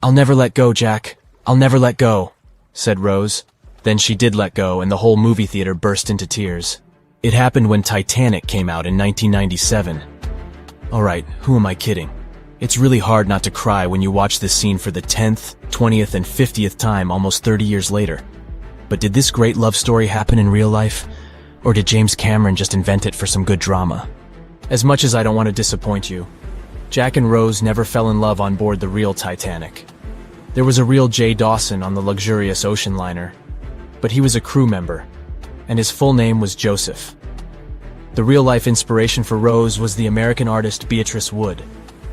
"I'll never let go, Jack. I'll never let go," said Rose. Then she did let go, and the whole movie theater burst into tears. It happened when Titanic came out in 1997. Alright, who am I kidding? It's really hard not to cry when you watch this scene for the 10th, 20th, and 50th time almost 30 years later. But did this great love story happen in real life? Or did James Cameron just invent it for some good drama? As much as I don't want to disappoint you, Jack and Rose never fell in love on board the real Titanic. There was a real Jay Dawson on the luxurious ocean liner, but he was a crew member, and his full name was Joseph. The real-life inspiration for Rose was the American artist Beatrice Wood.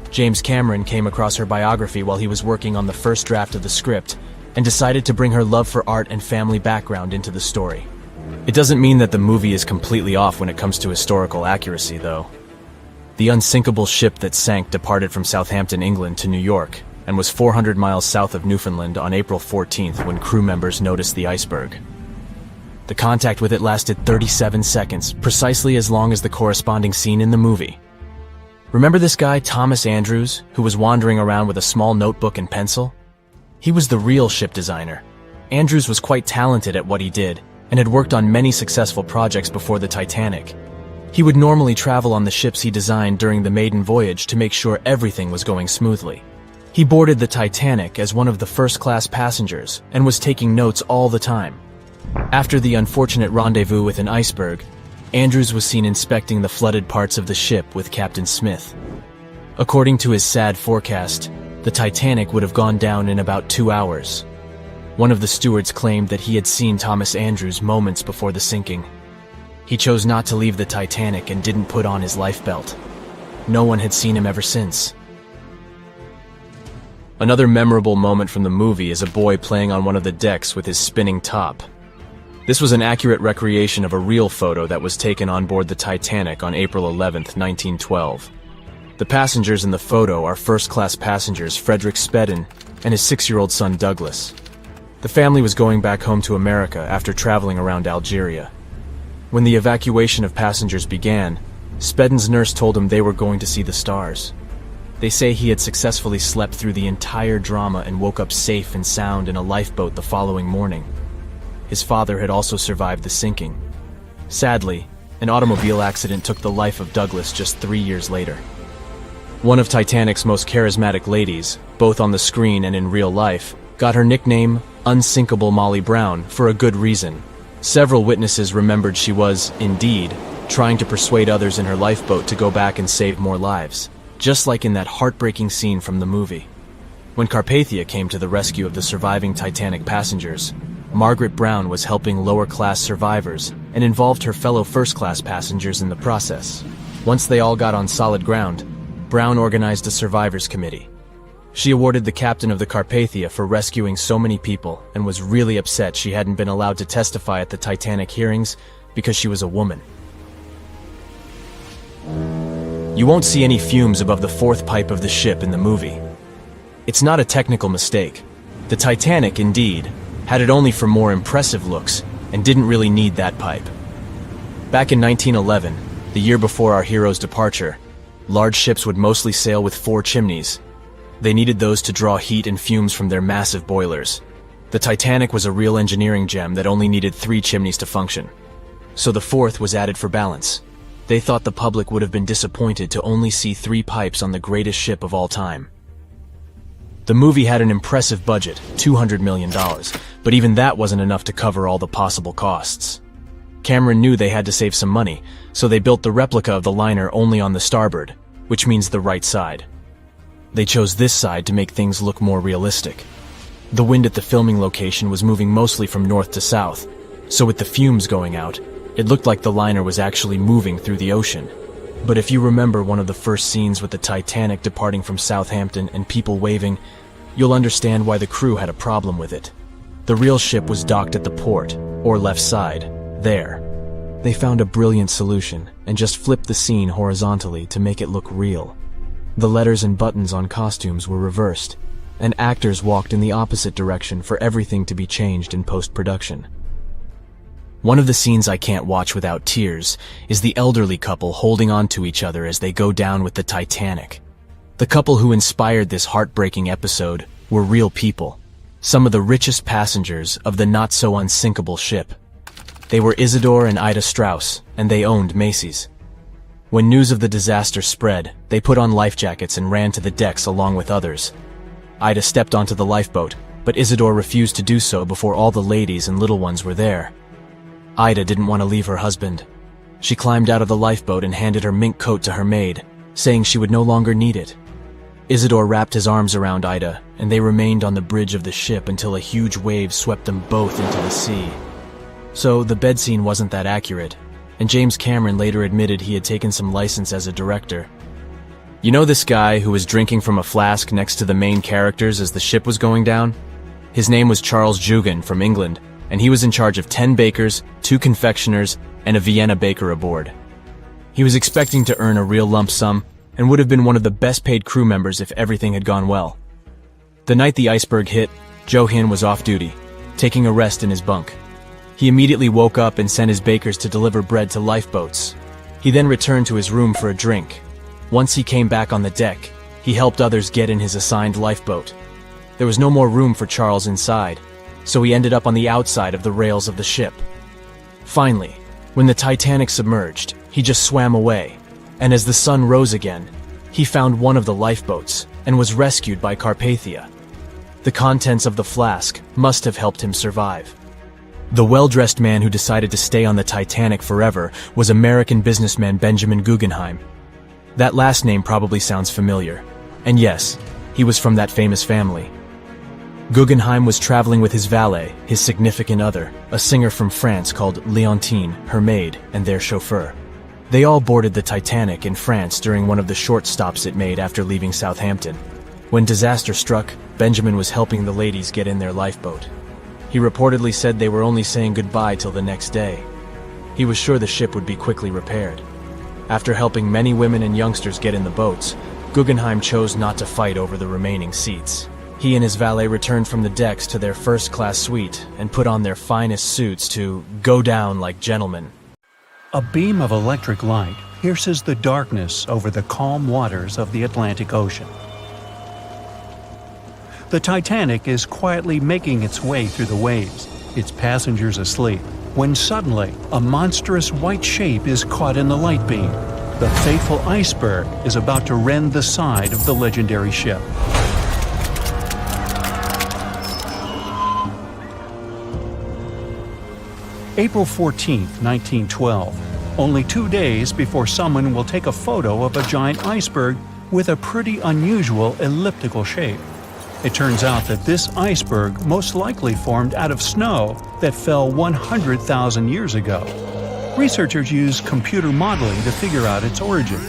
James Cameron came across her biography while he was working on the first draft of the script and decided to bring her love for art and family background into the story. It doesn't mean that the movie is completely off when it comes to historical accuracy, though. The unsinkable ship that sank departed from Southampton, England to New York and was 400 miles south of Newfoundland on April 14th when crew members noticed the iceberg. The contact with it lasted 37 seconds, precisely as long as the corresponding scene in the movie. Remember this guy, Thomas Andrews, who was wandering around with a small notebook and pencil? He was the real ship designer. Andrews was quite talented at what he did, and had worked on many successful projects before the Titanic. He would normally travel on the ships he designed during the maiden voyage to make sure everything was going smoothly. He boarded the Titanic as one of the first-class passengers, and was taking notes all the time. After the unfortunate rendezvous with an iceberg, Andrews was seen inspecting the flooded parts of the ship with Captain Smith. According to his sad forecast, the Titanic would have gone down in about 2 hours. One of the stewards claimed that he had seen Thomas Andrews moments before the sinking. He chose not to leave the Titanic and didn't put on his lifebelt. No one had seen him ever since. Another memorable moment from the movie is a boy playing on one of the decks with his spinning top. This was an accurate recreation of a real photo that was taken on board the Titanic on April 11, 1912. The passengers in the photo are first-class passengers Frederick Spedden and his 6-year-old son Douglas. The family was going back home to America after traveling around Algeria. When the evacuation of passengers began, Spedden's nurse told him they were going to see the stars. They say he had successfully slept through the entire drama and woke up safe and sound in a lifeboat the following morning. His father had also survived the sinking. Sadly, an automobile accident took the life of Douglas just 3 years later. One of Titanic's most charismatic ladies, both on the screen and in real life, got her nickname Unsinkable Molly Brown for a good reason. Several witnesses remembered she was, indeed, trying to persuade others in her lifeboat to go back and save more lives, just like in that heartbreaking scene from the movie. When Carpathia came to the rescue of the surviving Titanic passengers, Margaret Brown was helping lower-class survivors and involved her fellow first-class passengers in the process. Once they all got on solid ground, Brown organized a survivors committee. She awarded the captain of the Carpathia for rescuing so many people and was really upset she hadn't been allowed to testify at the Titanic hearings because she was a woman. You won't see any fumes above the fourth pipe of the ship in the movie. It's not a technical mistake. The Titanic, indeed, had it only for more impressive looks and didn't really need that pipe. Back in 1911, the year before our hero's departure, large ships would mostly sail with 4 chimneys. They needed those to draw heat and fumes from their massive boilers. The Titanic was a real engineering gem that only needed 3 chimneys to function. So the 4th was added for balance. They thought the public would have been disappointed to only see 3 pipes on the greatest ship of all time. The movie had an impressive budget, $200 million, but even that wasn't enough to cover all the possible costs. Cameron knew they had to save some money, so they built the replica of the liner only on the starboard, which means the right side. They chose this side to make things look more realistic. The wind at the filming location was moving mostly from north to south, so with the fumes going out, it looked like the liner was actually moving through the ocean. But if you remember one of the first scenes with the Titanic departing from Southampton and people waving, you'll understand why the crew had a problem with it. The real ship was docked at the port, or left side, there. They found a brilliant solution and just flipped the scene horizontally to make it look real. The letters and buttons on costumes were reversed, and actors walked in the opposite direction for everything to be changed in post-production. One of the scenes I can't watch without tears is the elderly couple holding on to each other as they go down with the Titanic. The couple who inspired this heartbreaking episode were real people, some of the richest passengers of the not-so-unsinkable ship. They were Isidore and Ida Strauss, and they owned Macy's. When news of the disaster spread, they put on life jackets and ran to the decks along with others. Ida stepped onto the lifeboat, but Isidore refused to do so before all the ladies and little ones were there. Ida didn't want to leave her husband. She climbed out of the lifeboat and handed her mink coat to her maid, saying she would no longer need it. Isidore wrapped his arms around Ida, and they remained on the bridge of the ship until a huge wave swept them both into the sea. So the bed scene wasn't that accurate, and James Cameron later admitted he had taken some license as a director. You know this guy who was drinking from a flask next to the main characters as the ship was going down? His name was Charles Jugan from England, and he was in charge of 10 bakers, 2 confectioners, and a Vienna baker aboard. He was expecting to earn a real lump sum, and would have been one of the best-paid crew members if everything had gone well. The night the iceberg hit, Johan was off duty, taking a rest in his bunk. He immediately woke up and sent his bakers to deliver bread to lifeboats. He then returned to his room for a drink. Once he came back on the deck, he helped others get in his assigned lifeboat. There was no more room for Charles inside, so he ended up on the outside of the rails of the ship. Finally, when the Titanic submerged, he just swam away, and as the sun rose again, he found one of the lifeboats and was rescued by Carpathia. The contents of the flask must have helped him survive. The well-dressed man who decided to stay on the Titanic forever was American businessman Benjamin Guggenheim. That last name probably sounds familiar, and yes, he was from that famous family. Guggenheim was traveling with his valet, his significant other, a singer from France called Leontine, her maid, and their chauffeur. They all boarded the Titanic in France during one of the short stops it made after leaving Southampton. When disaster struck, Benjamin was helping the ladies get in their lifeboat. He reportedly said they were only saying goodbye till the next day. He was sure the ship would be quickly repaired. After helping many women and youngsters get in the boats, Guggenheim chose not to fight over the remaining seats. He and his valet returned from the decks to their first-class suite and put on their finest suits to go down like gentlemen. A beam of electric light pierces the darkness over the calm waters of the Atlantic Ocean. The Titanic is quietly making its way through the waves, its passengers asleep, when suddenly a monstrous white shape is caught in the light beam. The fateful iceberg is about to rend the side of the legendary ship. April 14, 1912, only 2 days before someone will take a photo of a giant iceberg with a pretty unusual elliptical shape. It turns out that this iceberg most likely formed out of snow that fell 100,000 years ago. Researchers used computer modeling to figure out its origin.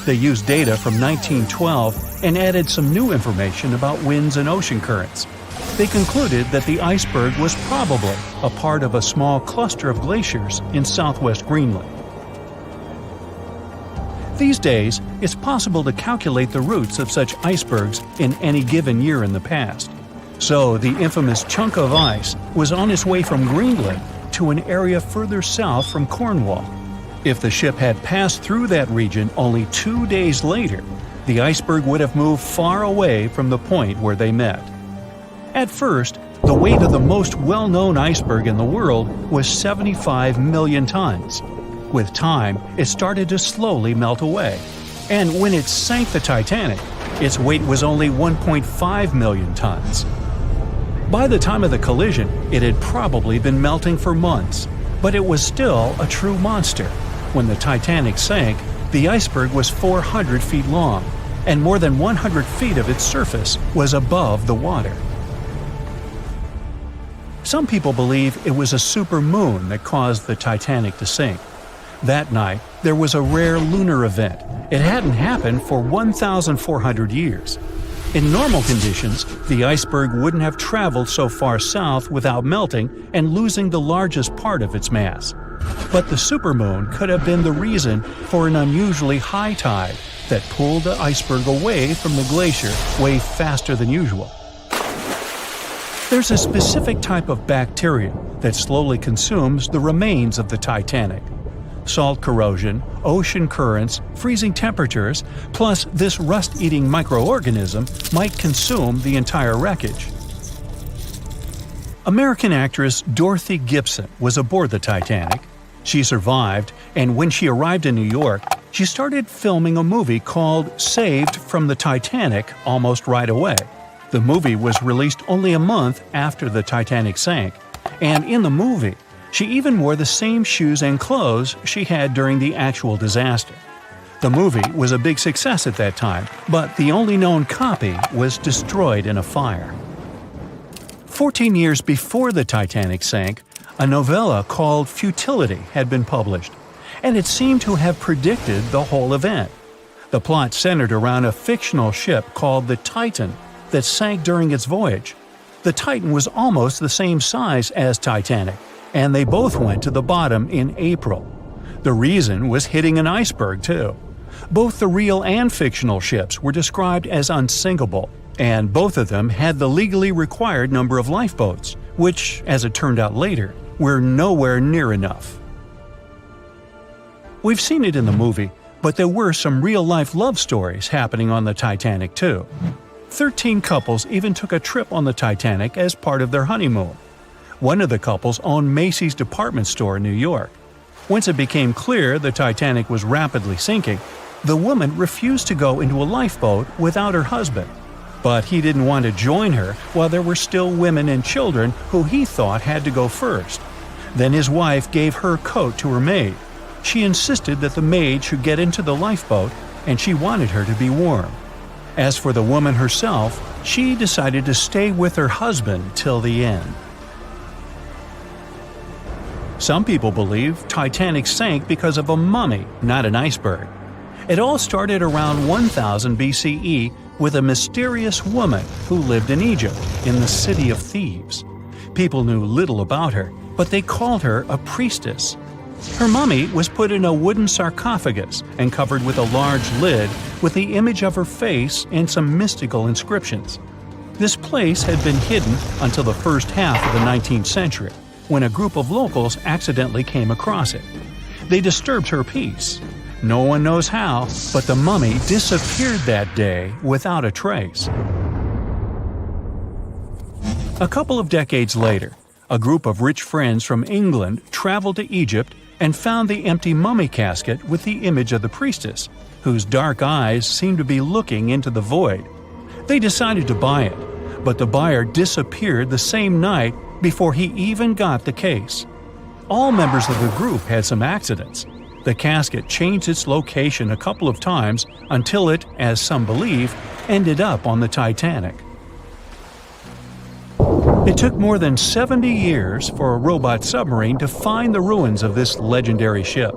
They used data from 1912 and added some new information about winds and ocean currents. They concluded that the iceberg was probably a part of a small cluster of glaciers in southwest Greenland. These days, it's possible to calculate the routes of such icebergs in any given year in the past. So the infamous chunk of ice was on its way from Greenland to an area further south from Cornwall. If the ship had passed through that region only 2 days later, the iceberg would have moved far away from the point where they met. At first, the weight of the most well-known iceberg in the world was 75 million tons. With time, it started to slowly melt away, and when it sank the Titanic, its weight was only 1.5 million tons. By the time of the collision, it had probably been melting for months, but it was still a true monster. When the Titanic sank, the iceberg was 400 feet long, and more than 100 feet of its surface was above the water. Some people believe it was a supermoon that caused the Titanic to sink. That night, there was a rare lunar event. It hadn't happened for 1,400 years. In normal conditions, the iceberg wouldn't have traveled so far south without melting and losing the largest part of its mass. But the supermoon could have been the reason for an unusually high tide that pulled the iceberg away from the glacier way faster than usual. There's a specific type of bacteria that slowly consumes the remains of the Titanic. Salt corrosion, ocean currents, freezing temperatures, plus this rust-eating microorganism might consume the entire wreckage. American actress Dorothy Gibson was aboard the Titanic. She survived, and when she arrived in New York, she started filming a movie called Saved from the Titanic almost right away. The movie was released only a month after the Titanic sank, and in the movie, she even wore the same shoes and clothes she had during the actual disaster. The movie was a big success at that time, but the only known copy was destroyed in a fire. 14 years before the Titanic sank, a novella called Futility had been published, and it seemed to have predicted the whole event. The plot centered around a fictional ship called the Titan that sank during its voyage. The Titan was almost the same size as Titanic, and they both went to the bottom in April. The reason was hitting an iceberg, too. Both the real and fictional ships were described as unsinkable, and both of them had the legally required number of lifeboats, which, as it turned out later, were nowhere near enough. We've seen it in the movie, but there were some real-life love stories happening on the Titanic, too. 13 couples even took a trip on the Titanic as part of their honeymoon. One of the couples owned Macy's department store in New York. Once it became clear the Titanic was rapidly sinking, the woman refused to go into a lifeboat without her husband. But he didn't want to join her while there were still women and children who he thought had to go first. Then his wife gave her coat to her maid. She insisted that the maid should get into the lifeboat, and she wanted her to be warm. As for the woman herself, she decided to stay with her husband till the end. Some people believe Titanic sank because of a mummy, not an iceberg. It all started around 1000 BCE with a mysterious woman who lived in Egypt, in the City of Thieves. People knew little about her, but they called her a priestess. Her mummy was put in a wooden sarcophagus and covered with a large lid with the image of her face and some mystical inscriptions. This place had been hidden until the first half of the 19th century, when a group of locals accidentally came across it. They disturbed her peace. No one knows how, but the mummy disappeared that day without a trace. A couple of decades later, a group of rich friends from England traveled to Egypt and found the empty mummy casket with the image of the priestess, whose dark eyes seemed to be looking into the void. They decided to buy it, but the buyer disappeared the same night before he even got the case. All members of the group had some accidents. The casket changed its location a couple of times until it, as some believe, ended up on the Titanic. It took more than 70 years for a robot submarine to find the ruins of this legendary ship.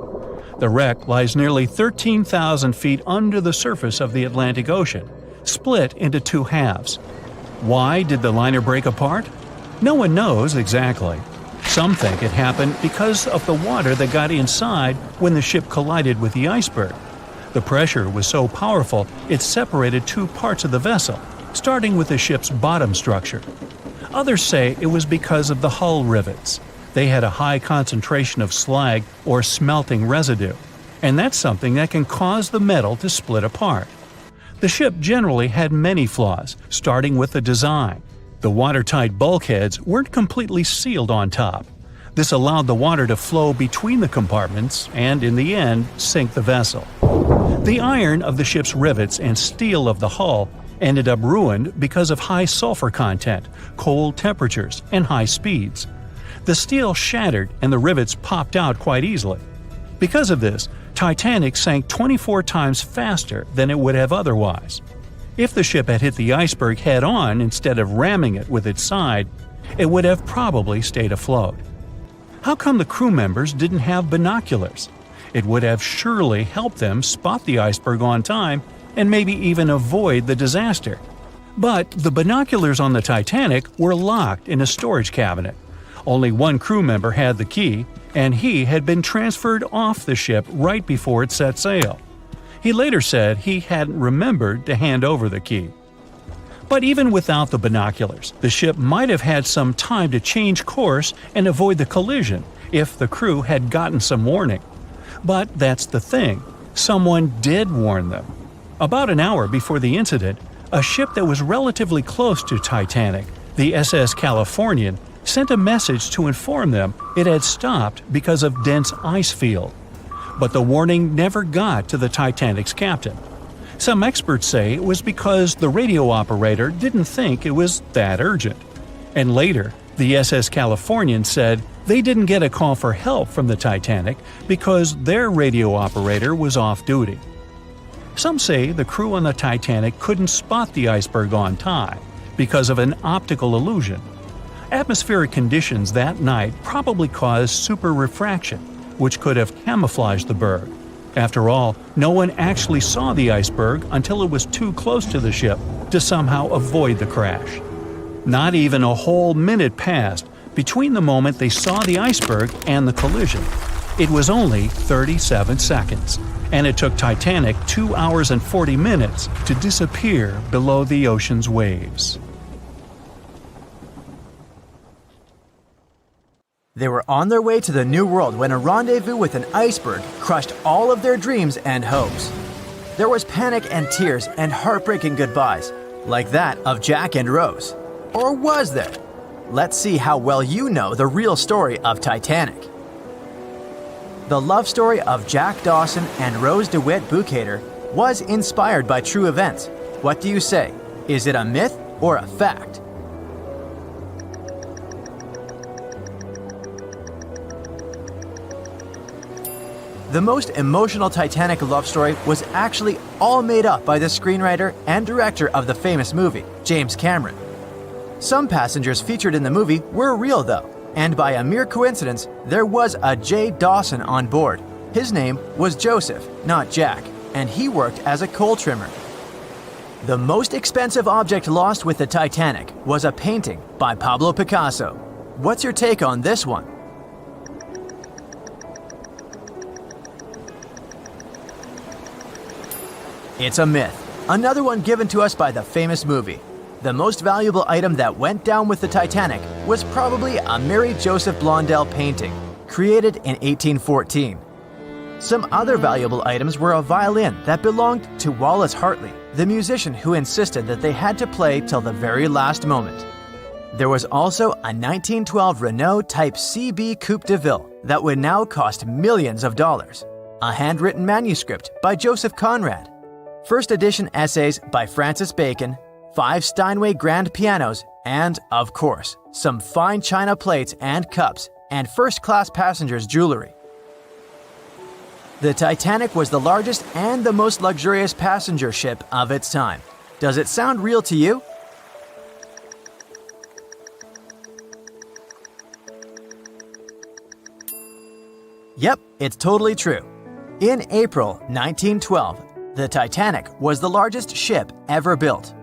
The wreck lies nearly 13,000 feet under the surface of the Atlantic Ocean, split into two halves. Why did the liner break apart? No one knows exactly. Some think it happened because of the water that got inside when the ship collided with the iceberg. The pressure was so powerful it separated two parts of the vessel, starting with the ship's bottom structure. Others say it was because of the hull rivets. They had a high concentration of slag or smelting residue, and that's something that can cause the metal to split apart. The ship generally had many flaws, starting with the design. The watertight bulkheads weren't completely sealed on top. This allowed the water to flow between the compartments and, in the end, sink the vessel. The iron of the ship's rivets and steel of the hull ended up ruined because of high sulfur content, cold temperatures, and high speeds. The steel shattered and the rivets popped out quite easily. Because of this, Titanic sank 24 times faster than it would have otherwise. If the ship had hit the iceberg head-on instead of ramming it with its side, it would have probably stayed afloat. How come the crew members didn't have binoculars? It would have surely helped them spot the iceberg on time and maybe even avoid the disaster. But the binoculars on the Titanic were locked in a storage cabinet. Only one crew member had the key, and he had been transferred off the ship right before it set sail. He later said he hadn't remembered to hand over the key. But even without the binoculars, the ship might have had some time to change course and avoid the collision if the crew had gotten some warning. But that's the thing. Someone did warn them. About an hour before the incident, a ship that was relatively close to Titanic, the SS Californian, sent a message to inform them it had stopped because of dense ice field. But the warning never got to the Titanic's captain. Some experts say it was because the radio operator didn't think it was that urgent. And later, the SS Californian said they didn't get a call for help from the Titanic because their radio operator was off duty. Some say the crew on the Titanic couldn't spot the iceberg on time because of an optical illusion. Atmospheric conditions that night probably caused super-refraction, which could have camouflaged the berg. After all, no one actually saw the iceberg until it was too close to the ship to somehow avoid the crash. Not even a whole minute passed between the moment they saw the iceberg and the collision. It was only 37 seconds, and it took Titanic 2 hours and 40 minutes to disappear below the ocean's waves. They were on their way to the New World when a rendezvous with an iceberg crushed all of their dreams and hopes. There was panic and tears and heartbreaking goodbyes, like that of Jack and Rose. Or was there? Let's see how well you know the real story of Titanic. The love story of Jack Dawson and Rose DeWitt Bukater was inspired by true events. What do you say? Is it a myth or a fact? The most emotional Titanic love story was actually all made up by the screenwriter and director of the famous movie, James Cameron. Some passengers featured in the movie were real though, and by a mere coincidence, there was a J. Dawson on board. His name was Joseph, not Jack, and he worked as a coal trimmer. The most expensive object lost with the Titanic was a painting by Pablo Picasso. What's your take on this one? It's a myth. Another one given to us by the famous movie. The most valuable item that went down with the Titanic was probably a Mary Joseph Blondell painting, created in 1814. Some other valuable items were a violin that belonged to Wallace Hartley, the musician who insisted that they had to play till the very last moment. There was also a 1912 Renault Type CB Coupe de Ville that would now cost millions of dollars, a handwritten manuscript by Joseph Conrad, first edition essays by Francis Bacon, 5 Steinway grand pianos, and, of course, some fine china plates and cups, and first-class passengers' jewelry. The Titanic was the largest and the most luxurious passenger ship of its time. Does it sound real to you? Yep, it's totally true. In April 1912, the Titanic was the largest ship ever built.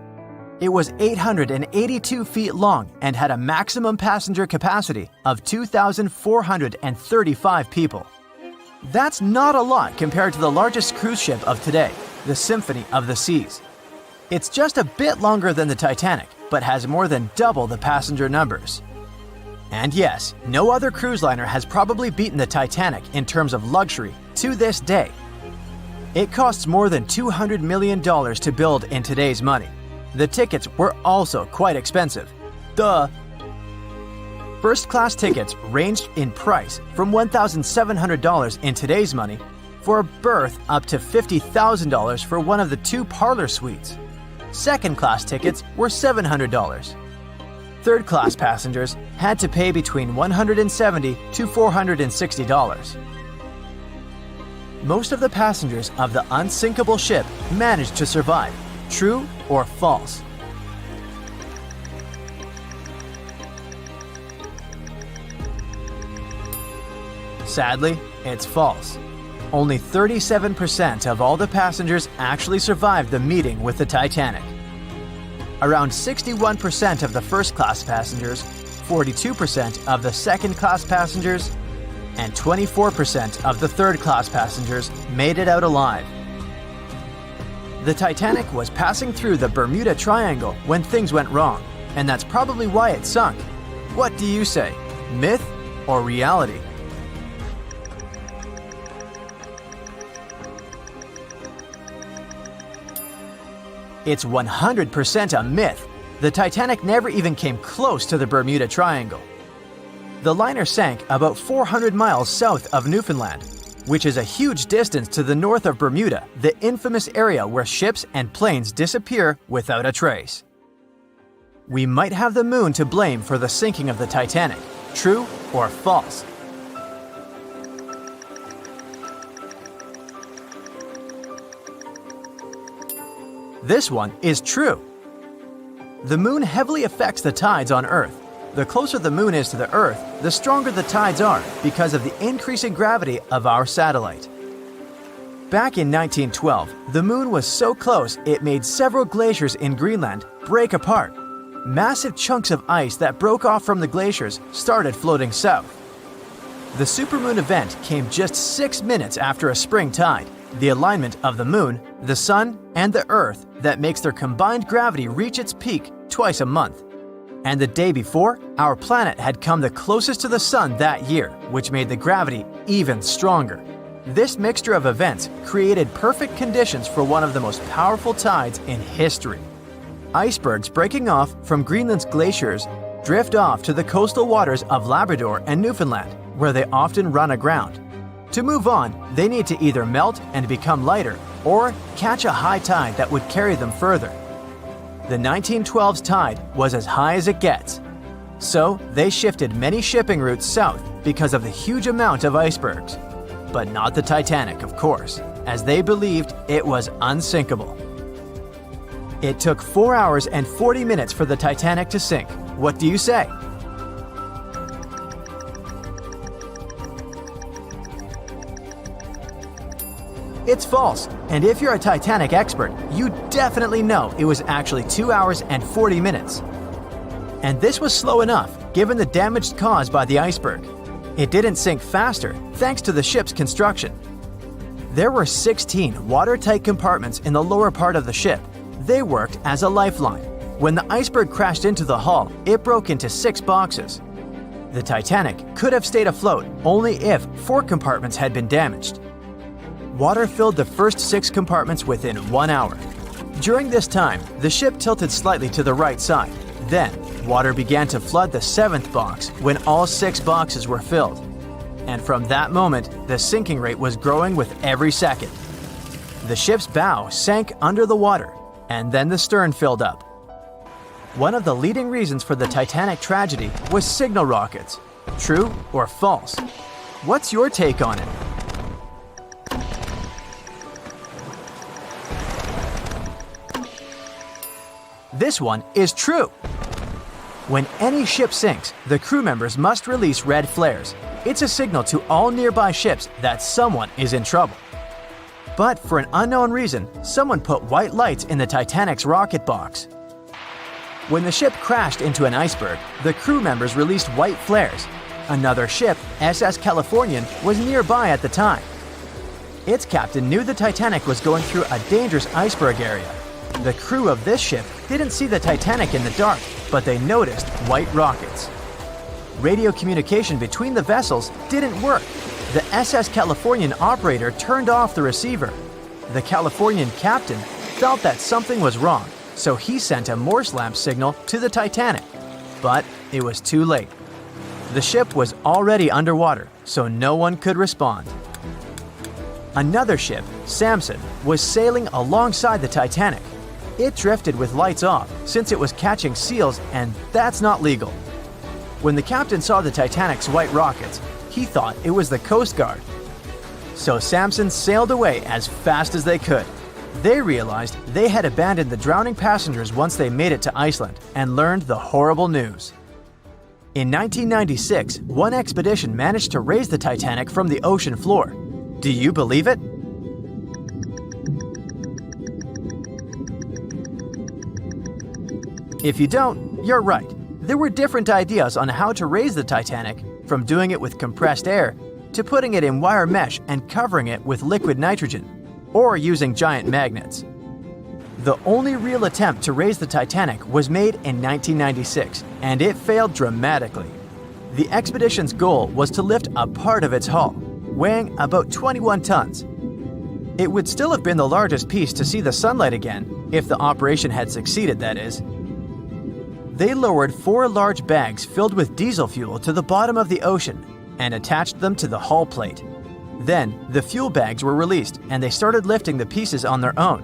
It was 882 feet long and had a maximum passenger capacity of 2,435 people. That's not a lot compared to the largest cruise ship of today, the Symphony of the Seas. It's just a bit longer than the Titanic, but has more than double the passenger numbers. And yes, no other cruise liner has probably beaten the Titanic in terms of luxury to this day. It costs more than $200 million to build in today's money. The tickets were also quite expensive. Duh! First-class tickets ranged in price from $1,700 in today's money for a berth up to $50,000 for one of the 2 parlor suites. Second-class tickets were $700. Third-class passengers had to pay between $170 to $460. Most of the passengers of the unsinkable ship managed to survive. True or false? Sadly, it's false. Only 37% of all the passengers actually survived the meeting with the Titanic. Around 61% of the first-class passengers, 42% of the second-class passengers, and 24% of the third-class passengers made it out alive. The Titanic was passing through the Bermuda Triangle when things went wrong, and that's probably why it sunk. What do you say? Myth or reality? It's 100% a myth. The Titanic never even came close to the Bermuda Triangle. The liner sank about 400 miles south of Newfoundland, which is a huge distance to the north of Bermuda, the infamous area where ships and planes disappear without a trace. We might have the moon to blame for the sinking of the Titanic. True or false? This one is true. The moon heavily affects the tides on Earth. The closer the moon is to the Earth, the stronger the tides are because of the increasing gravity of our satellite. Back in 1912, the moon was so close it made several glaciers in Greenland break apart. Massive chunks of ice that broke off from the glaciers started floating south. The supermoon event came just 6 minutes after a spring tide, the alignment of the moon, the sun, and the Earth that makes their combined gravity reach its peak twice a month. And the day before, our planet had come the closest to the sun that year, which made the gravity even stronger. This mixture of events created perfect conditions for one of the most powerful tides in history. Icebergs breaking off from Greenland's glaciers drift off to the coastal waters of Labrador and Newfoundland, where they often run aground. To move on, they need to either melt and become lighter or catch a high tide that would carry them further. The 1912's tide was as high as it gets. So they shifted many shipping routes south because of the huge amount of icebergs. But not the Titanic, of course, as they believed it was unsinkable. It took 4 hours and 40 minutes for the Titanic to sink. What do you say? It's false, and if you're a Titanic expert, you definitely know it was actually 2 hours and 40 minutes. And this was slow enough, given the damage caused by the iceberg. It didn't sink faster, thanks to the ship's construction. There were 16 watertight compartments in the lower part of the ship. They worked as a lifeline. When the iceberg crashed into the hull, it broke into 6 boxes. The Titanic could have stayed afloat only if 4 compartments had been damaged. Water filled the first 6 compartments within 1 hour. During this time, the ship tilted slightly to the right side. Then, water began to flood the 7th box when all 6 boxes were filled. And from that moment, the sinking rate was growing with every second. The ship's bow sank under the water, and then the stern filled up. One of the leading reasons for the Titanic tragedy was signal rockets. True or false? What's your take on it? This one is true. When any ship sinks, the crew members must release red flares. It's a signal to all nearby ships that someone is in trouble. But for an unknown reason, someone put white lights in the Titanic's rocket box. When the ship crashed into an iceberg, the crew members released white flares. Another ship, SS Californian, was nearby at the time. Its captain knew the Titanic was going through a dangerous iceberg area. The crew of this ship didn't see the Titanic in the dark, but they noticed white rockets. Radio communication between the vessels didn't work. The SS Californian operator turned off the receiver. The Californian captain felt that something was wrong, so he sent a Morse lamp signal to the Titanic. But it was too late. The ship was already underwater, so no one could respond. Another ship, Samson, was sailing alongside the Titanic. It drifted with lights off since it was catching seals, and that's not legal. When the captain saw the Titanic's white rockets, he thought it was the Coast Guard. So Samson sailed away as fast as they could. They realized they had abandoned the drowning passengers once they made it to Iceland and learned the horrible news. In 1996, one expedition managed to raise the Titanic from the ocean floor. Do you believe it? If you don't, you're right. There were different ideas on how to raise the Titanic, from doing it with compressed air to putting it in wire mesh and covering it with liquid nitrogen, or using giant magnets. The only real attempt to raise the Titanic was made in 1996, and it failed dramatically. The expedition's goal was to lift a part of its hull, weighing about 21 tons. It would still have been the largest piece to see the sunlight again if the operation had succeeded, that is. They lowered 4 large bags filled with diesel fuel to the bottom of the ocean and attached them to the hull plate. Then, the fuel bags were released and they started lifting the pieces on their own.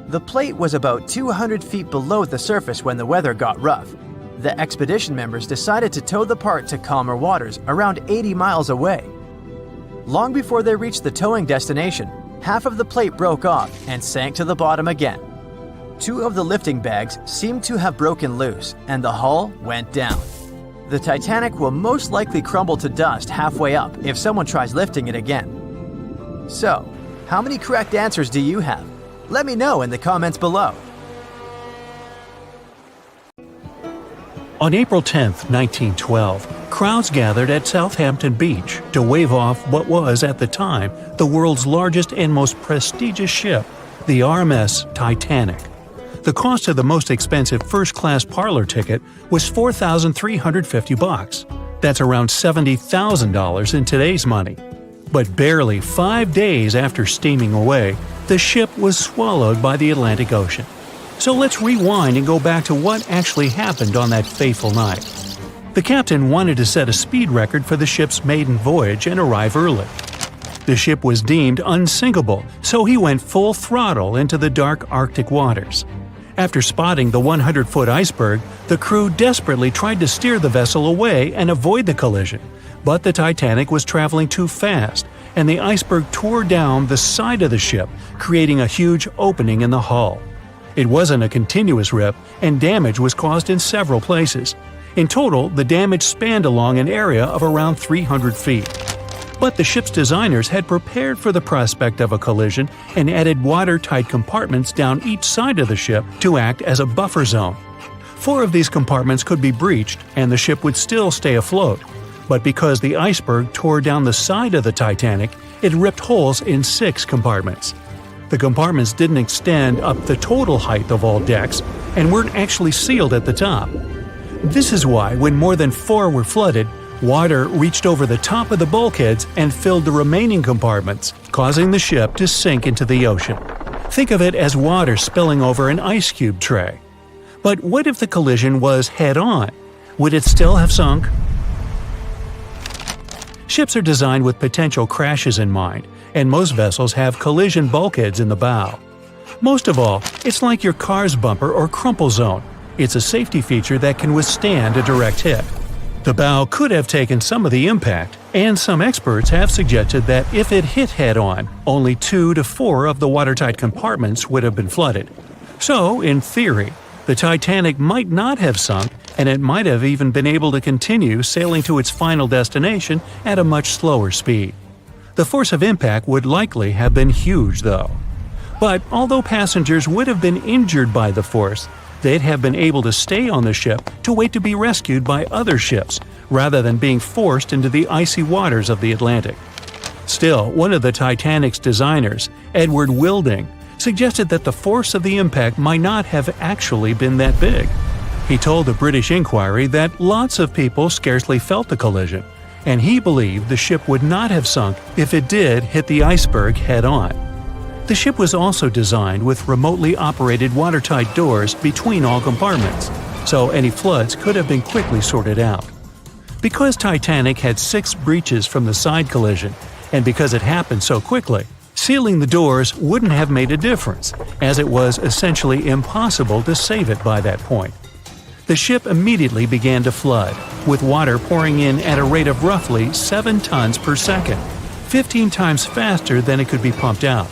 The plate was about 200 feet below the surface when the weather got rough. The expedition members decided to tow the part to calmer waters around 80 miles away. Long before they reached the towing destination, half of the plate broke off and sank to the bottom again. 2 of the lifting bags seemed to have broken loose and the hull went down. The Titanic will most likely crumble to dust halfway up if someone tries lifting it again. So, how many correct answers do you have? Let me know in the comments below. On April 10, 1912, crowds gathered at Southampton Beach to wave off what was, at the time, the world's largest and most prestigious ship, the RMS Titanic. The cost of the most expensive first-class parlor ticket was $4,350. That's around $70,000 in today's money. But barely 5 days after steaming away, the ship was swallowed by the Atlantic Ocean. So let's rewind and go back to what actually happened on that fateful night. The captain wanted to set a speed record for the ship's maiden voyage and arrive early. The ship was deemed unsinkable, so he went full throttle into the dark Arctic waters. After spotting the 100-foot iceberg, the crew desperately tried to steer the vessel away and avoid the collision, but the Titanic was traveling too fast, and the iceberg tore down the side of the ship, creating a huge opening in the hull. It wasn't a continuous rip, and damage was caused in several places. In total, the damage spanned along an area of around 300 feet. But the ship's designers had prepared for the prospect of a collision and added watertight compartments down each side of the ship to act as a buffer zone. 4 of these compartments could be breached and the ship would still stay afloat. But because the iceberg tore down the side of the Titanic, it ripped holes in 6 compartments. The compartments didn't extend up the total height of all decks and weren't actually sealed at the top. This is why, when more than 4 were flooded, water reached over the top of the bulkheads and filled the remaining compartments, causing the ship to sink into the ocean. Think of it as water spilling over an ice cube tray. But what if the collision was head-on? Would it still have sunk? Ships are designed with potential crashes in mind, and most vessels have collision bulkheads in the bow. Most of all, it's like your car's bumper or crumple zone. It's a safety feature that can withstand a direct hit. The bow could have taken some of the impact, and some experts have suggested that if it hit head-on, only 2 to 4 of the watertight compartments would have been flooded. So, in theory, the Titanic might not have sunk, and it might have even been able to continue sailing to its final destination at a much slower speed. The force of impact would likely have been huge, though. But although passengers would have been injured by the force, they'd have been able to stay on the ship to wait to be rescued by other ships, rather than being forced into the icy waters of the Atlantic. Still, one of the Titanic's designers, Edward Wilding, suggested that the force of the impact might not have actually been that big. He told the British Inquiry that lots of people scarcely felt the collision, and he believed the ship would not have sunk if it did hit the iceberg head-on. The ship was also designed with remotely operated watertight doors between all compartments, so any floods could have been quickly sorted out. Because Titanic had 6 breaches from the side collision, and because it happened so quickly, sealing the doors wouldn't have made a difference, as it was essentially impossible to save it by that point. The ship immediately began to flood, with water pouring in at a rate of roughly 7 tons per second, 15 times faster than it could be pumped out.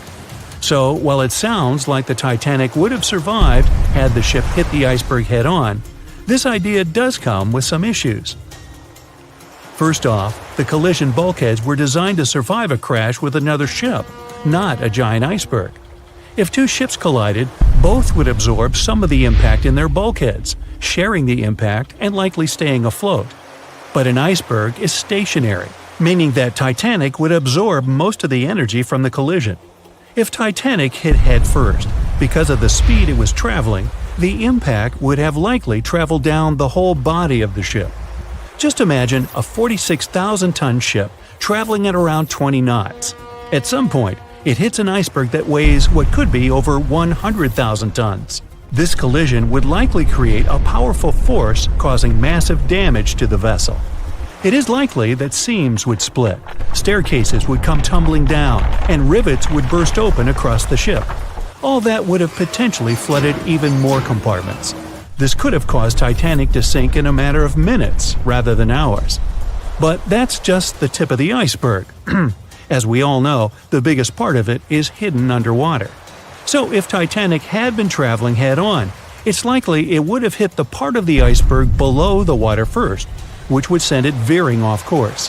So, while it sounds like the Titanic would have survived had the ship hit the iceberg head-on, this idea does come with some issues. First off, the collision bulkheads were designed to survive a crash with another ship, not a giant iceberg. If 2 ships collided, both would absorb some of the impact in their bulkheads, sharing the impact and likely staying afloat. But an iceberg is stationary, meaning that Titanic would absorb most of the energy from the collision. If Titanic hit head first, because of the speed it was traveling, the impact would have likely traveled down the whole body of the ship. Just imagine a 46,000-ton ship traveling at around 20 knots. At some point, It hits an iceberg that weighs what could be over 100,000 tons. This collision would likely create a powerful force causing massive damage to the vessel. It is likely that seams would split, staircases would come tumbling down, and rivets would burst open across the ship. All that would have potentially flooded even more compartments. This could have caused Titanic to sink in a matter of minutes rather than hours. But that's just the tip of the iceberg. As we all know, the biggest part of it is hidden underwater. So if Titanic had been traveling head-on, it's likely it would have hit the part of the iceberg below the water first, which would send it veering off course.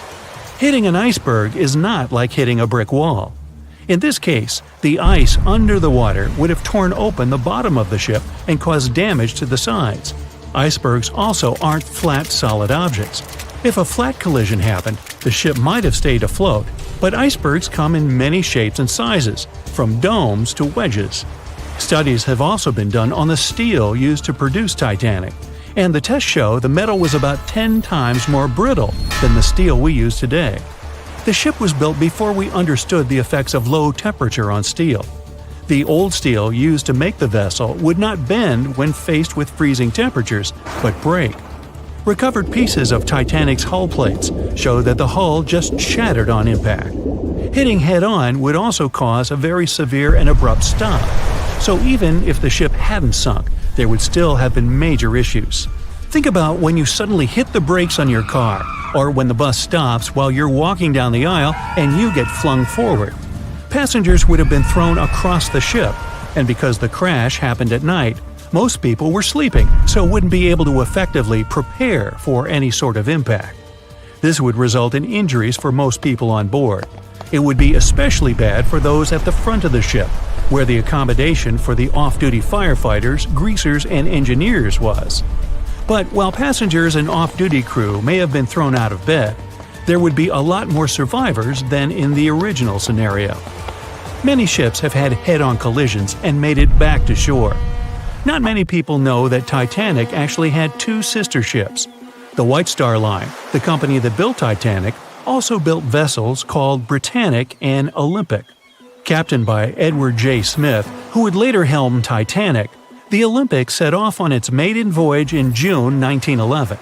Hitting an iceberg is not like hitting a brick wall. In this case, the ice under the water would have torn open the bottom of the ship and caused damage to the sides. Icebergs also aren't flat, solid objects. If a flat collision happened, the ship might have stayed afloat, but icebergs come in many shapes and sizes, from domes to wedges. Studies have also been done on the steel used to produce Titanic, and the tests show the metal was about 10 times more brittle than the steel we use today. The ship was built before we understood the effects of low temperature on steel. The old steel used to make the vessel would not bend when faced with freezing temperatures, but break. Recovered pieces of Titanic's hull plates show that the hull just shattered on impact. Hitting head-on would also cause a very severe and abrupt stop, so even if the ship hadn't sunk, there would still have been major issues. Think about when you suddenly hit the brakes on your car, or when the bus stops while you're walking down the aisle and you get flung forward. Passengers would have been thrown across the ship, and because the crash happened at night, most people were sleeping, so wouldn't be able to effectively prepare for any sort of impact. This would result in injuries for most people on board. It would be especially bad for those at the front of the ship, where the accommodation for the off-duty firefighters, greasers, and engineers was. But while passengers and off-duty crew may have been thrown out of bed, there would be a lot more survivors than in the original scenario. Many ships have had head-on collisions and made it back to shore. Not many people know that Titanic actually had two sister ships. The White Star Line, the company that built Titanic, also built vessels called Britannic and Olympic. Captained by Edward J. Smith, who would later helm Titanic, the Olympic set off on its maiden voyage in June 1911.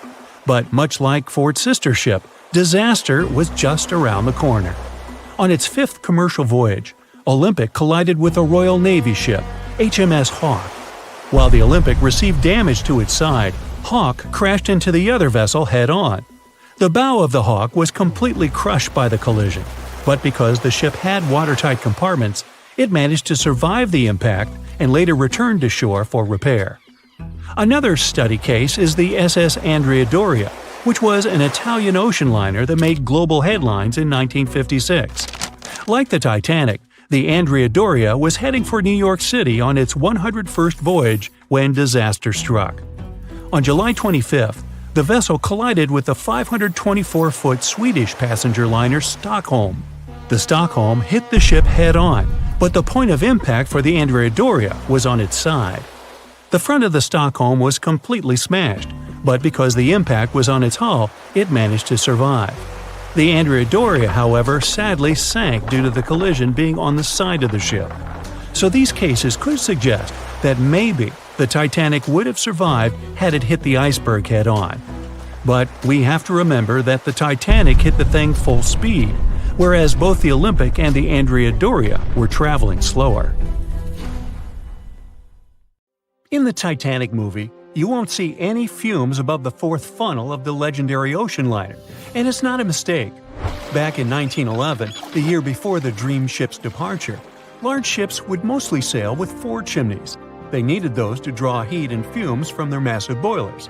But much like for its sister ship, disaster was just around the corner. On its fifth commercial voyage, Olympic collided with a Royal Navy ship, HMS Hawke. While the Olympic received damage to its side, Hawke crashed into the other vessel head-on. The bow of the Hawke was completely crushed by the collision, but because the ship had watertight compartments, it managed to survive the impact and later returned to shore for repair. Another study case is the SS Andrea Doria, which was an Italian ocean liner that made global headlines in 1956. Like the Titanic, the Andrea Doria was heading for New York City on its 101st voyage when disaster struck. On July 25th, the vessel collided with the 524-foot Swedish passenger liner Stockholm. The Stockholm hit the ship head-on, but the point of impact for the Andrea Doria was on its side. The front of the Stockholm was completely smashed, but because the impact was on its hull, it managed to survive. The Andrea Doria, however, sadly sank due to the collision being on the side of the ship. So these cases could suggest that maybe the Titanic would have survived had it hit the iceberg head-on. But we have to remember that the Titanic hit the thing full speed, whereas both the Olympic and the Andrea Doria were traveling slower. In the Titanic movie, you won't see any fumes above the fourth funnel of the legendary ocean liner, and it's not a mistake. Back in 1911, the year before the Dream ship's departure, large ships would mostly sail with 4 chimneys. They needed those to draw heat and fumes from their massive boilers.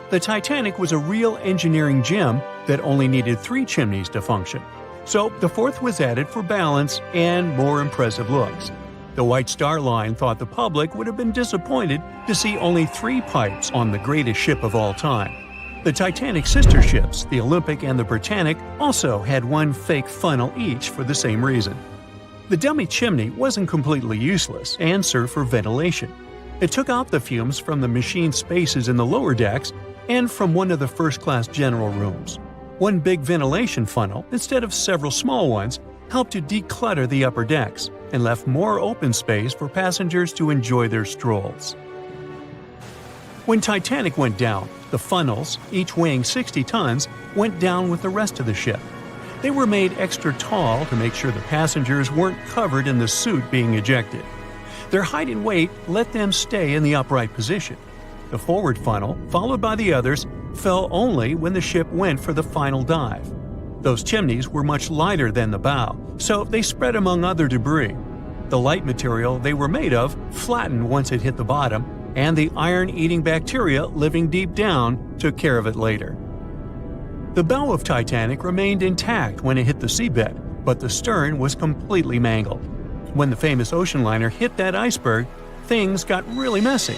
The Titanic was a real engineering gem that only needed 3 chimneys to function. So the fourth was added for balance and more impressive looks. The White Star Line thought the public would have been disappointed to see only 3 pipes on the greatest ship of all time. The Titanic's sister ships, the Olympic and the Britannic, also had 1 fake funnel each for the same reason. The dummy chimney wasn't completely useless and served for ventilation. It took out the fumes from the machine spaces in the lower decks and from one of the first-class general rooms. 1 big ventilation funnel, instead of several small ones, helped to declutter the upper decks, and left more open space for passengers to enjoy their strolls. When Titanic went down, the funnels, each weighing 60 tons, went down with the rest of the ship. They were made extra tall to make sure the passengers weren't covered in the soot being ejected. Their height and weight let them stay in the upright position. The forward funnel, followed by the others, fell only when the ship went for the final dive. Those chimneys were much lighter than the bow, so they spread among other debris. The light material they were made of flattened once it hit the bottom, and the iron-eating bacteria living deep down took care of it later. The bow of Titanic remained intact when it hit the seabed, but the stern was completely mangled. When the famous ocean liner hit that iceberg, things got really messy.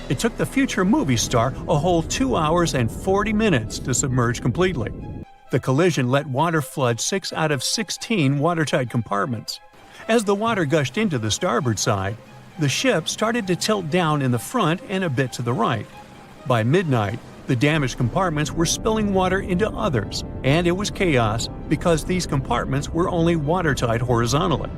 It took the future movie star a whole 2 hours and 40 minutes to submerge completely. The collision let water flood 6 out of 16 watertight compartments. As the water gushed into the starboard side, the ship started to tilt down in the front and a bit to the right. By midnight, the damaged compartments were spilling water into others, and it was chaos because these compartments were only watertight horizontally.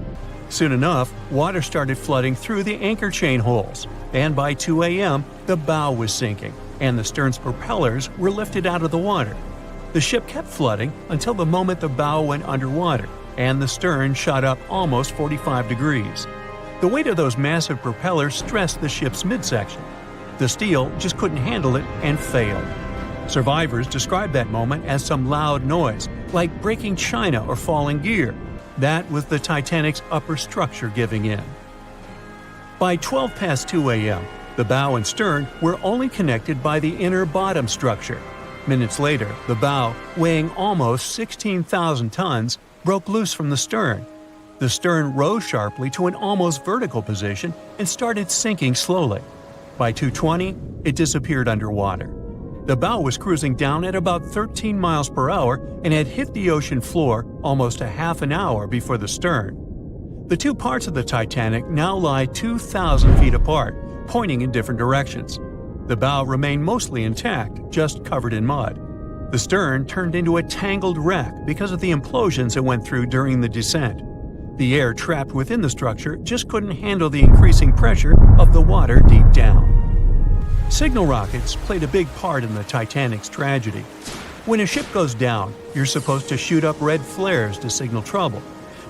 Soon enough, water started flooding through the anchor chain holes, and by 2 a.m., the bow was sinking, and the stern's propellers were lifted out of the water. The ship kept flooding until the moment the bow went underwater, and the stern shot up almost 45 degrees. The weight of those massive propellers stressed the ship's midsection. The steel just couldn't handle it and failed. Survivors described that moment as some loud noise, like breaking china or falling gear. That was the Titanic's upper structure giving in. By 12 past 2 a.m., the bow and stern were only connected by the inner bottom structure. Minutes later, the bow, weighing almost 16,000 tons, broke loose from the stern. The stern rose sharply to an almost vertical position and started sinking slowly. By 2:20, it disappeared underwater. The bow was cruising down at about 13 miles per hour and had hit the ocean floor almost a half an hour before the stern. The two parts of the Titanic now lie 2,000 feet apart, pointing in different directions. The bow remained mostly intact, just covered in mud. The stern turned into a tangled wreck because of the implosions it went through during the descent. The air trapped within the structure just couldn't handle the increasing pressure of the water deep down. Signal rockets played a big part in the Titanic's tragedy. When a ship goes down, you're supposed to shoot up red flares to signal trouble.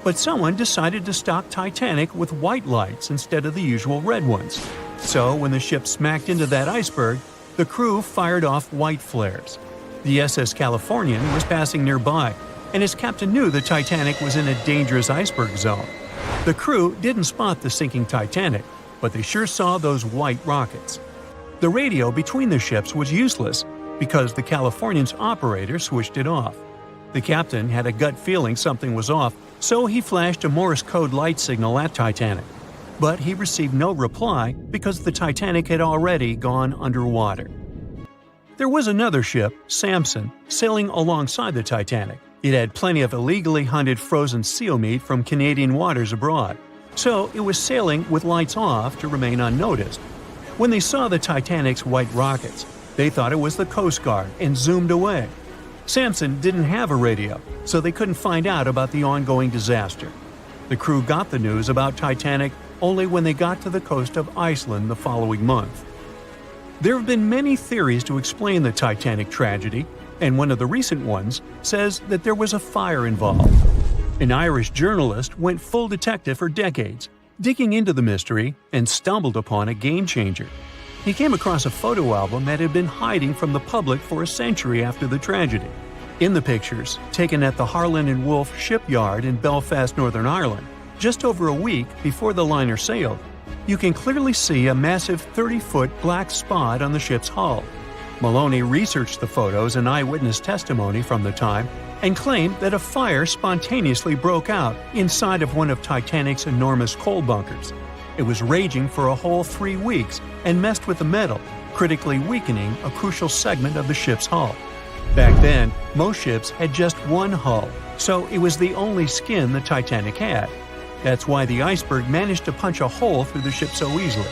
But someone decided to stock Titanic with white lights instead of the usual red ones. So when the ship smacked into that iceberg, the crew fired off white flares. The SS Californian was passing nearby, and his captain knew the Titanic was in a dangerous iceberg zone. The crew didn't spot the sinking Titanic, but they sure saw those white rockets. The radio between the ships was useless because the Californian's operator switched it off. The captain had a gut feeling something was off, so he flashed a Morse code light signal at Titanic. But he received no reply because the Titanic had already gone underwater. There was another ship, Samson, sailing alongside the Titanic. It had plenty of illegally hunted frozen seal meat from Canadian waters abroad, so it was sailing with lights off to remain unnoticed. When they saw the Titanic's white rockets, they thought it was the Coast Guard and zoomed away. Samson didn't have a radio, so they couldn't find out about the ongoing disaster. The crew got the news about Titanic only when they got to the coast of Iceland the following month. There have been many theories to explain the Titanic tragedy, and one of the recent ones says that there was a fire involved. An Irish journalist went full detective for decades, digging into the mystery, and stumbled upon a game-changer. He came across a photo album that had been hiding from the public for a century after the tragedy. In the pictures, taken at the Harland and Wolff shipyard in Belfast, Northern Ireland, just over a week before the liner sailed, you can clearly see a massive 30-foot black spot on the ship's hull. Maloney researched the photos and eyewitness testimony from the time and claimed that a fire spontaneously broke out inside of one of Titanic's enormous coal bunkers. It was raging for a whole 3 weeks and messed with the metal, critically weakening a crucial segment of the ship's hull. Back then, most ships had just one hull, so it was the only skin the Titanic had. That's why the iceberg managed to punch a hole through the ship so easily.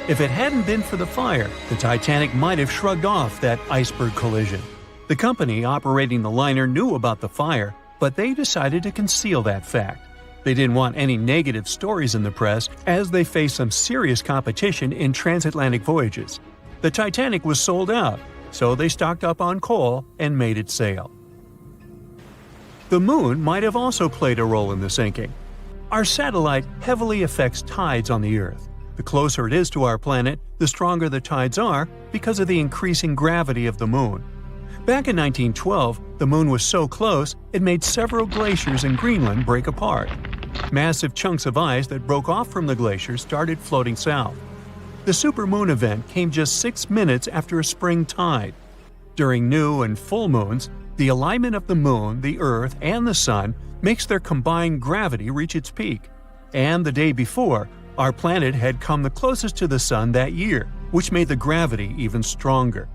If it hadn't been for the fire, the Titanic might have shrugged off that iceberg collision. The company operating the liner knew about the fire, but they decided to conceal that fact. They didn't want any negative stories in the press as they faced some serious competition in transatlantic voyages. The Titanic was sold out, so they stocked up on coal and made it sail. The moon might have also played a role in the sinking. Our satellite heavily affects tides on the Earth. The closer it is to our planet, the stronger the tides are because of the increasing gravity of the moon. Back in 1912, the moon was so close it made several glaciers in Greenland break apart. Massive chunks of ice that broke off from the glaciers started floating south. The supermoon event came just 6 minutes after a spring tide. During new and full moons, the alignment of the moon, the Earth, and the Sun makes their combined gravity reach its peak. And the day before, our planet had come the closest to the Sun that year, which made the gravity even stronger.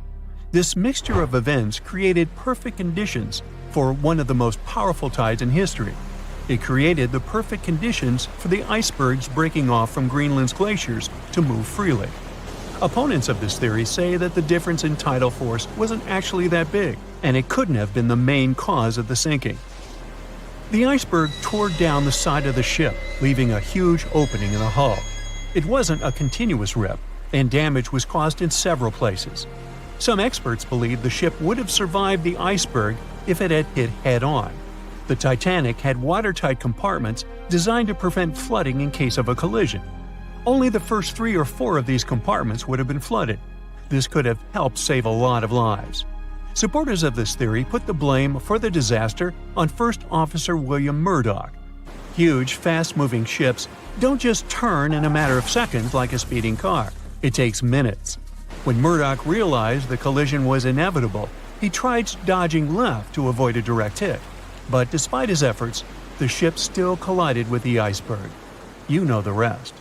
This mixture of events created perfect conditions for one of the most powerful tides in history. It created the perfect conditions for the icebergs breaking off from Greenland's glaciers to move freely. Opponents of this theory say that the difference in tidal force wasn't actually that big, and it couldn't have been the main cause of the sinking. The iceberg tore down the side of the ship, leaving a huge opening in the hull. It wasn't a continuous rip, and damage was caused in several places. Some experts believe the ship would have survived the iceberg if it had hit head-on. The Titanic had watertight compartments designed to prevent flooding in case of a collision. Only the first 3 or 4 of these compartments would have been flooded. This could have helped save a lot of lives. Supporters of this theory put the blame for the disaster on First Officer William Murdoch. Huge, fast-moving ships don't just turn in a matter of seconds like a speeding car. It takes minutes. When Murdoch realized the collision was inevitable, he tried dodging left to avoid a direct hit. But despite his efforts, the ship still collided with the iceberg. You know the rest.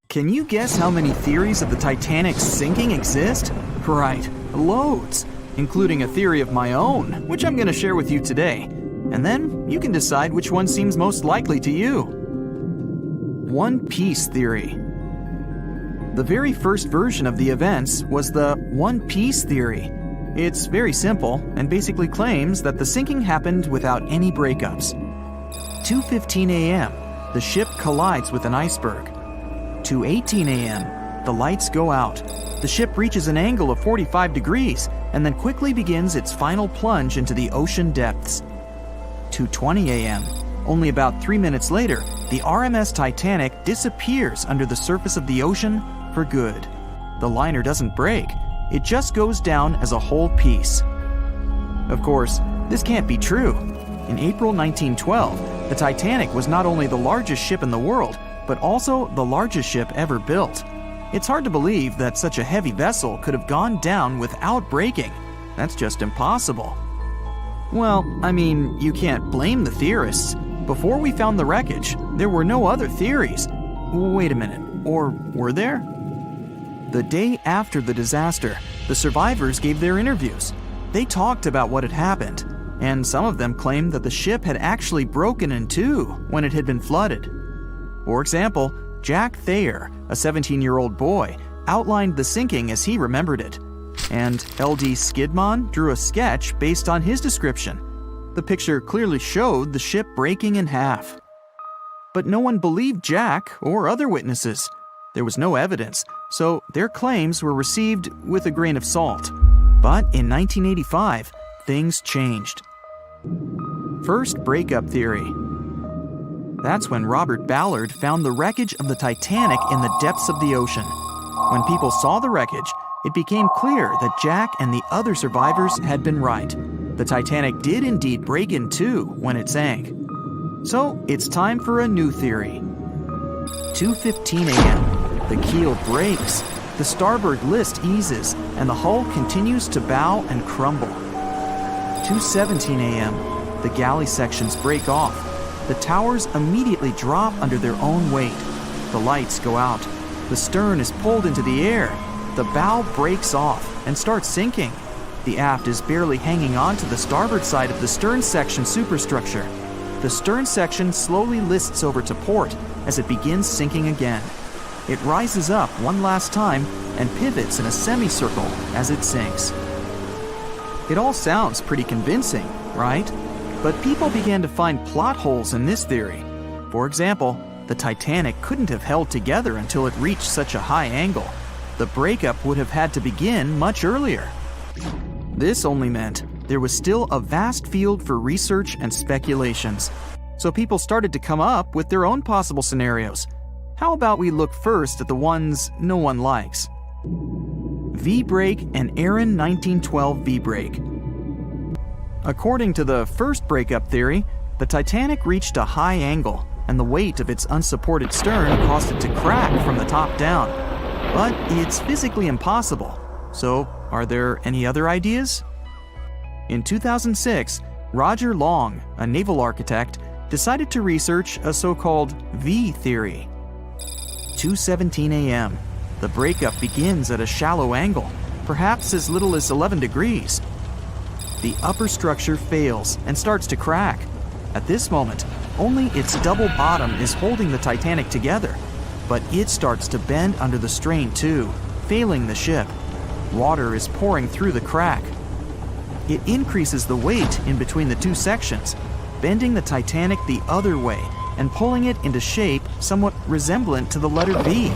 Can you guess how many theories of the Titanic's sinking exist? Right, loads, including a theory of my own, which I'm going to share with you today. And then you can decide which one seems most likely to you. One Piece theory. The very first version of the events was the One Piece theory. It's very simple and basically claims that the sinking happened without any breakups. 2:15 a.m., the ship collides with an iceberg. 2:18 a.m., the lights go out. The ship reaches an angle of 45 degrees and then quickly begins its final plunge into the ocean depths. 2:20 a.m., only about 3 minutes later, the RMS Titanic disappears under the surface of the ocean for good. The liner doesn't break. It just goes down as a whole piece. Of course, this can't be true. In April 1912, the Titanic was not only the largest ship in the world, but also the largest ship ever built. It's hard to believe that such a heavy vessel could have gone down without breaking. That's just impossible. Well, I mean, you can't blame the theorists. Before we found the wreckage, there were no other theories. Wait a minute, or were there? The day after the disaster, the survivors gave their interviews. They talked about what had happened, and some of them claimed that the ship had actually broken in two when it had been flooded. For example, Jack Thayer, a 17-year-old boy, outlined the sinking as he remembered it, and L.D. Skidmon drew a sketch based on his description. The picture clearly showed the ship breaking in half. But no one believed Jack or other witnesses. There was no evidence, so their claims were received with a grain of salt. But in 1985, things changed. First breakup theory. That's when Robert Ballard found the wreckage of the Titanic in the depths of the ocean. When people saw the wreckage, it became clear that Jack and the other survivors had been right. The Titanic did indeed break in two when it sank. So it's time for a new theory. 2:15 a.m. The keel breaks, the starboard list eases, and the hull continues to bow and crumble. 2:17 a.m. The galley sections break off. The towers immediately drop under their own weight. The lights go out. The stern is pulled into the air. The bow breaks off and starts sinking. The aft is barely hanging on to the starboard side of the stern section superstructure. The stern section slowly lists over to port as it begins sinking again. It rises up one last time and pivots in a semicircle as it sinks. It all sounds pretty convincing, right? But people began to find plot holes in this theory. For example, the Titanic couldn't have held together until it reached such a high angle. The breakup would have had to begin much earlier. This only meant there was still a vast field for research and speculations. So people started to come up with their own possible scenarios. How about we look first at the ones no one likes? V-brake and Aaron 1912 V-brake. According to the first breakup theory, the Titanic reached a high angle, and the weight of its unsupported stern caused it to crack from the top down. But it's physically impossible. So, are there any other ideas? In 2006, Roger Long, a naval architect, decided to research a so-called V theory. 2:17 a.m. The breakup begins at a shallow angle, perhaps as little as 11 degrees. The upper structure fails and starts to crack. At this moment, only its double bottom is holding the Titanic together, but it starts to bend under the strain too, failing the ship. Water is pouring through the crack. It increases the weight in between the two sections, bending the Titanic the other way and pulling it into shape somewhat resemblant to the letter V.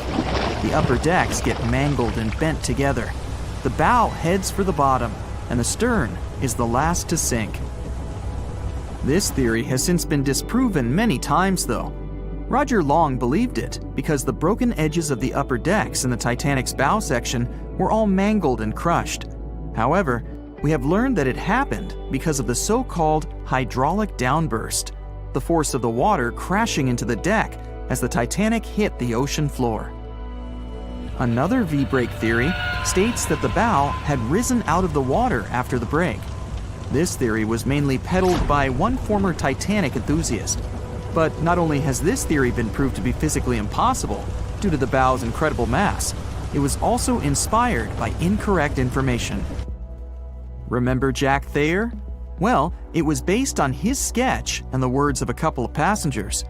The upper decks get mangled and bent together. The bow heads for the bottom, and the stern is the last to sink. This theory has since been disproven many times, though. Roger Long believed it because the broken edges of the upper decks in the Titanic's bow section were all mangled and crushed. However, we have learned that it happened because of the so-called hydraulic downburst, the force of the water crashing into the deck as the Titanic hit the ocean floor. Another V-brake theory states that the bow had risen out of the water after the break. This theory was mainly peddled by one former Titanic enthusiast. But not only has this theory been proved to be physically impossible due to the bow's incredible mass, it was also inspired by incorrect information. Remember Jack Thayer? Well, it was based on his sketch and the words of a couple of passengers.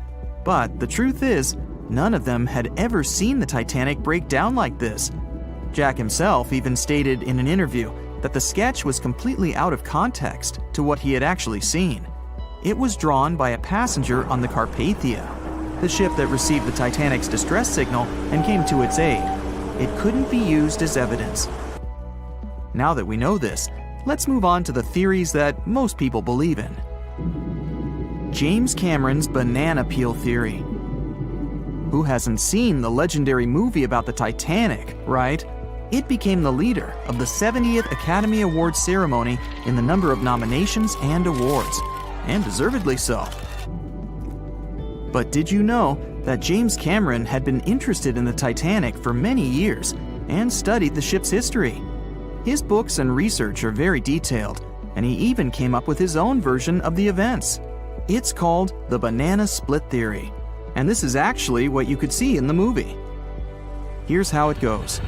But the truth is, none of them had ever seen the Titanic break down like this. Jack himself even stated in an interview that the sketch was completely out of context to what he had actually seen. It was drawn by a passenger on the Carpathia, the ship that received the Titanic's distress signal and came to its aid. It couldn't be used as evidence. Now that we know this, let's move on to the theories that most people believe in. James Cameron's banana peel theory. Who hasn't seen the legendary movie about the Titanic, right? It became the leader of the 70th Academy Awards ceremony in the number of nominations and awards, and deservedly so. But did you know that James Cameron had been interested in the Titanic for many years and studied the ship's history? His books and research are very detailed, and he even came up with his own version of the events. It's called the banana split theory, and this is actually what you could see in the movie. Here's how it goes.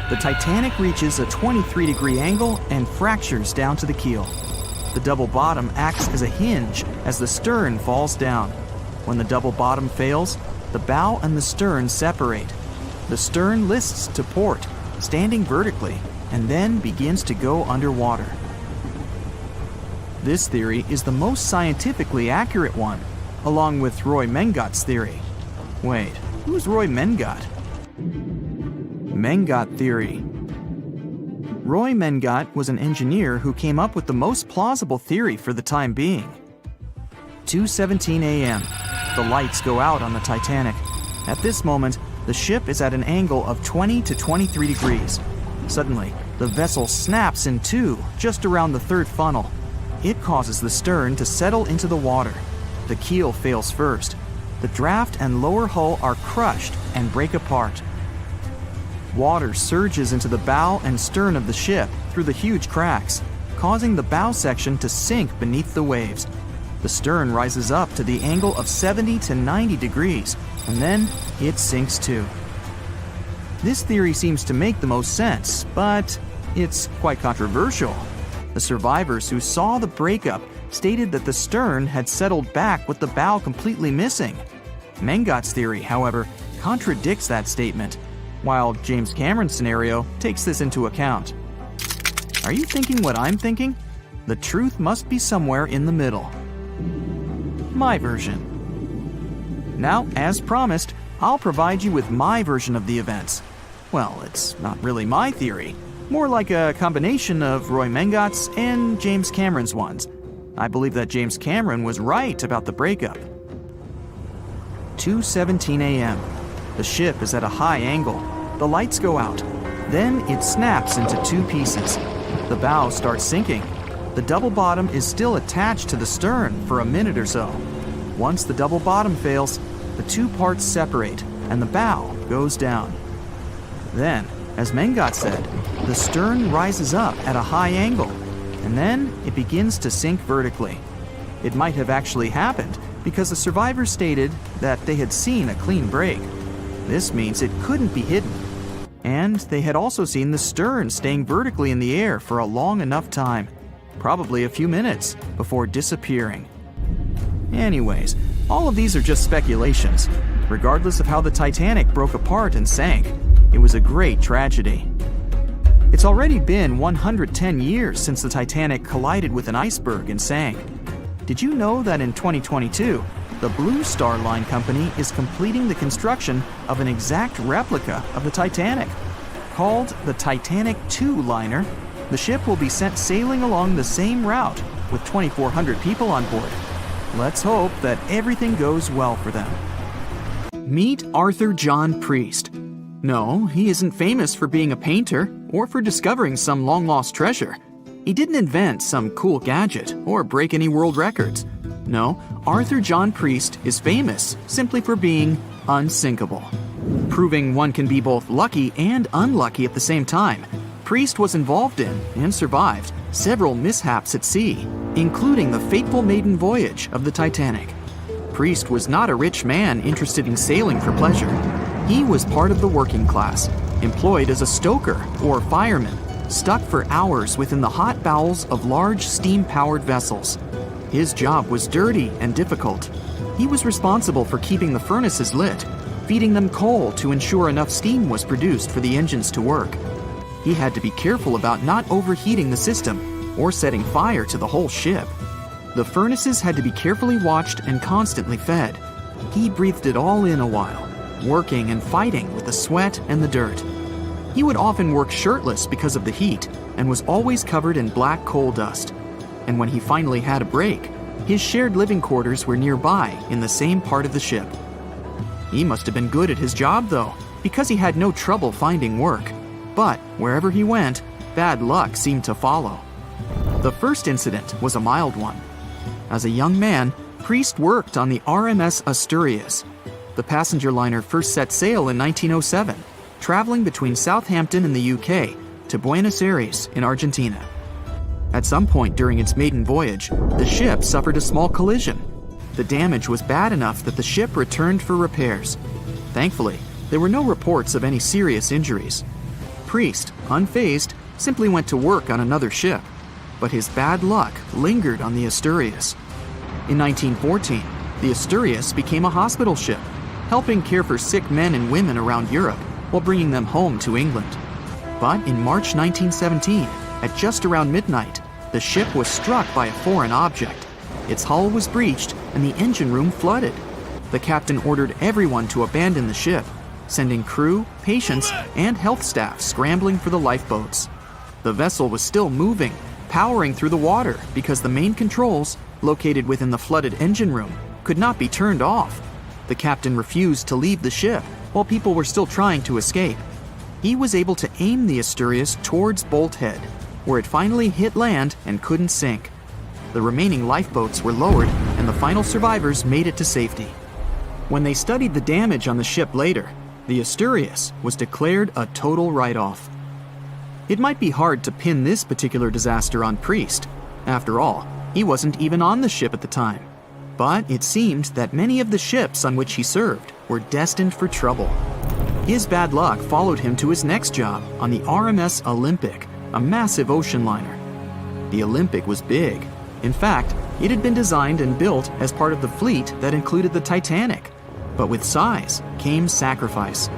The Titanic reaches a 23-degree angle and fractures down to the keel. The double bottom acts as a hinge as the stern falls down. When the double bottom fails, the bow and the stern separate. The stern lists to port, standing vertically, and then begins to go underwater. This theory is the most scientifically accurate one, along with Roy Mengott's theory. Wait, who's Roy Mengott? Mengott theory. Roy Mengott was an engineer who came up with the most plausible theory for the time being. 2:17 a.m. The lights go out on the Titanic. At this moment, the ship is at an angle of 20 to 23 degrees. Suddenly, the vessel snaps in two just around the third funnel. It causes the stern to settle into the water. The keel fails first. The draft and lower hull are crushed and break apart. Water surges into the bow and stern of the ship through the huge cracks, causing the bow section to sink beneath the waves. The stern rises up to the angle of 70 to 90 degrees, and then it sinks too. This theory seems to make the most sense, but it's quite controversial. The survivors who saw the breakup stated that the stern had settled back with the bow completely missing. Mengott's theory, however, contradicts that statement, while James Cameron's scenario takes this into account. Are you thinking what I'm thinking? The truth must be somewhere in the middle. my version. Now, as promised, I'll provide you with my version of the events. Well, it's not really my theory, more like a combination of Roy Mengott's and James Cameron's ones. I believe that James Cameron was right about the breakup. 2:17 a.m. The ship is at a high angle. The lights go out. Then it snaps into two pieces. The bow starts sinking. The double bottom is still attached to the stern for a minute or so. Once the double bottom fails, the two parts separate and the bow goes down. Then, as Mengott said, the stern rises up at a high angle, and then it begins to sink vertically. It might have actually happened because the survivors stated that they had seen a clean break. This means it couldn't be hidden. And they had also seen the stern staying vertically in the air for a long enough time, probably a few minutes, before disappearing. Anyways, all of these are just speculations. Regardless of how the Titanic broke apart and sank, it was a great tragedy. It's already been 110 years since the Titanic collided with an iceberg and sank. Did you know that in 2022, the Blue Star Line Company is completing the construction of an exact replica of the Titanic? Called the Titanic II liner, the ship will be sent sailing along the same route with 2,400 people on board. Let's hope that everything goes well for them. Meet Arthur John Priest. No, he isn't famous for being a painter or for discovering some long-lost treasure. He didn't invent some cool gadget or break any world records. No, Arthur John Priest is famous simply for being unsinkable. Proving one can be both lucky and unlucky at the same time, Priest was involved in and survived several mishaps at sea, including the fateful maiden voyage of the Titanic. Priest was not a rich man interested in sailing for pleasure. He was part of the working class, employed as a stoker or fireman, stuck for hours within the hot bowels of large steam-powered vessels. His job was dirty and difficult. He was responsible for keeping the furnaces lit, feeding them coal to ensure enough steam was produced for the engines to work. He had to be careful about not overheating the system or setting fire to the whole ship. The furnaces had to be carefully watched and constantly fed. He breathed it all in a while, working and fighting with the sweat and the dirt. He would often work shirtless because of the heat and was always covered in black coal dust. And when he finally had a break, his shared living quarters were nearby in the same part of the ship. He must have been good at his job, though, because he had no trouble finding work. But wherever he went, bad luck seemed to follow. The first incident was a mild one. As a young man, Priest worked on the RMS Asturias. The passenger liner first set sail in 1907, traveling between Southampton in the UK to Buenos Aires in Argentina. At some point during its maiden voyage, the ship suffered a small collision. The damage was bad enough that the ship returned for repairs. Thankfully, there were no reports of any serious injuries. Priest, unfazed, simply went to work on another ship, but his bad luck lingered on the Asturias. In 1914, the Asturias became a hospital ship, helping care for sick men and women around Europe while bringing them home to England. But in March 1917, at just around midnight, the ship was struck by a foreign object. Its hull was breached and the engine room flooded. The captain ordered everyone to abandon the ship, sending crew, patients, and health staff scrambling for the lifeboats. The vessel was still moving, powering through the water because the main controls, located within the flooded engine room, could not be turned off. The captain refused to leave the ship while people were still trying to escape. He was able to aim the Asturias towards Bolt Head, where it finally hit land and couldn't sink. The remaining lifeboats were lowered and the final survivors made it to safety. When they studied the damage on the ship later, the Asturias was declared a total write-off. It might be hard to pin this particular disaster on Priest. After all, he wasn't even on the ship at the time. But it seemed that many of the ships on which he served were destined for trouble. His bad luck followed him to his next job on the RMS Olympic, a massive ocean liner. The Olympic was big. In fact, it had been designed and built as part of the fleet that included the Titanic. But with size came sacrifice.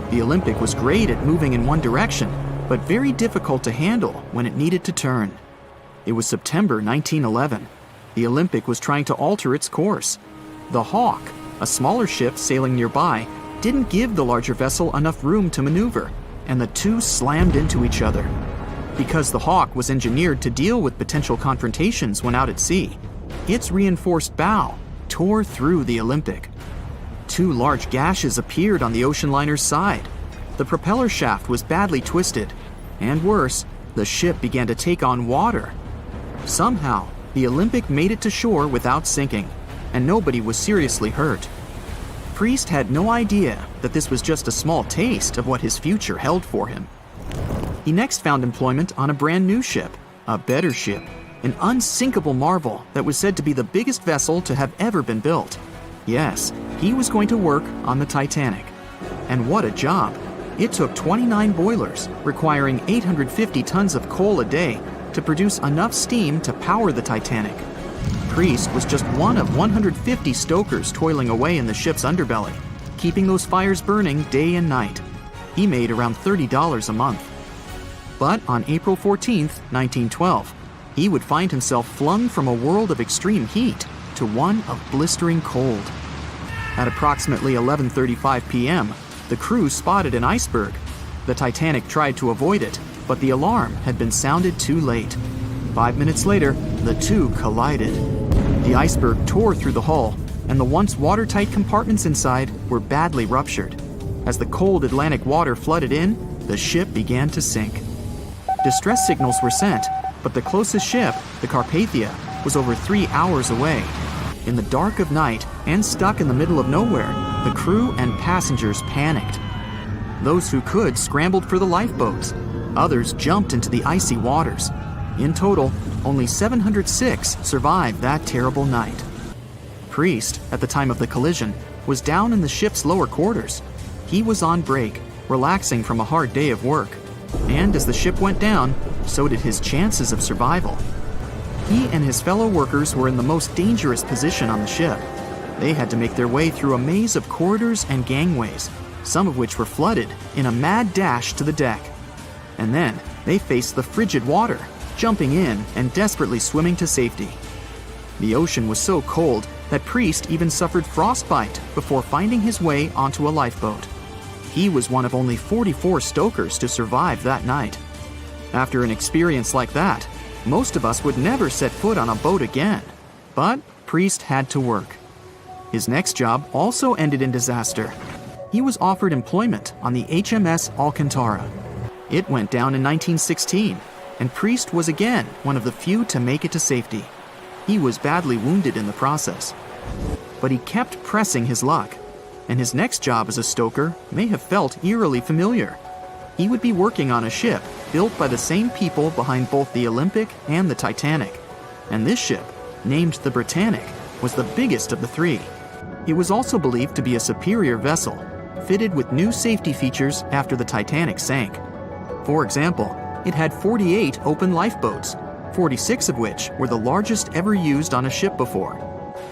The Olympic was great at moving in one direction, but very difficult to handle when it needed to turn. It was September 1911. The Olympic was trying to alter its course. The Hawk, a smaller ship sailing nearby, didn't give the larger vessel enough room to maneuver, and the two slammed into each other. Because the Hawk was engineered to deal with potential confrontations when out at sea, its reinforced bow tore through the Olympic. Two large gashes appeared on the ocean liner's side. The propeller shaft was badly twisted, and worse, the ship began to take on water. Somehow, the Olympic made it to shore without sinking, and nobody was seriously hurt. Priest had no idea that this was just a small taste of what his future held for him. He next found employment on a brand new ship, a better ship, an unsinkable marvel that was said to be the biggest vessel to have ever been built. Yes, he was going to work on the Titanic. And what a job! It took 29 boilers, requiring 850 tons of coal a day to produce enough steam to power the Titanic. Priest was just one of 150 stokers toiling away in the ship's underbelly, keeping those fires burning day and night. He made around $30 a month. But on April 14th, 1912, he would find himself flung from a world of extreme heat to one of blistering cold. At approximately 11:35 p.m., the crew spotted an iceberg. The Titanic tried to avoid it, but the alarm had been sounded too late. 5 minutes later, the two collided. The iceberg tore through the hull, and the once watertight compartments inside were badly ruptured. As the cold Atlantic water flooded in, the ship began to sink. Distress signals were sent, but the closest ship, the Carpathia, was over 3 hours away. In the dark of night and stuck in the middle of nowhere, the crew and passengers panicked. Those who could scrambled for the lifeboats. Others jumped into the icy waters. In total, only 706 survived that terrible night. Priest, at the time of the collision, was down in the ship's lower quarters. He was on break, relaxing from a hard day of work. And as the ship went down, so did his chances of survival. He and his fellow workers were in the most dangerous position on the ship. They had to make their way through a maze of corridors and gangways, some of which were flooded, in a mad dash to the deck. And then they faced the frigid water, jumping in and desperately swimming to safety. The ocean was so cold that Priest even suffered frostbite before finding his way onto a lifeboat. He was one of only 44 stokers to survive that night. After an experience like that, most of us would never set foot on a boat again. But Priest had to work. His next job also ended in disaster. He was offered employment on the HMS Alcantara. It went down in 1916, and Priest was again one of the few to make it to safety. He was badly wounded in the process. But he kept pressing his luck, and his next job as a stoker may have felt eerily familiar. He would be working on a ship built by the same people behind both the Olympic and the Titanic. And this ship, named the Britannic, was the biggest of the three. It was also believed to be a superior vessel, fitted with new safety features after the Titanic sank. For example, it had 48 open lifeboats, 46 of which were the largest ever used on a ship before.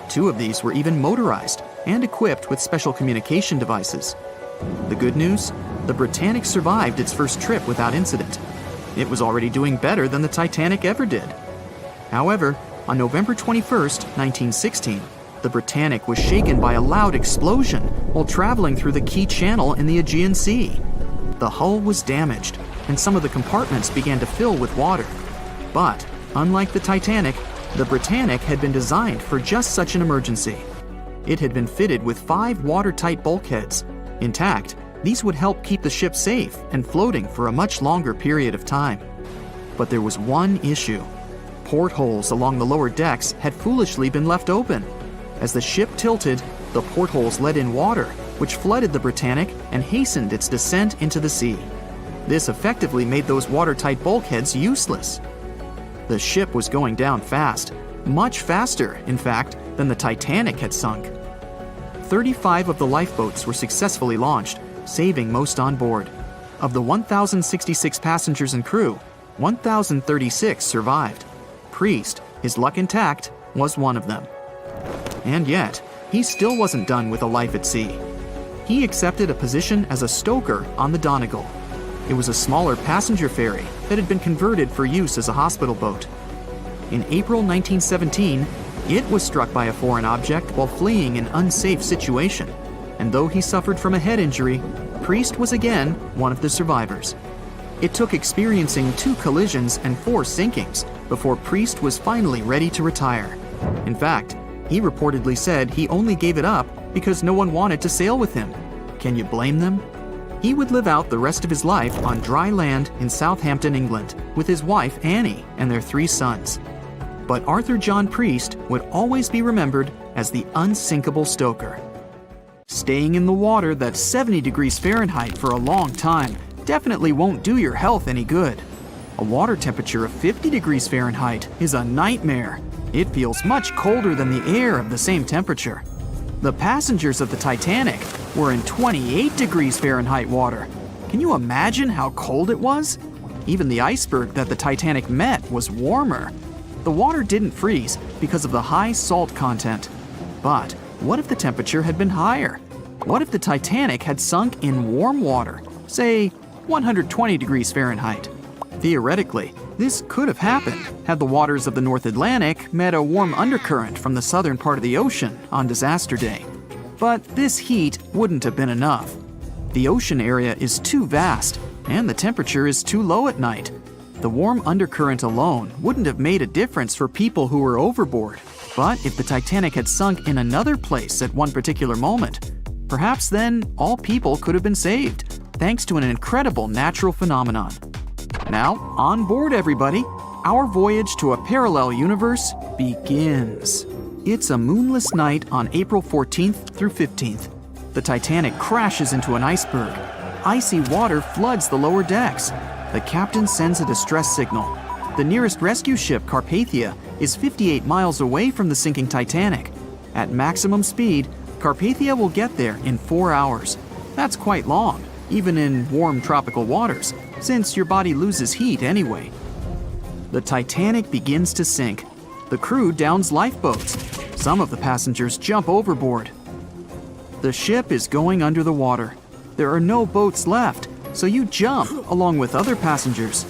2 of these were even motorized and equipped with special communication devices. The good news? The Britannic survived its first trip without incident. It was already doing better than the Titanic ever did. However, on November 21st, 1916, the Britannic was shaken by a loud explosion while traveling through the key channel in the Aegean Sea. The hull was damaged, and some of the compartments began to fill with water. But, unlike the Titanic, the Britannic had been designed for just such an emergency. It had been fitted with 5 watertight bulkheads. Intact, these would help keep the ship safe and floating for a much longer period of time. But there was one issue. Portholes along the lower decks had foolishly been left open. As the ship tilted, the portholes let in water, which flooded the Britannic and hastened its descent into the sea. This effectively made those watertight bulkheads useless. The ship was going down fast, much faster, in fact, than the Titanic had sunk. 35 of the lifeboats were successfully launched, saving most on board. Of the 1,066 passengers and crew, 1,036 survived. Priest, his luck intact, was one of them. And yet, he still wasn't done with a life at sea. He accepted a position as a stoker on the Donegal. It was a smaller passenger ferry that had been converted for use as a hospital boat. In April 1917, It was struck by a foreign object while fleeing an unsafe situation, and though he suffered from a head injury, Priest was again one of the survivors. It took experiencing 2 collisions and 4 sinkings before Priest was finally ready to retire. In fact, he reportedly said he only gave it up because no one wanted to sail with him. Can you blame them? He would live out the rest of his life on dry land in Southampton, England, with his wife Annie and their 3 sons. But Arthur John Priest would always be remembered as the unsinkable stoker. Staying in the water that's 70 degrees Fahrenheit for a long time definitely won't do your health any good. A water temperature of 50 degrees Fahrenheit is a nightmare. It feels much colder than the air of the same temperature. The passengers of the Titanic were in 28 degrees Fahrenheit water. Can you imagine how cold it was? Even the iceberg that the Titanic met was warmer. The water didn't freeze because of the high salt content. But what if the temperature had been higher? What if the Titanic had sunk in warm water, say 120 degrees Fahrenheit? Theoretically, this could have happened had the waters of the North Atlantic met a warm undercurrent from the southern part of the ocean on disaster day. But this heat wouldn't have been enough. The ocean area is too vast, and the temperature is too low at night. The warm undercurrent alone wouldn't have made a difference for people who were overboard. But if the Titanic had sunk in another place at one particular moment, perhaps then all people could have been saved, thanks to an incredible natural phenomenon. Now, on board everybody, our voyage to a parallel universe begins. It's a moonless night on April 14th through 15th. The Titanic crashes into an iceberg. Icy water floods the lower decks. The captain sends a distress signal. The nearest rescue ship, Carpathia, is 58 miles away from the sinking Titanic. At maximum speed, Carpathia will get there in 4 hours. That's quite long, even in warm tropical waters, since your body loses heat anyway. The Titanic begins to sink. The crew downs lifeboats. Some of the passengers jump overboard. The ship is going under the water. There are no boats left, so you jump along with other passengers.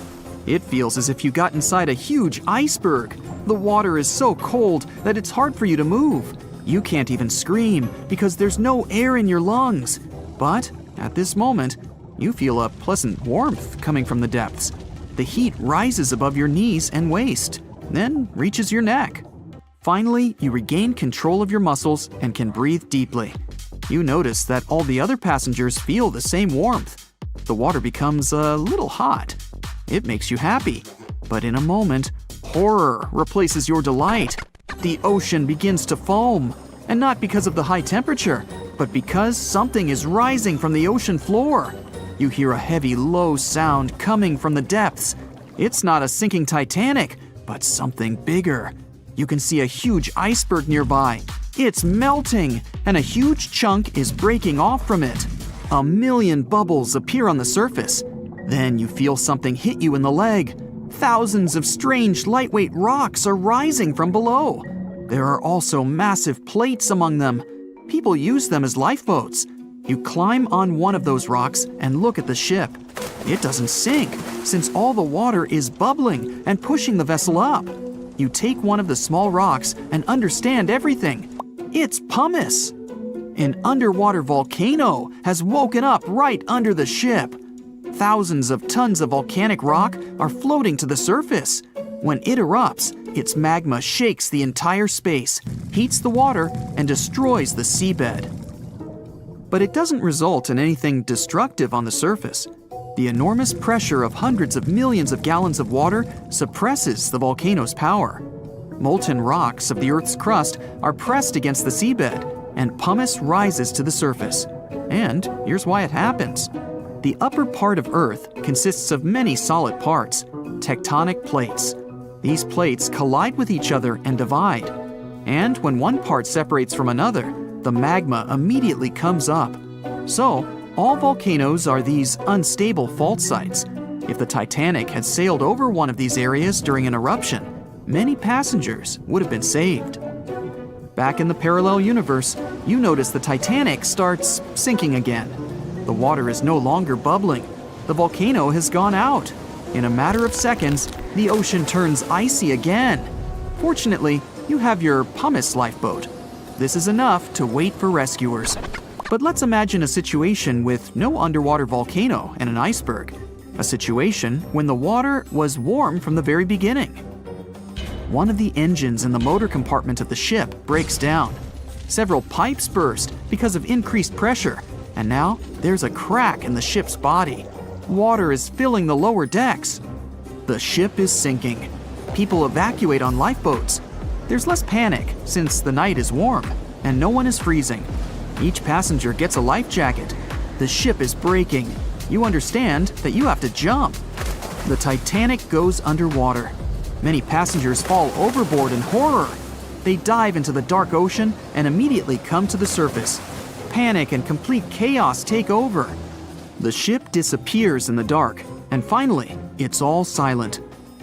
It feels as if you got inside a huge iceberg. The water is so cold that it's hard for you to move. You can't even scream because there's no air in your lungs. But at this moment, you feel a pleasant warmth coming from the depths. The heat rises above your knees and waist, then reaches your neck. Finally, you regain control of your muscles and can breathe deeply. You notice that all the other passengers feel the same warmth. The water becomes a little hot. It makes you happy. But in a moment, horror replaces your delight. The ocean begins to foam. And not because of the high temperature, but because something is rising from the ocean floor. You hear a heavy, low sound coming from the depths. It's not a sinking Titanic, but something bigger. You can see a huge iceberg nearby. It's melting, and a huge chunk is breaking off from it. 1,000,000 bubbles appear on the surface. Then you feel something hit you in the leg. Thousands of strange lightweight rocks are rising from below. There are also massive plates among them. People use them as lifeboats. You climb on one of those rocks and look at the ship. It doesn't sink, since all the water is bubbling and pushing the vessel up. You take one of the small rocks and understand everything. It's pumice. An underwater volcano has woken up right under the ship. Thousands of tons of volcanic rock are floating to the surface. When it erupts, its magma shakes the entire space, heats the water, and destroys the seabed. But it doesn't result in anything destructive on the surface. The enormous pressure of hundreds of millions of gallons of water suppresses the volcano's power. Molten rocks of the Earth's crust are pressed against the seabed, and pumice rises to the surface. And here's why it happens. The upper part of Earth consists of many solid parts, tectonic plates. These plates collide with each other and divide. And when one part separates from another, the magma immediately comes up. So, all volcanoes are these unstable fault sites. If the Titanic had sailed over one of these areas during an eruption, many passengers would have been saved. Back in the parallel universe, you notice the Titanic starts sinking again. The water is no longer bubbling. The volcano has gone out. In a matter of seconds, the ocean turns icy again. Fortunately, you have your pumice lifeboat. This is enough to wait for rescuers. But let's imagine a situation with no underwater volcano and an iceberg. A situation when the water was warm from the very beginning. One of the engines in the motor compartment of the ship breaks down. Several pipes burst because of increased pressure, and now there's a crack in the ship's body. Water is filling the lower decks. The ship is sinking. People evacuate on lifeboats. There's less panic since the night is warm and no one is freezing. Each passenger gets a life jacket. The ship is breaking. You understand that you have to jump. The Titanic goes underwater. Many passengers fall overboard in horror. They dive into the dark ocean and immediately come to the surface. Panic and complete chaos take over. The ship disappears in the dark, and finally, it's all silent.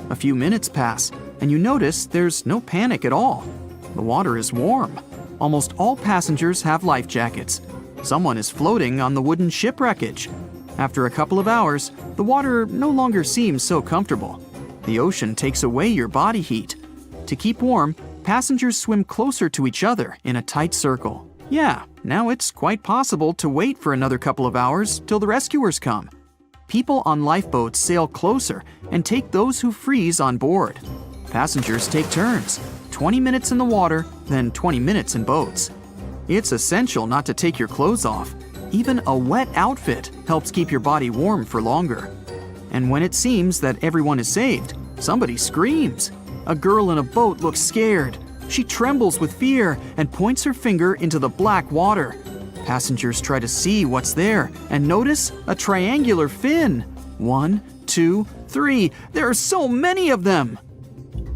A few minutes pass, and you notice there's no panic at all. The water is warm. Almost all passengers have life jackets. Someone is floating on the wooden ship wreckage. After a couple of hours, the water no longer seems so comfortable. The ocean takes away your body heat. To keep warm, passengers swim closer to each other in a tight circle. Yeah, now it's quite possible to wait for another couple of hours till the rescuers come. People on lifeboats sail closer and take those who freeze on board. Passengers take turns, 20 minutes in the water, then 20 minutes in boats. It's essential not to take your clothes off. Even a wet outfit helps keep your body warm for longer. And when it seems that everyone is saved, somebody screams. A girl in a boat looks scared. She trembles with fear and points her finger into the black water. Passengers try to see what's there and notice a triangular fin. 1, 2, 3. There are so many of them!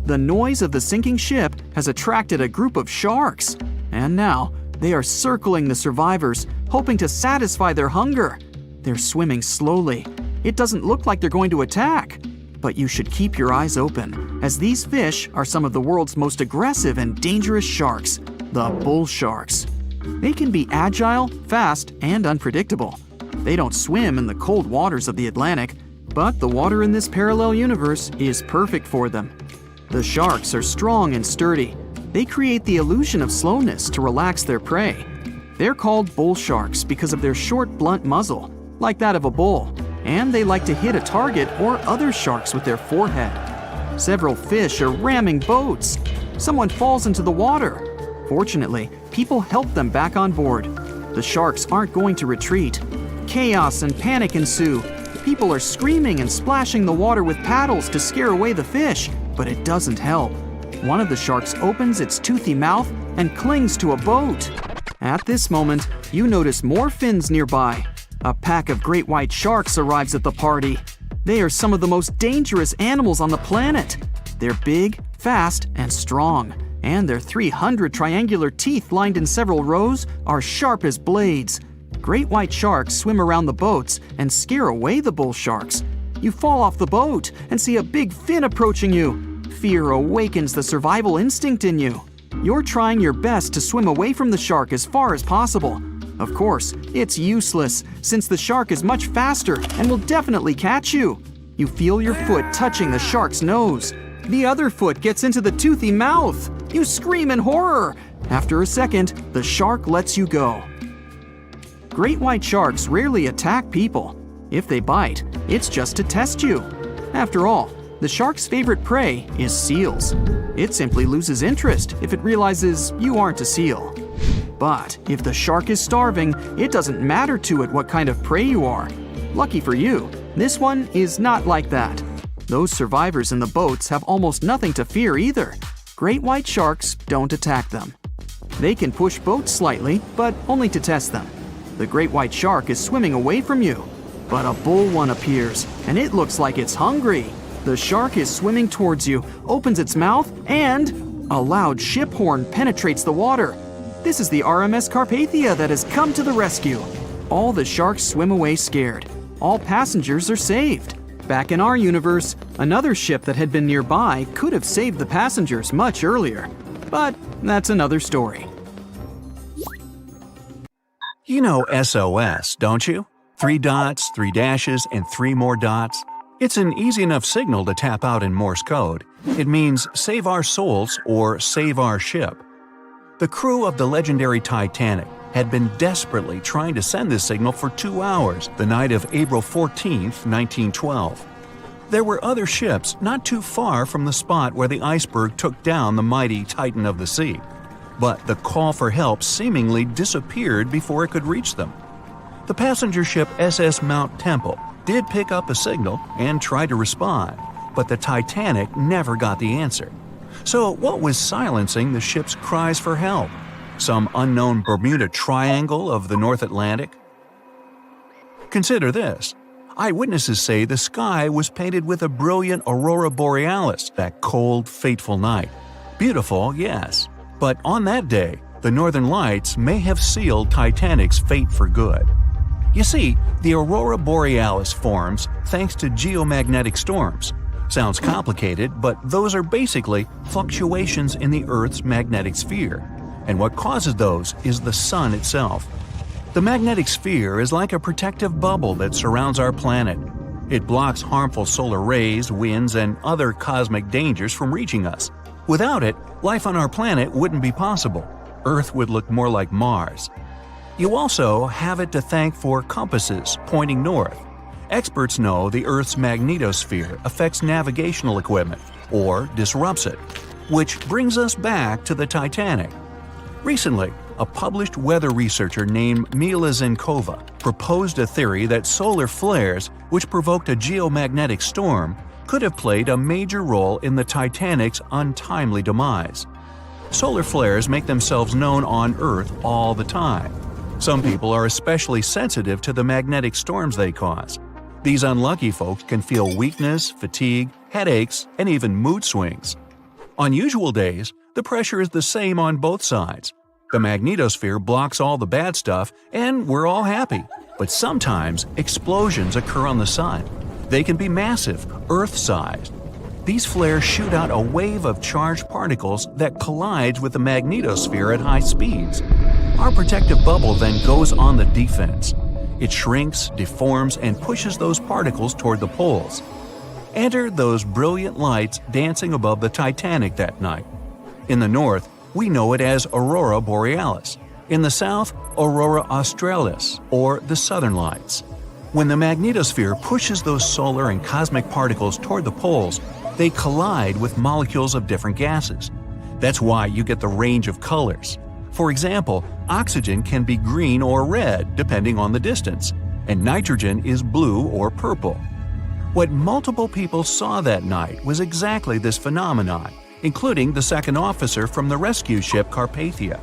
The noise of the sinking ship has attracted a group of sharks, and now they are circling the survivors, hoping to satisfy their hunger. They're swimming slowly. It doesn't look like they're going to attack. But you should keep your eyes open, as these fish are some of the world's most aggressive and dangerous sharks, the bull sharks. They can be agile, fast, and unpredictable. They don't swim in the cold waters of the Atlantic, but the water in this parallel universe is perfect for them. The sharks are strong and sturdy. They create the illusion of slowness to relax their prey. They're called bull sharks because of their short, blunt muzzle, like that of a bull, and they like to hit a target or other sharks with their forehead. Several fish are ramming boats. Someone falls into the water. Fortunately, people help them back on board. The sharks aren't going to retreat. Chaos and panic ensue. People are screaming and splashing the water with paddles to scare away the fish, but it doesn't help. One of the sharks opens its toothy mouth and clings to a boat. At this moment, you notice more fins nearby. A pack of great white sharks arrives at the party. They are some of the most dangerous animals on the planet. They're big, fast, and strong, and their 300 triangular teeth lined in several rows are sharp as blades. Great white sharks swim around the boats and scare away the bull sharks. You fall off the boat and see a big fin approaching you. Fear awakens the survival instinct in you. You're trying your best to swim away from the shark as far as possible. Of course, it's useless, since the shark is much faster and will definitely catch you. You feel your foot touching the shark's nose. The other foot gets into the toothy mouth. You scream in horror. After a second, the shark lets you go. Great white sharks rarely attack people. If they bite, it's just to test you. After all, the shark's favorite prey is seals. It simply loses interest if it realizes you aren't a seal. But if the shark is starving, it doesn't matter to it what kind of prey you are. Lucky for you, this one is not like that. Those survivors in the boats have almost nothing to fear either. Great white sharks don't attack them. They can push boats slightly, but only to test them. The great white shark is swimming away from you. But a bull one appears, and it looks like it's hungry. The shark is swimming towards you, opens its mouth, and a loud ship horn penetrates the water. This is the RMS Carpathia that has come to the rescue. All the sharks swim away scared. All passengers are saved. Back in our universe, another ship that had been nearby could have saved the passengers much earlier. But that's another story. You know SOS, don't you? 3 dots, 3 dashes, and 3 more dots. It's an easy enough signal to tap out in Morse code. It means save our souls or save our ship. The crew of the legendary Titanic had been desperately trying to send this signal for 2 hours the night of April 14, 1912. There were other ships not too far from the spot where the iceberg took down the mighty Titan of the sea, but the call for help seemingly disappeared before it could reach them. The passenger ship SS Mount Temple did pick up a signal and try to respond, but the Titanic never got the answer. So what was silencing the ship's cries for help? Some unknown Bermuda Triangle of the North Atlantic? Consider this. Eyewitnesses say the sky was painted with a brilliant aurora borealis that cold, fateful night. Beautiful, yes, but on that day, the northern lights may have sealed Titanic's fate for good. You see, the aurora borealis forms thanks to geomagnetic storms. Sounds complicated, but those are basically fluctuations in the Earth's magnetic sphere, and what causes those is the sun itself. The magnetic sphere is like a protective bubble that surrounds our planet. It blocks harmful solar rays, winds, and other cosmic dangers from reaching us. Without it, life on our planet wouldn't be possible. Earth would look more like Mars. You also have it to thank for compasses pointing north. Experts know the Earth's magnetosphere affects navigational equipment, or disrupts it. Which brings us back to the Titanic. Recently, a published weather researcher named Mila Zenkova proposed a theory that solar flares, which provoked a geomagnetic storm, could have played a major role in the Titanic's untimely demise. Solar flares make themselves known on Earth all the time. Some people are especially sensitive to the magnetic storms they cause. These unlucky folks can feel weakness, fatigue, headaches, and even mood swings. On usual days, the pressure is the same on both sides. The magnetosphere blocks all the bad stuff, and we're all happy. But sometimes, explosions occur on the sun. They can be massive, Earth-sized. These flares shoot out a wave of charged particles that collides with the magnetosphere at high speeds. Our protective bubble then goes on the defense. It shrinks, deforms, and pushes those particles toward the poles. Enter those brilliant lights dancing above the Titanic that night. In the north, we know it as Aurora Borealis. In the south, Aurora Australis, or the Southern Lights. When the magnetosphere pushes those solar and cosmic particles toward the poles, they collide with molecules of different gases. That's why you get the range of colors. For example, oxygen can be green or red depending on the distance, and nitrogen is blue or purple. What multiple people saw that night was exactly this phenomenon, including the second officer from the rescue ship Carpathia.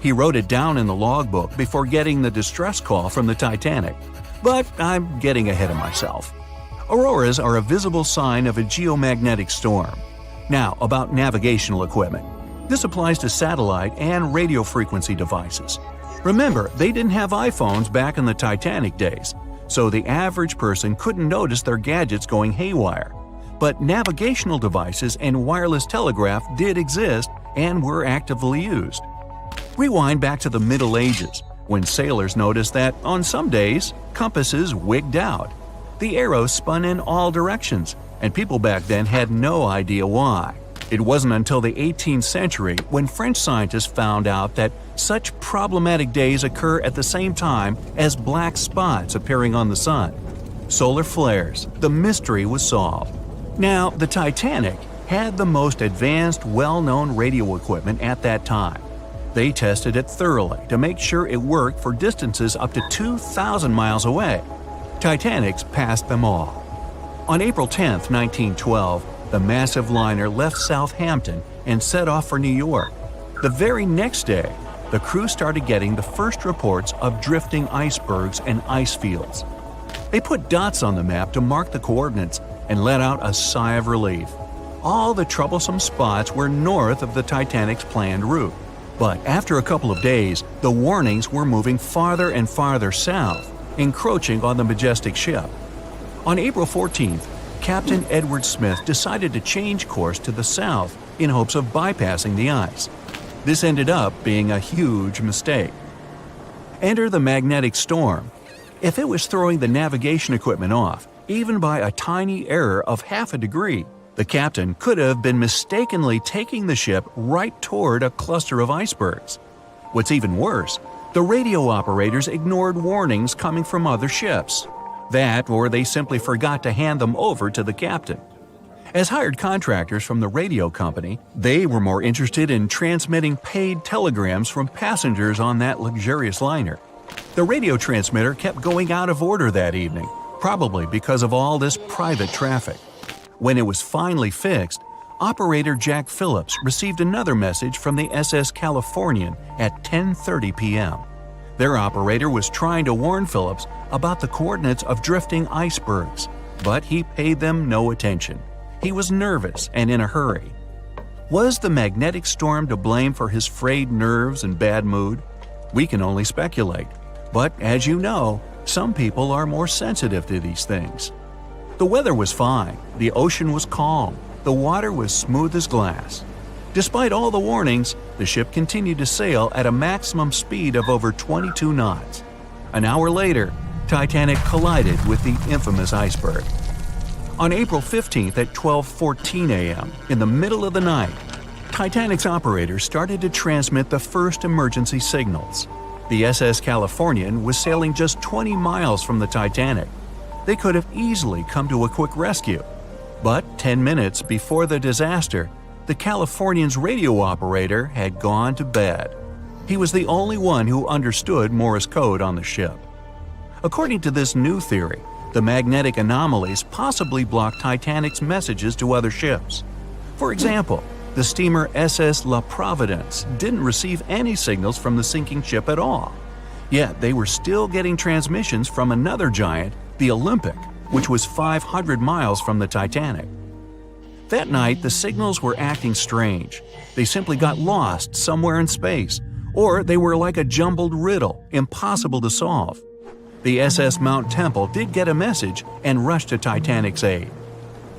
He wrote it down in the logbook before getting the distress call from the Titanic. But I'm getting ahead of myself. Auroras are a visible sign of a geomagnetic storm. Now, about navigational equipment. This applies to satellite and radio frequency devices. Remember, they didn't have iPhones back in the Titanic days, so the average person couldn't notice their gadgets going haywire. But navigational devices and wireless telegraph did exist and were actively used. Rewind back to the Middle Ages, when sailors noticed that, on some days, compasses wigged out. The arrows spun in all directions, and people back then had no idea why. It wasn't until the 18th century when French scientists found out that such problematic days occur at the same time as black spots appearing on the sun. Solar flares, the mystery was solved. Now, the Titanic had the most advanced, well-known radio equipment at that time. They tested it thoroughly to make sure it worked for distances up to 2,000 miles away. Titanics passed them all. On April 10, 1912, the massive liner left Southampton and set off for New York. The very next day, the crew started getting the first reports of drifting icebergs and ice fields. They put dots on the map to mark the coordinates and let out a sigh of relief. All the troublesome spots were north of the Titanic's planned route. But after a couple of days, the warnings were moving farther and farther south, encroaching on the majestic ship. On April 14th, Captain Edward Smith decided to change course to the south in hopes of bypassing the ice. This ended up being a huge mistake. Enter the magnetic storm. If it was throwing the navigation equipment off, even by a tiny error of half a degree, The captain could have been mistakenly taking the ship right toward a cluster of icebergs. What's even worse, the radio operators ignored warnings coming from other ships. That, or they simply forgot to hand them over to the captain. As hired contractors from the radio company, they were more interested in transmitting paid telegrams from passengers on that luxurious liner. The radio transmitter kept going out of order that evening, probably because of all this private traffic. When it was finally fixed, operator Jack Phillips received another message from the SS Californian at 10:30 p.m. Their operator was trying to warn Phillips about the coordinates of drifting icebergs, but he paid them no attention. He was nervous and in a hurry. Was the magnetic storm to blame for his frayed nerves and bad mood? We can only speculate. But as you know, some people are more sensitive to these things. The weather was fine, the ocean was calm, the water was smooth as glass. Despite all the warnings, the ship continued to sail at a maximum speed of over 22 knots. An hour later, Titanic collided with the infamous iceberg. On April 15th at 12:14 a.m., in the middle of the night, Titanic's operators started to transmit the first emergency signals. The SS Californian was sailing just 20 miles from the Titanic. They could have easily come to a quick rescue. But 10 minutes before the disaster, the Californian's radio operator had gone to bed. He was the only one who understood Morse code on the ship. According to this new theory, the magnetic anomalies possibly blocked Titanic's messages to other ships. For example, the steamer SS La Providence didn't receive any signals from the sinking ship at all. Yet they were still getting transmissions from another giant, the Olympic, which was 500 miles from the Titanic. That night, the signals were acting strange. They simply got lost somewhere in space, or they were like a jumbled riddle, impossible to solve. The SS Mount Temple did get a message and rushed to Titanic's aid.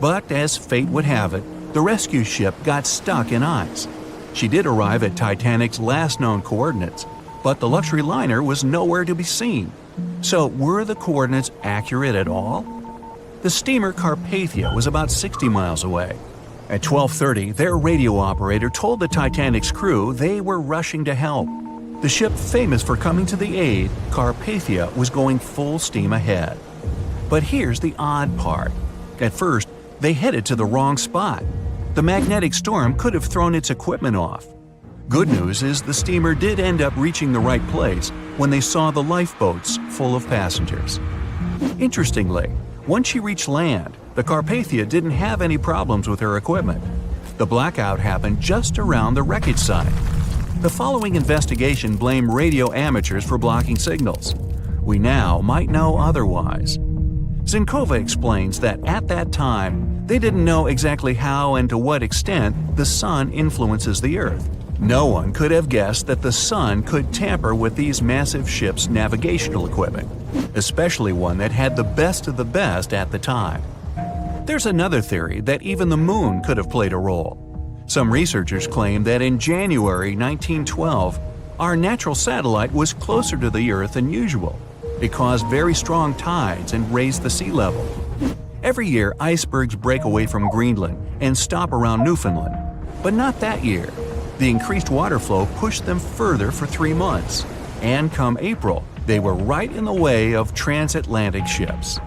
But as fate would have it, the rescue ship got stuck in ice. She did arrive at Titanic's last known coordinates, but the luxury liner was nowhere to be seen. So were the coordinates accurate at all? The steamer Carpathia was about 60 miles away. At 12:30, their radio operator told the Titanic's crew they were rushing to help. The ship famous for coming to the aid, Carpathia, was going full steam ahead. But here's the odd part. At first, they headed to the wrong spot. The magnetic storm could have thrown its equipment off. Good news is the steamer did end up reaching the right place when they saw the lifeboats full of passengers. Interestingly, once she reached land, the Carpathia didn't have any problems with her equipment. The blackout happened just around the wreckage site. The following investigation blamed radio amateurs for blocking signals. We now might know otherwise. Zinkova explains that at that time, they didn't know exactly how and to what extent the sun influences the Earth. No one could have guessed that the sun could tamper with these massive ships' navigational equipment, especially one that had the best of the best at the time. There's another theory that even the moon could have played a role. Some researchers claim that in January 1912, our natural satellite was closer to the Earth than usual. It caused very strong tides and raised the sea level. Every year, icebergs break away from Greenland and stop around Newfoundland. But not that year. The increased water flow pushed them further for 3 months. And come April, they were right in the way of transatlantic ships.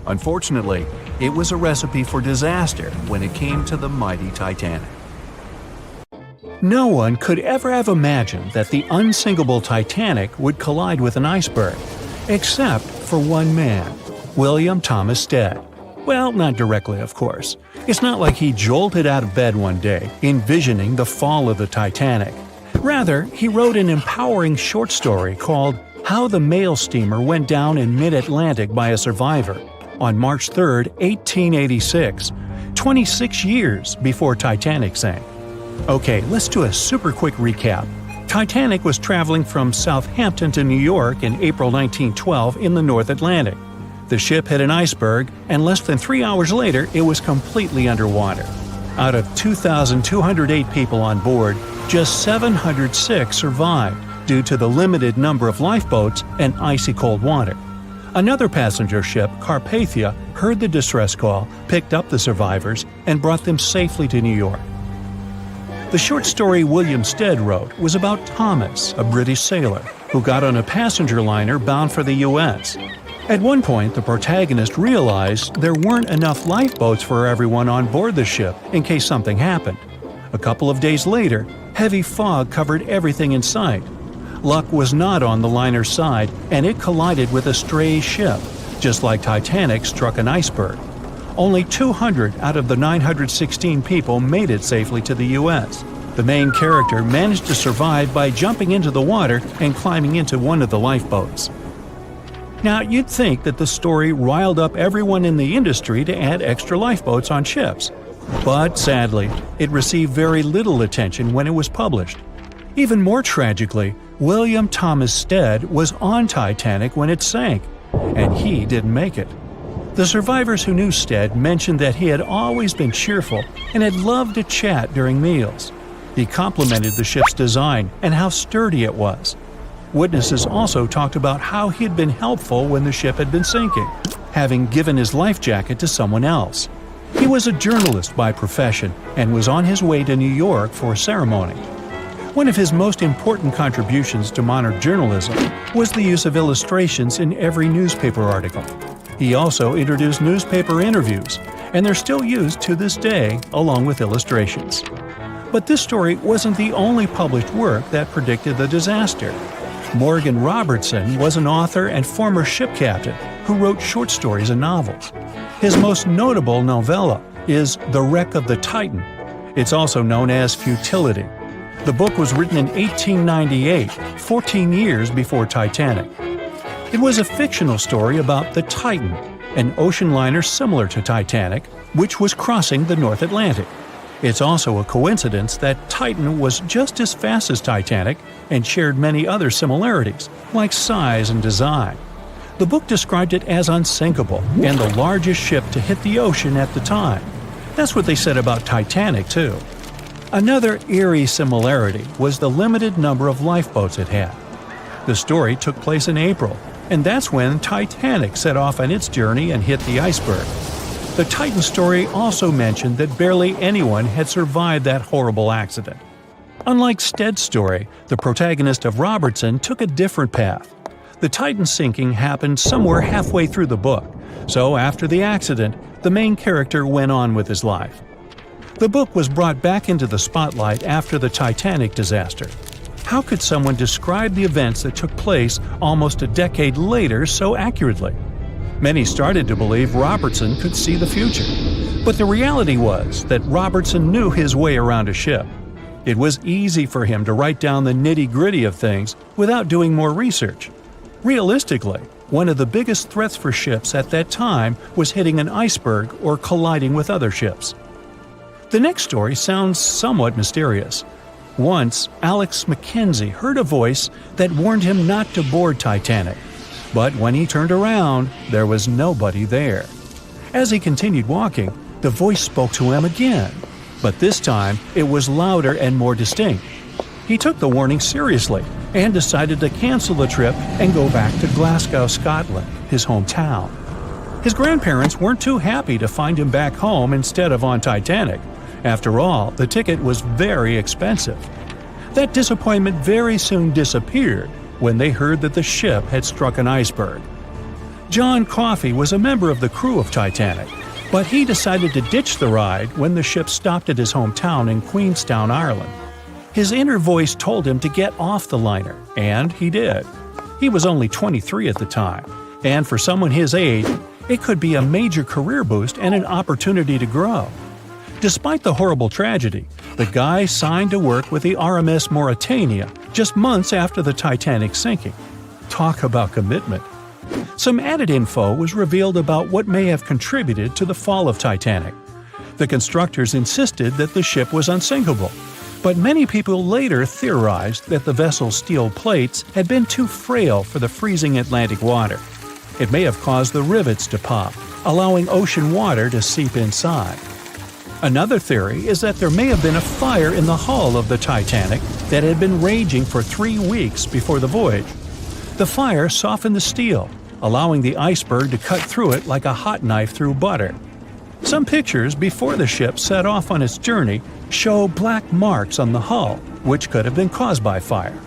Unfortunately, it was a recipe for disaster when it came to the mighty Titanic. No one could ever have imagined that the unsinkable Titanic would collide with an iceberg, except for one man, William Thomas Stead. Well, not directly, of course. It's not like he jolted out of bed one day, envisioning the fall of the Titanic. Rather, he wrote an empowering short story called How the Mail Steamer Went Down in Mid-Atlantic by a Survivor on March 3, 1886, 26 years before Titanic sank. Okay, let's do a super quick recap. Titanic was traveling from Southampton to New York in April 1912 in the North Atlantic. The ship hit an iceberg, and less than 3 hours later, it was completely underwater. Out of 2,208 people on board, just 706 survived due to the limited number of lifeboats and icy cold water. Another passenger ship, Carpathia, heard the distress call, picked up the survivors, and brought them safely to New York. The short story William Stead wrote was about Thomas, a British sailor, who got on a passenger liner bound for the U.S. At one point, the protagonist realized there weren't enough lifeboats for everyone on board the ship in case something happened. A couple of days later, heavy fog covered everything in sight. Luck was not on the liner's side, and it collided with a stray ship, just like Titanic struck an iceberg. Only 200 out of the 916 people made it safely to the U.S. The main character managed to survive by jumping into the water and climbing into one of the lifeboats. Now, you'd think that the story riled up everyone in the industry to add extra lifeboats on ships. But sadly, it received very little attention when it was published. Even more tragically, William Thomas Stead was on Titanic when it sank, and he didn't make it. The survivors who knew Stead mentioned that he had always been cheerful and had loved to chat during meals. He complimented the ship's design and how sturdy it was. Witnesses also talked about how he had been helpful when the ship had been sinking, having given his life jacket to someone else. He was a journalist by profession and was on his way to New York for a ceremony. One of his most important contributions to modern journalism was the use of illustrations in every newspaper article. He also introduced newspaper interviews, and they're still used to this day along with illustrations. But this story wasn't the only published work that predicted the disaster. Morgan Robertson was an author and former ship captain who wrote short stories and novels. His most notable novella is The Wreck of the Titan. It's also known as Futility. The book was written in 1898, 14 years before Titanic. It was a fictional story about the Titan, an ocean liner similar to Titanic, which was crossing the North Atlantic. It's also a coincidence that Titan was just as fast as Titanic and shared many other similarities, like size and design. The book described it as unsinkable and the largest ship to hit the ocean at the time. That's what they said about Titanic, too. Another eerie similarity was the limited number of lifeboats it had. The story took place in April, and that's when Titanic set off on its journey and hit the iceberg. The Titan story also mentioned that barely anyone had survived that horrible accident. Unlike Stead's story, the protagonist of Robertson took a different path. The Titan sinking happened somewhere halfway through the book, so after the accident, the main character went on with his life. The book was brought back into the spotlight after the Titanic disaster. How could someone describe the events that took place almost a decade later so accurately? Many started to believe Robertson could see the future. But the reality was that Robertson knew his way around a ship. It was easy for him to write down the nitty-gritty of things without doing more research. Realistically, one of the biggest threats for ships at that time was hitting an iceberg or colliding with other ships. The next story sounds somewhat mysterious. Once, Alex Mackenzie heard a voice that warned him not to board Titanic. But when he turned around, there was nobody there. As he continued walking, the voice spoke to him again. But this time, it was louder and more distinct. He took the warning seriously and decided to cancel the trip and go back to Glasgow, Scotland, his hometown. His grandparents weren't too happy to find him back home instead of on Titanic. After all, the ticket was very expensive. That disappointment very soon disappeared when they heard that the ship had struck an iceberg. John Coffey was a member of the crew of Titanic, but he decided to ditch the ride when the ship stopped at his hometown in Queenstown, Ireland. His inner voice told him to get off the liner, and he did. He was only 23 at the time, and for someone his age, it could be a major career boost and an opportunity to grow. Despite the horrible tragedy, the guy signed to work with the RMS Mauritania just months after the Titanic sinking. Talk about commitment. Some added info was revealed about what may have contributed to the fall of Titanic. The constructors insisted that the ship was unsinkable, but many people later theorized that the vessel's steel plates had been too frail for the freezing Atlantic water. It may have caused the rivets to pop, allowing ocean water to seep inside. Another theory is that there may have been a fire in the hull of the Titanic that had been raging for 3 weeks before the voyage. The fire softened the steel, allowing the iceberg to cut through it like a hot knife through butter. Some pictures before the ship set off on its journey show black marks on the hull, which could have been caused by fire.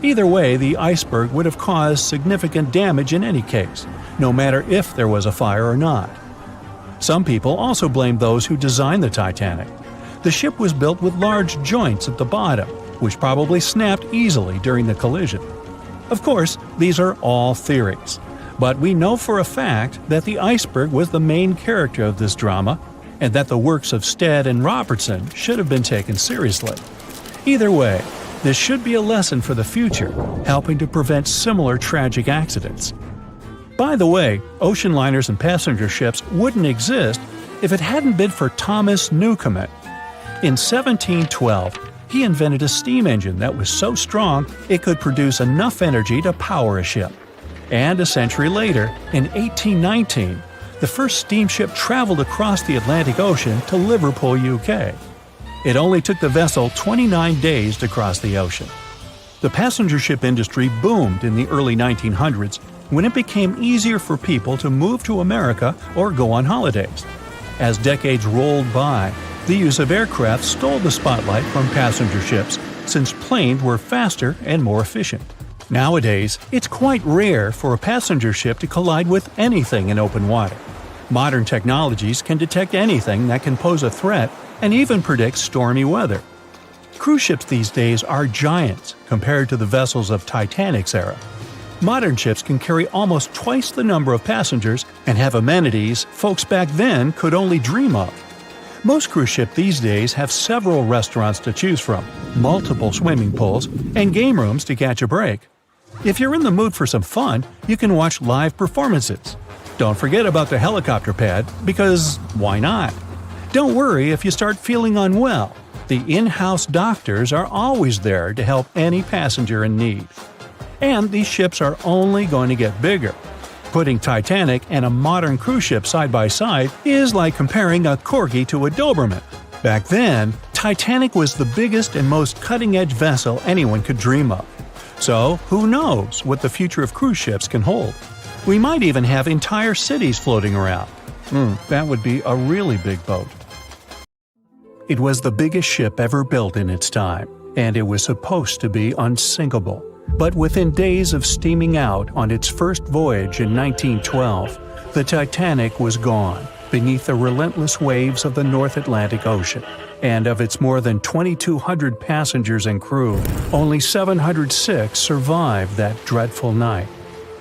Either way, the iceberg would have caused significant damage in any case, no matter if there was a fire or not. Some people also blame those who designed the Titanic. The ship was built with large joints at the bottom, which probably snapped easily during the collision. Of course, these are all theories, but we know for a fact that the iceberg was the main character of this drama, and that the works of Stead and Robertson should have been taken seriously. Either way, this should be a lesson for the future, helping to prevent similar tragic accidents. By the way, ocean liners and passenger ships wouldn't exist if it hadn't been for Thomas Newcomen. In 1712, he invented a steam engine that was so strong it could produce enough energy to power a ship. And a century later, in 1819, the first steamship traveled across the Atlantic Ocean to Liverpool, UK. It only took the vessel 29 days to cross the ocean. The passenger ship industry boomed in the early 1900s when it became easier for people to move to America or go on holidays. As decades rolled by, the use of aircraft stole the spotlight from passenger ships since planes were faster and more efficient. Nowadays, it's quite rare for a passenger ship to collide with anything in open water. Modern technologies can detect anything that can pose a threat and even predict stormy weather. Cruise ships these days are giants compared to the vessels of Titanic's era. Modern ships can carry almost twice the number of passengers and have amenities folks back then could only dream of. Most cruise ships these days have several restaurants to choose from, multiple swimming pools, and game rooms to catch a break. If you're in the mood for some fun, you can watch live performances. Don't forget about the helicopter pad, because why not? Don't worry if you start feeling unwell. The in-house doctors are always there to help any passenger in need. And these ships are only going to get bigger. Putting Titanic and a modern cruise ship side by side is like comparing a Corgi to a Doberman. Back then, Titanic was the biggest and most cutting-edge vessel anyone could dream of. So, who knows what the future of cruise ships can hold? We might even have entire cities floating around. That would be a really big boat. It was the biggest ship ever built in its time, and it was supposed to be unsinkable. But within days of steaming out on its first voyage in 1912, the Titanic was gone beneath the relentless waves of the North Atlantic Ocean. And of its more than 2,200 passengers and crew, only 706 survived that dreadful night.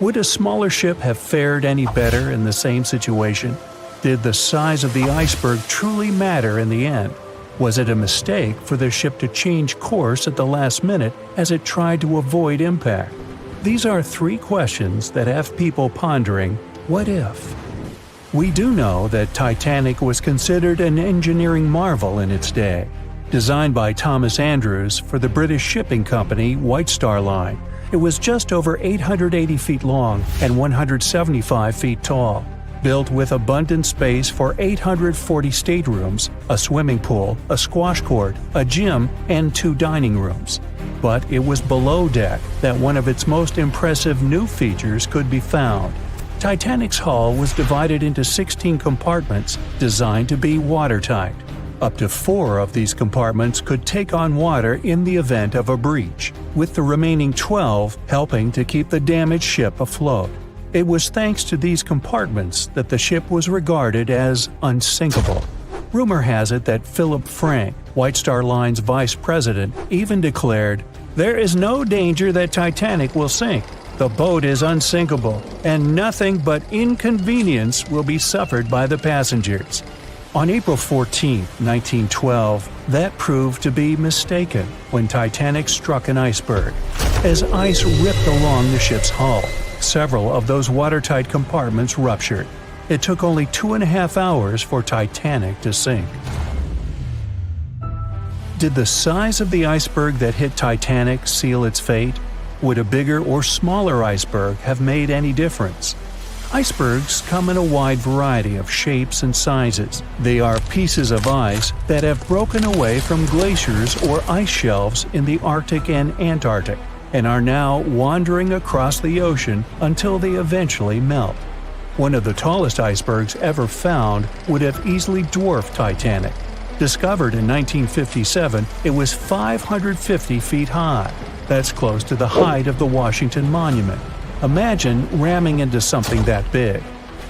Would a smaller ship have fared any better in the same situation? Did the size of the iceberg truly matter in the end? Was it a mistake for the ship to change course at the last minute as it tried to avoid impact? These are three questions that have people pondering, what if? We do know that Titanic was considered an engineering marvel in its day. Designed by Thomas Andrews for the British shipping company White Star Line, it was just over 880 feet long and 175 feet tall. Built with abundant space for 840 staterooms, a swimming pool, a squash court, a gym, and 2 dining rooms. But it was below deck that one of its most impressive new features could be found. Titanic's hull was divided into 16 compartments designed to be watertight. Up to 4 of these compartments could take on water in the event of a breach, with the remaining 12 helping to keep the damaged ship afloat. It was thanks to these compartments that the ship was regarded as unsinkable. Rumor has it that Philip Frank, White Star Line's vice president, even declared, "There is no danger that Titanic will sink. The boat is unsinkable, and nothing but inconvenience will be suffered by the passengers." On April 14, 1912, that proved to be mistaken when Titanic struck an iceberg. As ice ripped along the ship's hull, several of those watertight compartments ruptured. It took only 2.5 hours for Titanic to sink. Did the size of the iceberg that hit Titanic seal its fate? Would a bigger or smaller iceberg have made any difference? Icebergs come in a wide variety of shapes and sizes. They are pieces of ice that have broken away from glaciers or ice shelves in the Arctic and Antarctic. and are now wandering across the ocean until they eventually melt. One of the tallest icebergs ever found would have easily dwarfed Titanic. Discovered in 1957, it was 550 feet high. That's close to the height of the Washington Monument. Imagine ramming into something that big.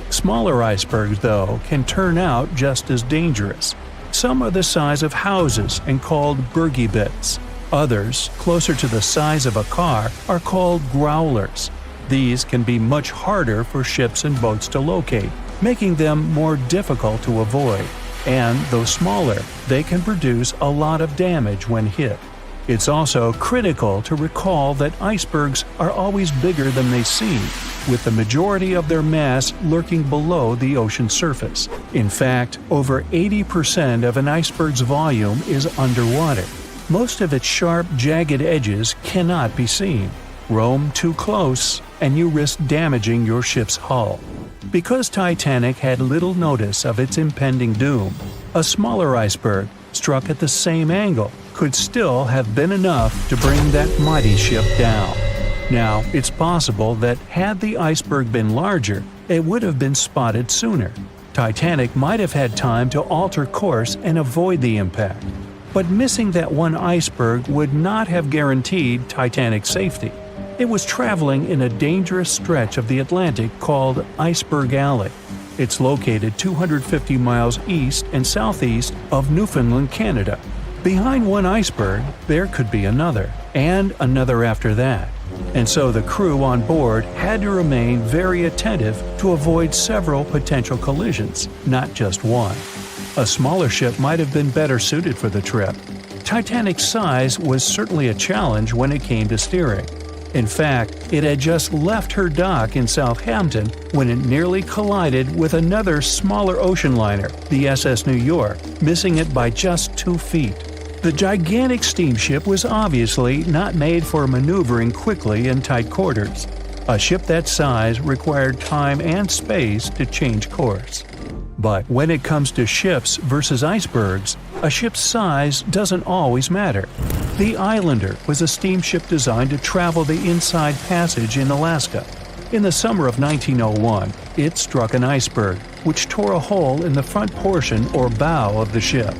Smaller icebergs, though, can turn out just as dangerous. Some are the size of houses and called bergy bits. Others, closer to the size of a car, are called growlers. These can be much harder for ships and boats to locate, making them more difficult to avoid. And though smaller, they can produce a lot of damage when hit. It's also critical to recall that icebergs are always bigger than they seem, with the majority of their mass lurking below the ocean surface. In fact, over 80% of an iceberg's volume is underwater. Most of its sharp, jagged edges cannot be seen. Roam too close, and you risk damaging your ship's hull. Because Titanic had little notice of its impending doom, a smaller iceberg, struck at the same angle, could still have been enough to bring that mighty ship down. Now, it's possible that had the iceberg been larger, it would have been spotted sooner. Titanic might have had time to alter course and avoid the impact. But missing that one iceberg would not have guaranteed Titanic's safety. It was traveling in a dangerous stretch of the Atlantic called Iceberg Alley. It's located 250 miles east and southeast of Newfoundland, Canada. Behind one iceberg, there could be another, and another after that. And so the crew on board had to remain very attentive to avoid several potential collisions, not just one. A smaller ship might have been better suited for the trip. Titanic's size was certainly a challenge when it came to steering. In fact, it had just left her dock in Southampton when it nearly collided with another smaller ocean liner, the SS New York, missing it by just 2 feet. The gigantic steamship was obviously not made for maneuvering quickly in tight quarters. A ship that size required time and space to change course. But when it comes to ships versus icebergs, a ship's size doesn't always matter. The Islander was a steamship designed to travel the Inside Passage in Alaska. In the summer of 1901, it struck an iceberg, which tore a hole in the front portion or bow of the ship.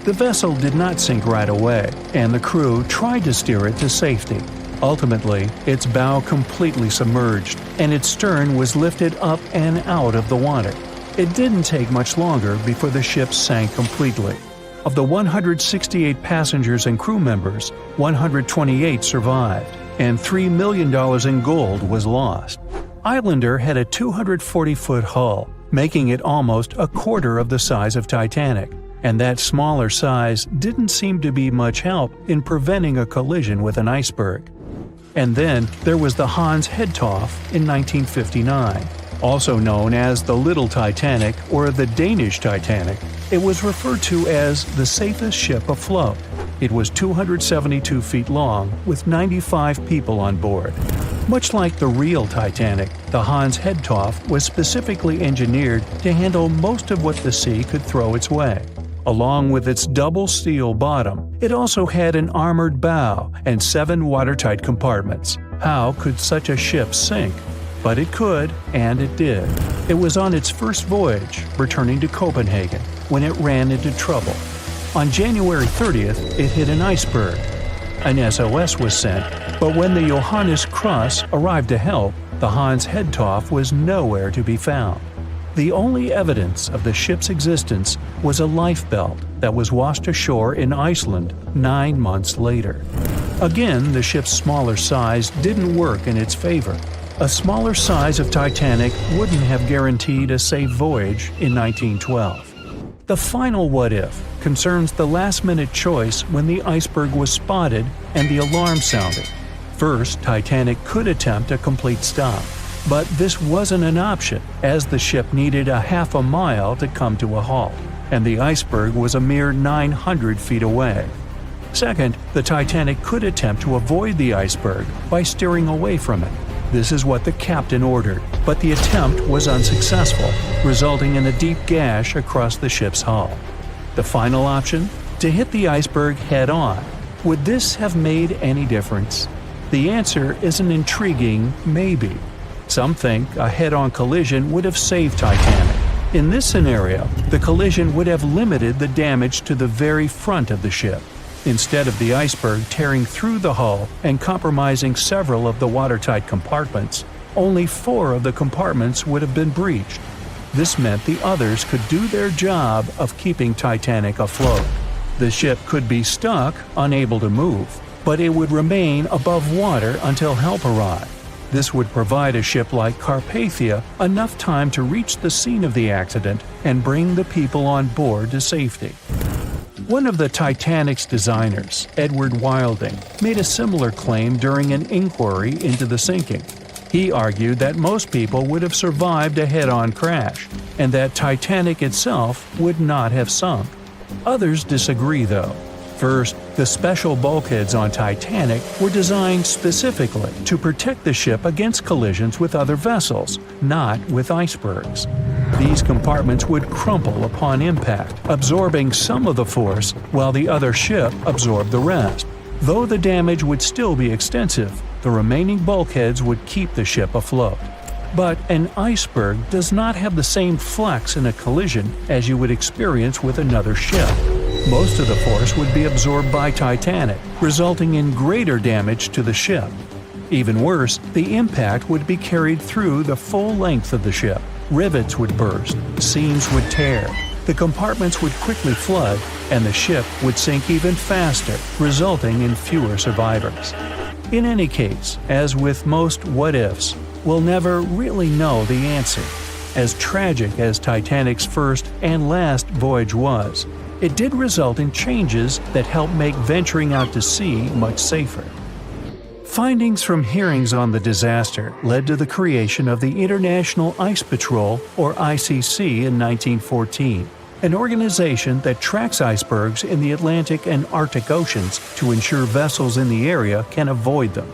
The vessel did not sink right away, and the crew tried to steer it to safety. Ultimately, its bow completely submerged, and its stern was lifted up and out of the water. It didn't take much longer before the ship sank completely. Of the 168 passengers and crew members, 128 survived, and $3 million in gold was lost. Islander had a 240-foot hull, making it almost a quarter of the size of Titanic, and that smaller size didn't seem to be much help in preventing a collision with an iceberg. And then there was the Hans Hedtoft in 1959. Also known as the Little Titanic or the Danish Titanic, it was referred to as the safest ship afloat. It was 272 feet long, with 95 people on board. Much like the real Titanic, the Hans Hedtoft was specifically engineered to handle most of what the sea could throw its way. Along with its double steel bottom, it also had an armored bow and 7 watertight compartments. How could such a ship sink? But it could, and it did. It was on its first voyage, returning to Copenhagen, when it ran into trouble. On January 30th, it hit an iceberg. An SOS was sent, but when the Johannes Cross arrived to help, the Hans Hedtoft was nowhere to be found. The only evidence of the ship's existence was a lifebelt that was washed ashore in Iceland 9 months later. Again, the ship's smaller size didn't work in its favor. A smaller size of Titanic wouldn't have guaranteed a safe voyage in 1912. The final what-if concerns the last-minute choice when the iceberg was spotted and the alarm sounded. First, Titanic could attempt a complete stop, but this wasn't an option as the ship needed a half a mile to come to a halt, and the iceberg was a mere 900 feet away. Second, the Titanic could attempt to avoid the iceberg by steering away from it. This is what the captain ordered, but the attempt was unsuccessful, resulting in a deep gash across the ship's hull. The final option? To hit the iceberg head-on. Would this have made any difference? The answer is an intriguing maybe. Some think a head-on collision would have saved Titanic. In this scenario, the collision would have limited the damage to the very front of the ship. Instead of the iceberg tearing through the hull and compromising several of the watertight compartments, only 4 of the compartments would have been breached. This meant the others could do their job of keeping Titanic afloat. The ship could be stuck, unable to move, but it would remain above water until help arrived. This would provide a ship like Carpathia enough time to reach the scene of the accident and bring the people on board to safety. One of the Titanic's designers, Edward Wilding, made a similar claim during an inquiry into the sinking. He argued that most people would have survived a head-on crash, and that Titanic itself would not have sunk. Others disagree, though. First, the special bulkheads on Titanic were designed specifically to protect the ship against collisions with other vessels, not with icebergs. These compartments would crumple upon impact, absorbing some of the force while the other ship absorbed the rest. Though the damage would still be extensive, the remaining bulkheads would keep the ship afloat. But an iceberg does not have the same flex in a collision as you would experience with another ship. Most of the force would be absorbed by Titanic, resulting in greater damage to the ship. Even worse, the impact would be carried through the full length of the ship. Rivets would burst, seams would tear, the compartments would quickly flood, and the ship would sink even faster, resulting in fewer survivors. In any case, as with most what-ifs, we'll never really know the answer. As tragic as Titanic's first and last voyage was, it did result in changes that helped make venturing out to sea much safer. Findings from hearings on the disaster led to the creation of the International Ice Patrol, or ICC, in 1914, an organization that tracks icebergs in the Atlantic and Arctic Oceans to ensure vessels in the area can avoid them.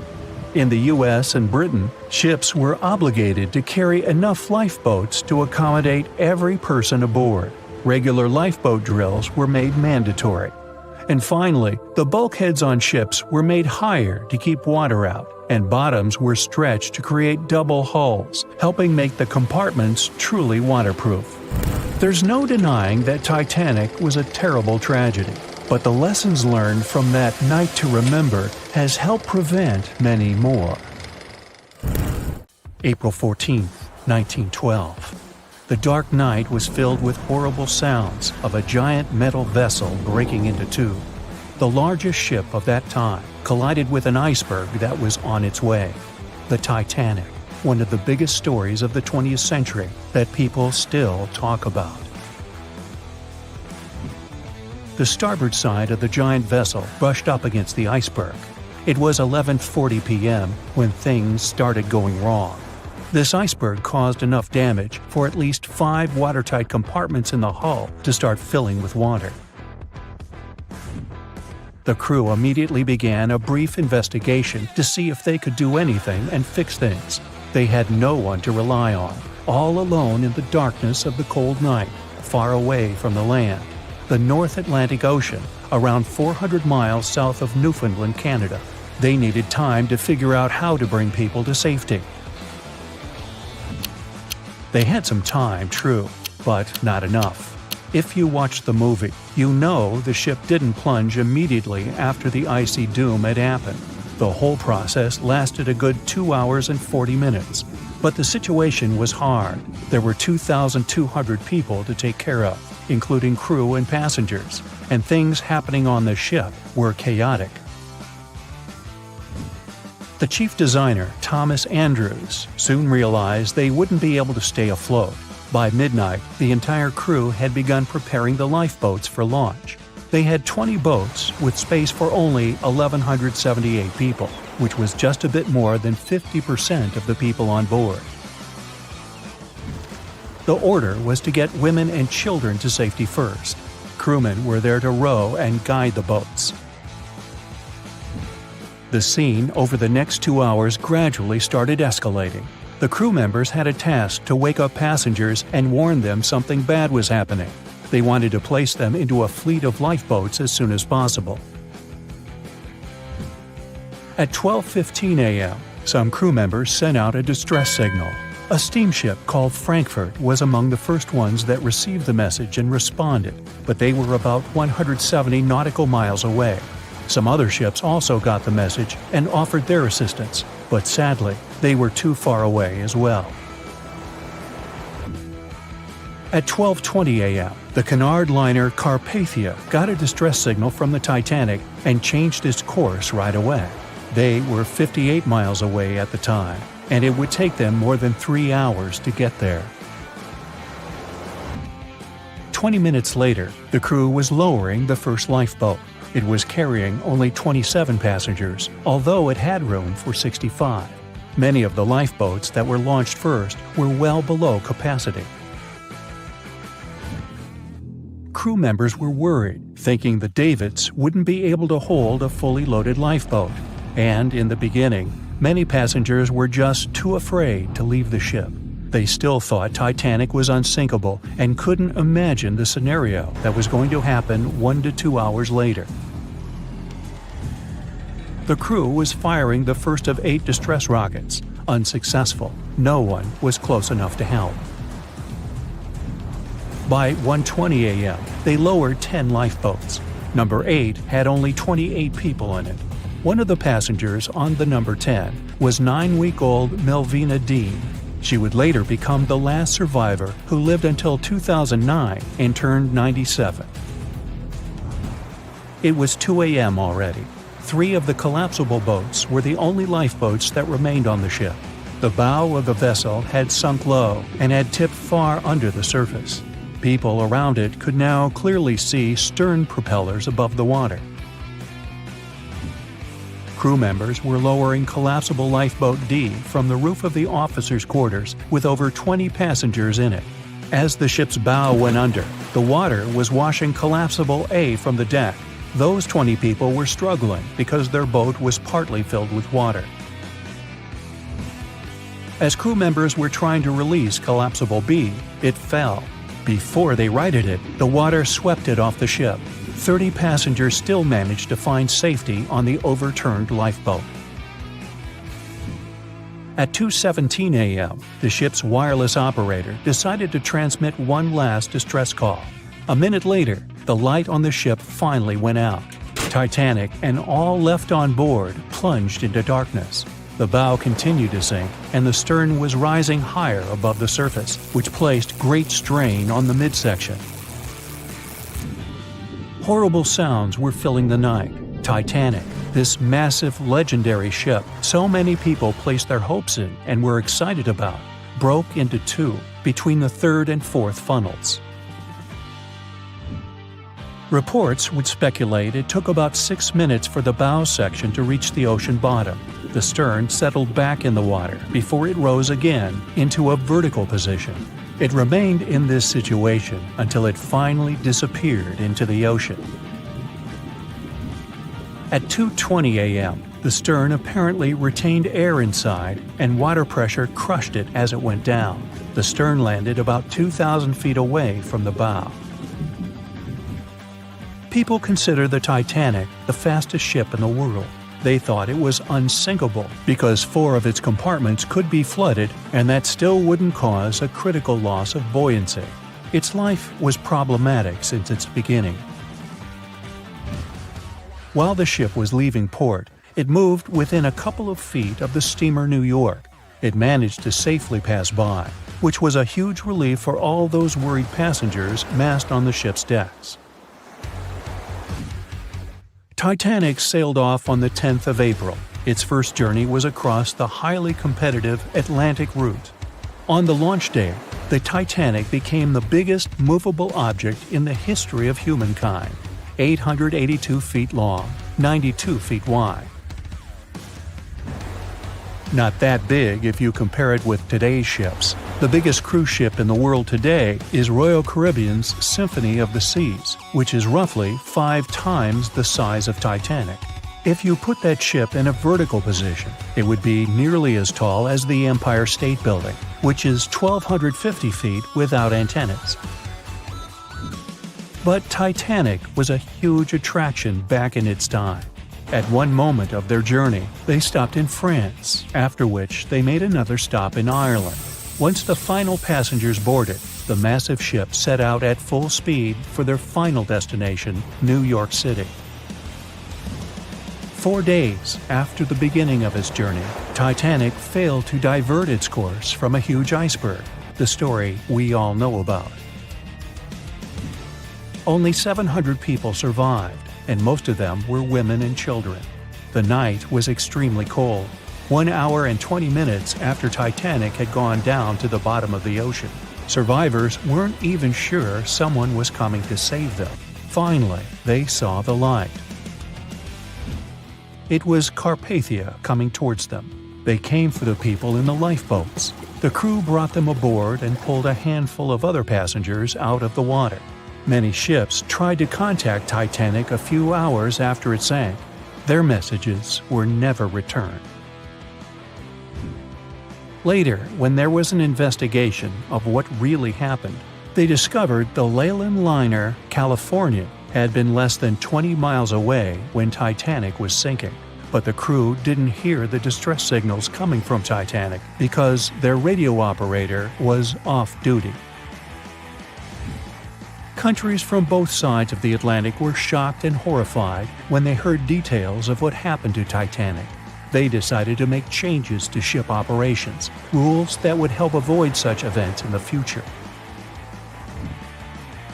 In the US and Britain, ships were obligated to carry enough lifeboats to accommodate every person aboard. Regular lifeboat drills were made mandatory. And finally, the bulkheads on ships were made higher to keep water out, and bottoms were stretched to create double hulls, helping make the compartments truly waterproof. There's no denying that Titanic was a terrible tragedy, but the lessons learned from that night to remember has helped prevent many more. April 14, 1912. The dark night was filled with horrible sounds of a giant metal vessel breaking into two. The largest ship of that time collided with an iceberg that was on its way. The Titanic, one of the biggest stories of the 20th century that people still talk about. The starboard side of the giant vessel brushed up against the iceberg. It was 11:40 p.m. when things started going wrong. This iceberg caused enough damage for at least 5 watertight compartments in the hull to start filling with water. The crew immediately began a brief investigation to see if they could do anything and fix things. They had no one to rely on, all alone in the darkness of the cold night, far away from the land. The North Atlantic Ocean, around 400 miles south of Newfoundland, Canada. They needed time to figure out how to bring people to safety. They had some time, true, but not enough. If you watched the movie, you know the ship didn't plunge immediately after the icy doom had happened. The whole process lasted a good 2 hours and 40 minutes. But the situation was hard. There were 2,200 people to take care of, including crew and passengers, and things happening on the ship were chaotic. The chief designer, Thomas Andrews, soon realized they wouldn't be able to stay afloat. By midnight, the entire crew had begun preparing the lifeboats for launch. They had 20 boats with space for only 1,178 people, which was just a bit more than 50% of the people on board. The order was to get women and children to safety first. Crewmen were there to row and guide the boats. The scene over the next 2 hours gradually started escalating. The crew members had a task to wake up passengers and warn them something bad was happening. They wanted to place them into a fleet of lifeboats as soon as possible. At 12:15 a.m., some crew members sent out a distress signal. A steamship called Frankfurt was among the first ones that received the message and responded, but they were about 170 nautical miles away. Some other ships also got the message and offered their assistance, but sadly, they were too far away as well. At 12:20 a.m., the Cunard liner Carpathia got a distress signal from the Titanic and changed its course right away. They were 58 miles away at the time, and it would take them more than 3 hours to get there. 20 minutes later, the crew was lowering the first lifeboat. It was carrying only 27 passengers, although it had room for 65. Many of the lifeboats that were launched first were well below capacity. Crew members were worried, thinking the Davids wouldn't be able to hold a fully loaded lifeboat. And in the beginning, many passengers were just too afraid to leave the ship. They still thought Titanic was unsinkable and couldn't imagine the scenario that was going to happen 1 to 2 hours later. The crew was firing the first of 8 distress rockets. Unsuccessful. No one was close enough to help. By 1:20 a.m., they lowered 10 lifeboats. Number 8 had only 28 people in it. One of the passengers on the number 10 was 9-week-old Melvina Dean. She would later become the last survivor who lived until 2009 and turned 97. It was 2 a.m. already. 3 of the collapsible boats were the only lifeboats that remained on the ship. The bow of the vessel had sunk low and had tipped far under the surface. People around it could now clearly see stern propellers above the water. Crew members were lowering collapsible lifeboat D from the roof of the officers' quarters with over 20 passengers in it. As the ship's bow went under, the water was washing collapsible A from the deck. Those 20 people were struggling because their boat was partly filled with water. As crew members were trying to release collapsible B, it fell. Before they righted it, the water swept it off the ship. 30 passengers still managed to find safety on the overturned lifeboat. At 2:17 a.m., the ship's wireless operator decided to transmit one last distress call. A minute later, the light on the ship finally went out. Titanic and all left on board plunged into darkness. The bow continued to sink, and the stern was rising higher above the surface, which placed great strain on the midsection. Horrible sounds were filling the night. Titanic, this massive, legendary ship so many people placed their hopes in and were excited about, broke into 2 between the 3rd and 4th funnels. Reports would speculate it took about 6 minutes for the bow section to reach the ocean bottom. The stern settled back in the water before it rose again into a vertical position. It remained in this situation until it finally disappeared into the ocean. At 2:20 a.m., the stern apparently retained air inside, and water pressure crushed it as it went down. The stern landed about 2,000 feet away from the bow. People consider the Titanic the fastest ship in the world. They thought it was unsinkable because 4 of its compartments could be flooded, and that still wouldn't cause a critical loss of buoyancy. Its life was problematic since its beginning. While the ship was leaving port, it moved within a couple of feet of the steamer New York. It managed to safely pass by, which was a huge relief for all those worried passengers massed on the ship's decks. Titanic sailed off on the 10th of April. Its first journey was across the highly competitive Atlantic route. On the launch day, the Titanic became the biggest movable object in the history of humankind, 882 feet long, 92 feet wide. Not that big if you compare it with today's ships. The biggest cruise ship in the world today is Royal Caribbean's Symphony of the Seas, which is roughly 5 times the size of Titanic. If you put that ship in a vertical position, it would be nearly as tall as the Empire State Building, which is 1,250 feet without antennas. But Titanic was a huge attraction back in its time. At one moment of their journey, they stopped in France, after which they made another stop in Ireland. Once the final passengers boarded, the massive ship set out at full speed for their final destination, New York City. 4 days after the beginning of its journey, Titanic failed to divert its course from a huge iceberg, the story we all know about. Only 700 people survived, and most of them were women and children. The night was extremely cold, 1 hour and 20 minutes after Titanic had gone down to the bottom of the ocean. Survivors weren't even sure someone was coming to save them. Finally, they saw the light. It was Carpathia coming towards them. They came for the people in the lifeboats. The crew brought them aboard and pulled a handful of other passengers out of the water. Many ships tried to contact Titanic a few hours after it sank. Their messages were never returned. Later, when there was an investigation of what really happened, they discovered the Leyland liner California had been less than 20 miles away when Titanic was sinking. But the crew didn't hear the distress signals coming from Titanic because their radio operator was off duty. Countries from both sides of the Atlantic were shocked and horrified when they heard details of what happened to Titanic. They decided to make changes to ship operations, rules that would help avoid such events in the future.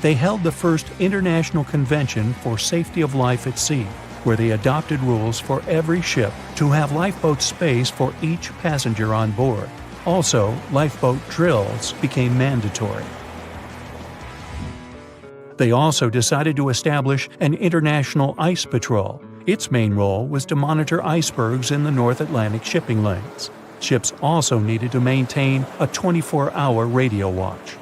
They held the first International Convention for Safety of Life at Sea, where they adopted rules for every ship to have lifeboat space for each passenger on board. Also, lifeboat drills became mandatory. They also decided to establish an international ice patrol. Its main role was to monitor icebergs in the North Atlantic shipping lanes. Ships also needed to maintain a 24-hour radio watch.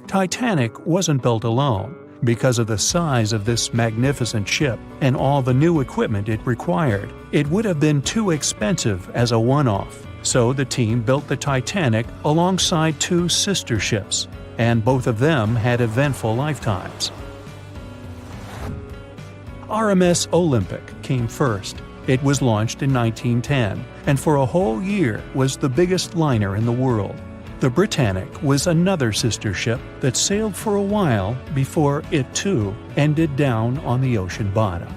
Titanic wasn't built alone. Because of the size of this magnificent ship and all the new equipment it required, it would have been too expensive as a one-off. So the team built the Titanic alongside 2 sister ships, and both of them had eventful lifetimes. RMS Olympic came first. It was launched in 1910, and for a whole year was the biggest liner in the world. The Britannic was another sister ship that sailed for a while before it too ended down on the ocean bottom.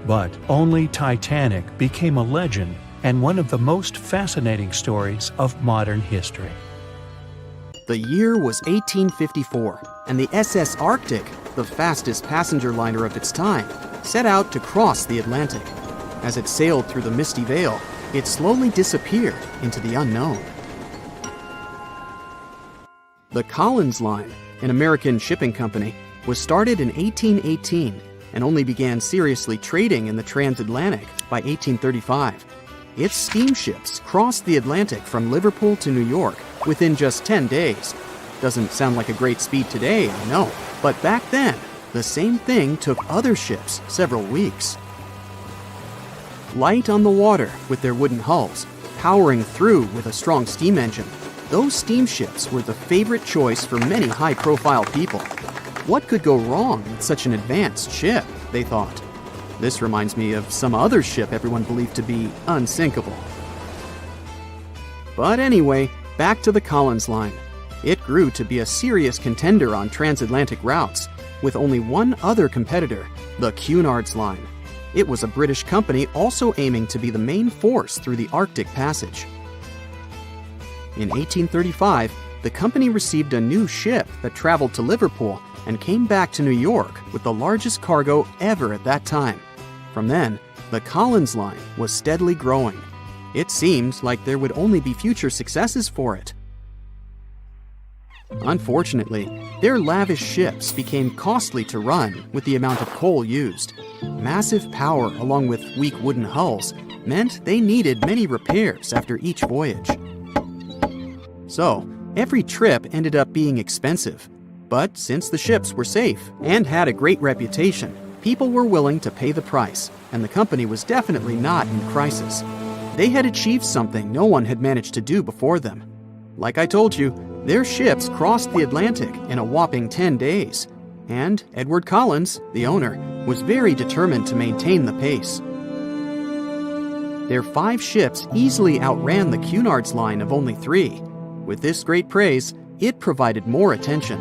But only Titanic became a legend and one of the most fascinating stories of modern history. The year was 1854, and the SS Arctic, the fastest passenger liner of its time, set out to cross the Atlantic. As it sailed through the misty veil, it slowly disappeared into the unknown. The Collins Line, an American shipping company, was started in 1818 and only began seriously trading in the transatlantic by 1835. Its steamships crossed the Atlantic from Liverpool to New York within just 10 days. Doesn't sound like a great speed today, I know, but back then, the same thing took other ships several weeks. Light on the water with their wooden hulls, powering through with a strong steam engine, those steamships were the favorite choice for many high-profile people. What could go wrong with such an advanced ship, they thought. This reminds me of some other ship everyone believed to be unsinkable. But anyway, back to the Collins Line. It grew to be a serious contender on transatlantic routes, with only one other competitor, the Cunard's Line. It was a British company also aiming to be the main force through the Arctic Passage. In 1835, the company received a new ship that traveled to Liverpool and came back to New York with the largest cargo ever at that time. From then, the Collins Line was steadily growing. It seemed like there would only be future successes for it. Unfortunately, their lavish ships became costly to run with the amount of coal used. Massive power along with weak wooden hulls meant they needed many repairs after each voyage. So, every trip ended up being expensive. But since the ships were safe and had a great reputation, people were willing to pay the price, and the company was definitely not in crisis. They had achieved something no one had managed to do before them. Like I told you, their ships crossed the Atlantic in a whopping 10 days. and Edward Collins, the owner, was very determined to maintain the pace. Their 5 ships easily outran the Cunard's line of only 3. With this great praise, it provided more attention.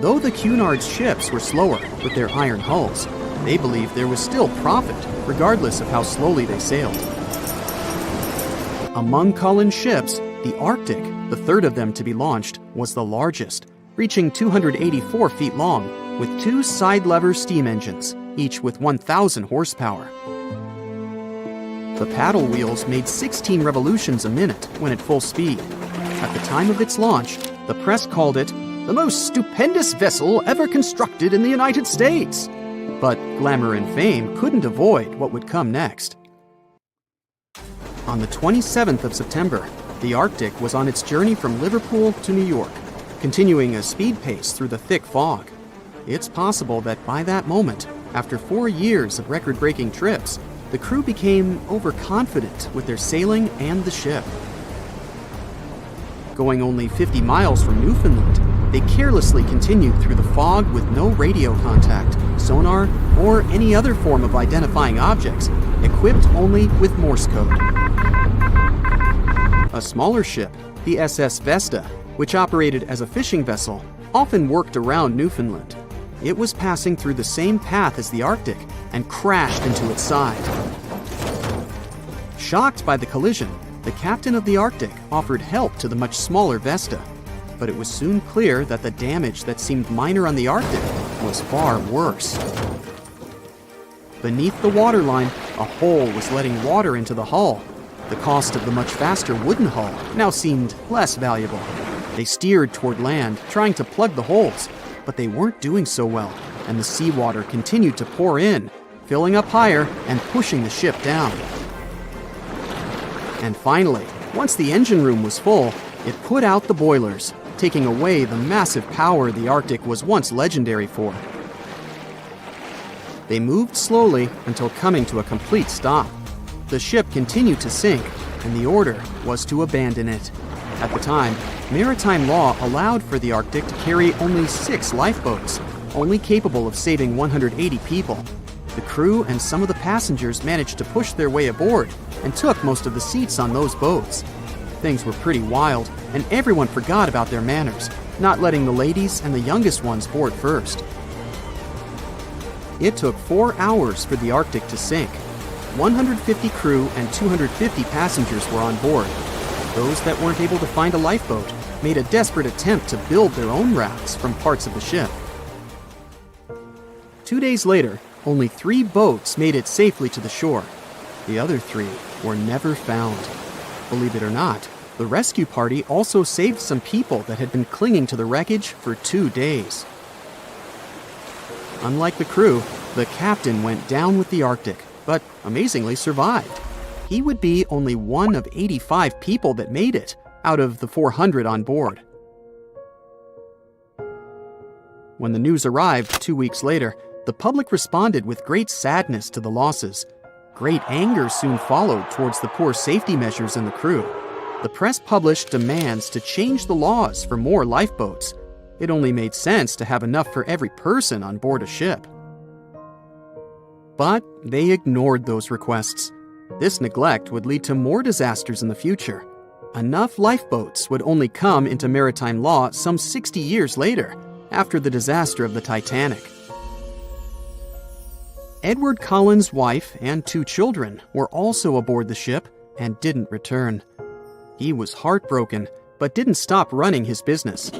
Though the Cunard's ships were slower with their iron hulls, they believed there was still profit, regardless of how slowly they sailed. Among Collins' ships, the Arctic, the third of them to be launched, was the largest, reaching 284 feet long, with 2 side-lever steam engines, each with 1,000 horsepower. The paddle wheels made 16 revolutions a minute when at full speed. At the time of its launch, the press called it the most stupendous vessel ever constructed in the United States. But glamour and fame couldn't avoid what would come next. On the 27th of September, the Arctic was on its journey from Liverpool to New York, continuing a speed pace through the thick fog. It's possible that by that moment, after 4 years of record-breaking trips, the crew became overconfident with their sailing and the ship. Going only 50 miles from Newfoundland, they carelessly continued through the fog with no radio contact, sonar, or any other form of identifying objects, equipped only with Morse code. A smaller ship, the SS Vesta, which operated as a fishing vessel, often worked around Newfoundland. It was passing through the same path as the Arctic and crashed into its side. Shocked by the collision, the captain of the Arctic offered help to the much smaller Vesta, but it was soon clear that the damage that seemed minor on the Arctic was far worse. Beneath the waterline, a hole was letting water into the hull. The cost of the much faster wooden hull now seemed less valuable. They steered toward land, trying to plug the holes, but they weren't doing so well, and the seawater continued to pour in, filling up higher and pushing the ship down. And finally, once the engine room was full, it put out the boilers, taking away the massive power the Arctic was once legendary for. They moved slowly until coming to a complete stop. The ship continued to sink, and the order was to abandon it. At the time, maritime law allowed for the Arctic to carry only 6 lifeboats, only capable of saving 180 people. The crew and some of the passengers managed to push their way aboard and took most of the seats on those boats. Things were pretty wild, and everyone forgot about their manners, not letting the ladies and the youngest ones board first. It took 4 hours for the Arctic to sink. 150 crew and 250 passengers were on board. Those that weren't able to find a lifeboat made a desperate attempt to build their own rafts from parts of the ship. 2 days later, only 3 boats made it safely to the shore. The other 3 were never found. Believe it or not, the rescue party also saved some people that had been clinging to the wreckage for 2 days. Unlike the crew, the captain went down with the Arctic, but amazingly survived. He would be only one of 85 people that made it, out of the 400 on board. When the news arrived 2 weeks later, the public responded with great sadness to the losses. Great anger soon followed towards the poor safety measures in the crew. The press published demands to change the laws for more lifeboats. It only made sense to have enough for every person on board a ship. But they ignored those requests. This neglect would lead to more disasters in the future. Enough lifeboats would only come into maritime law some 60 years later, after the disaster of the Titanic. Edward Collins' wife and 2 children were also aboard the ship and didn't return. He was heartbroken, but didn't stop running his business.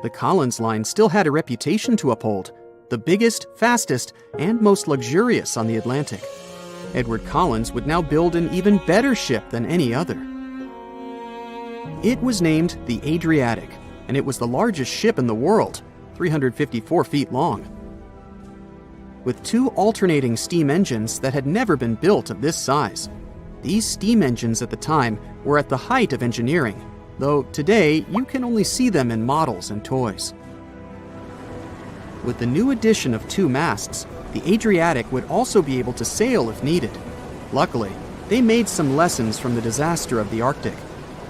The Collins line still had a reputation to uphold, the biggest, fastest, and most luxurious on the Atlantic. Edward Collins would now build an even better ship than any other. It was named the Adriatic, and it was the largest ship in the world, 354 feet long. With 2 alternating steam engines that had never been built of this size. These steam engines at the time were at the height of engineering, though today you can only see them in models and toys. With the new addition of 2 masts, the Adriatic would also be able to sail if needed. Luckily, they made some lessons from the disaster of the Arctic.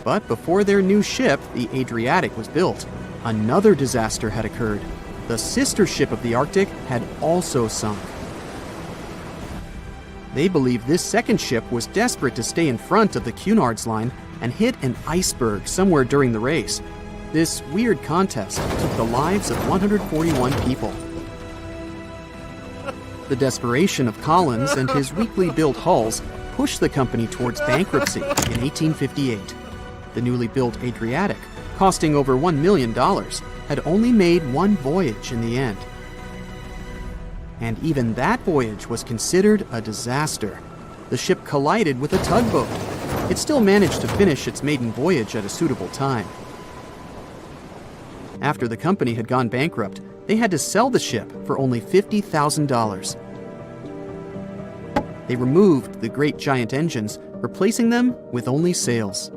But before their new ship, the Adriatic, was built, another disaster had occurred. The sister ship of the Arctic had also sunk. They believed this second ship was desperate to stay in front of the Cunard's line and hit an iceberg somewhere during the race. This weird contest took the lives of 141 people. The desperation of Collins and his weakly built hulls pushed the company towards bankruptcy in 1858. The newly built Adriatic, costing over $1 million, had only made one voyage in the end. And even that voyage was considered a disaster. The ship collided with a tugboat. It still managed to finish its maiden voyage at a suitable time. After the company had gone bankrupt, they had to sell the ship for only $50,000. They removed the great giant engines, replacing them with only sails.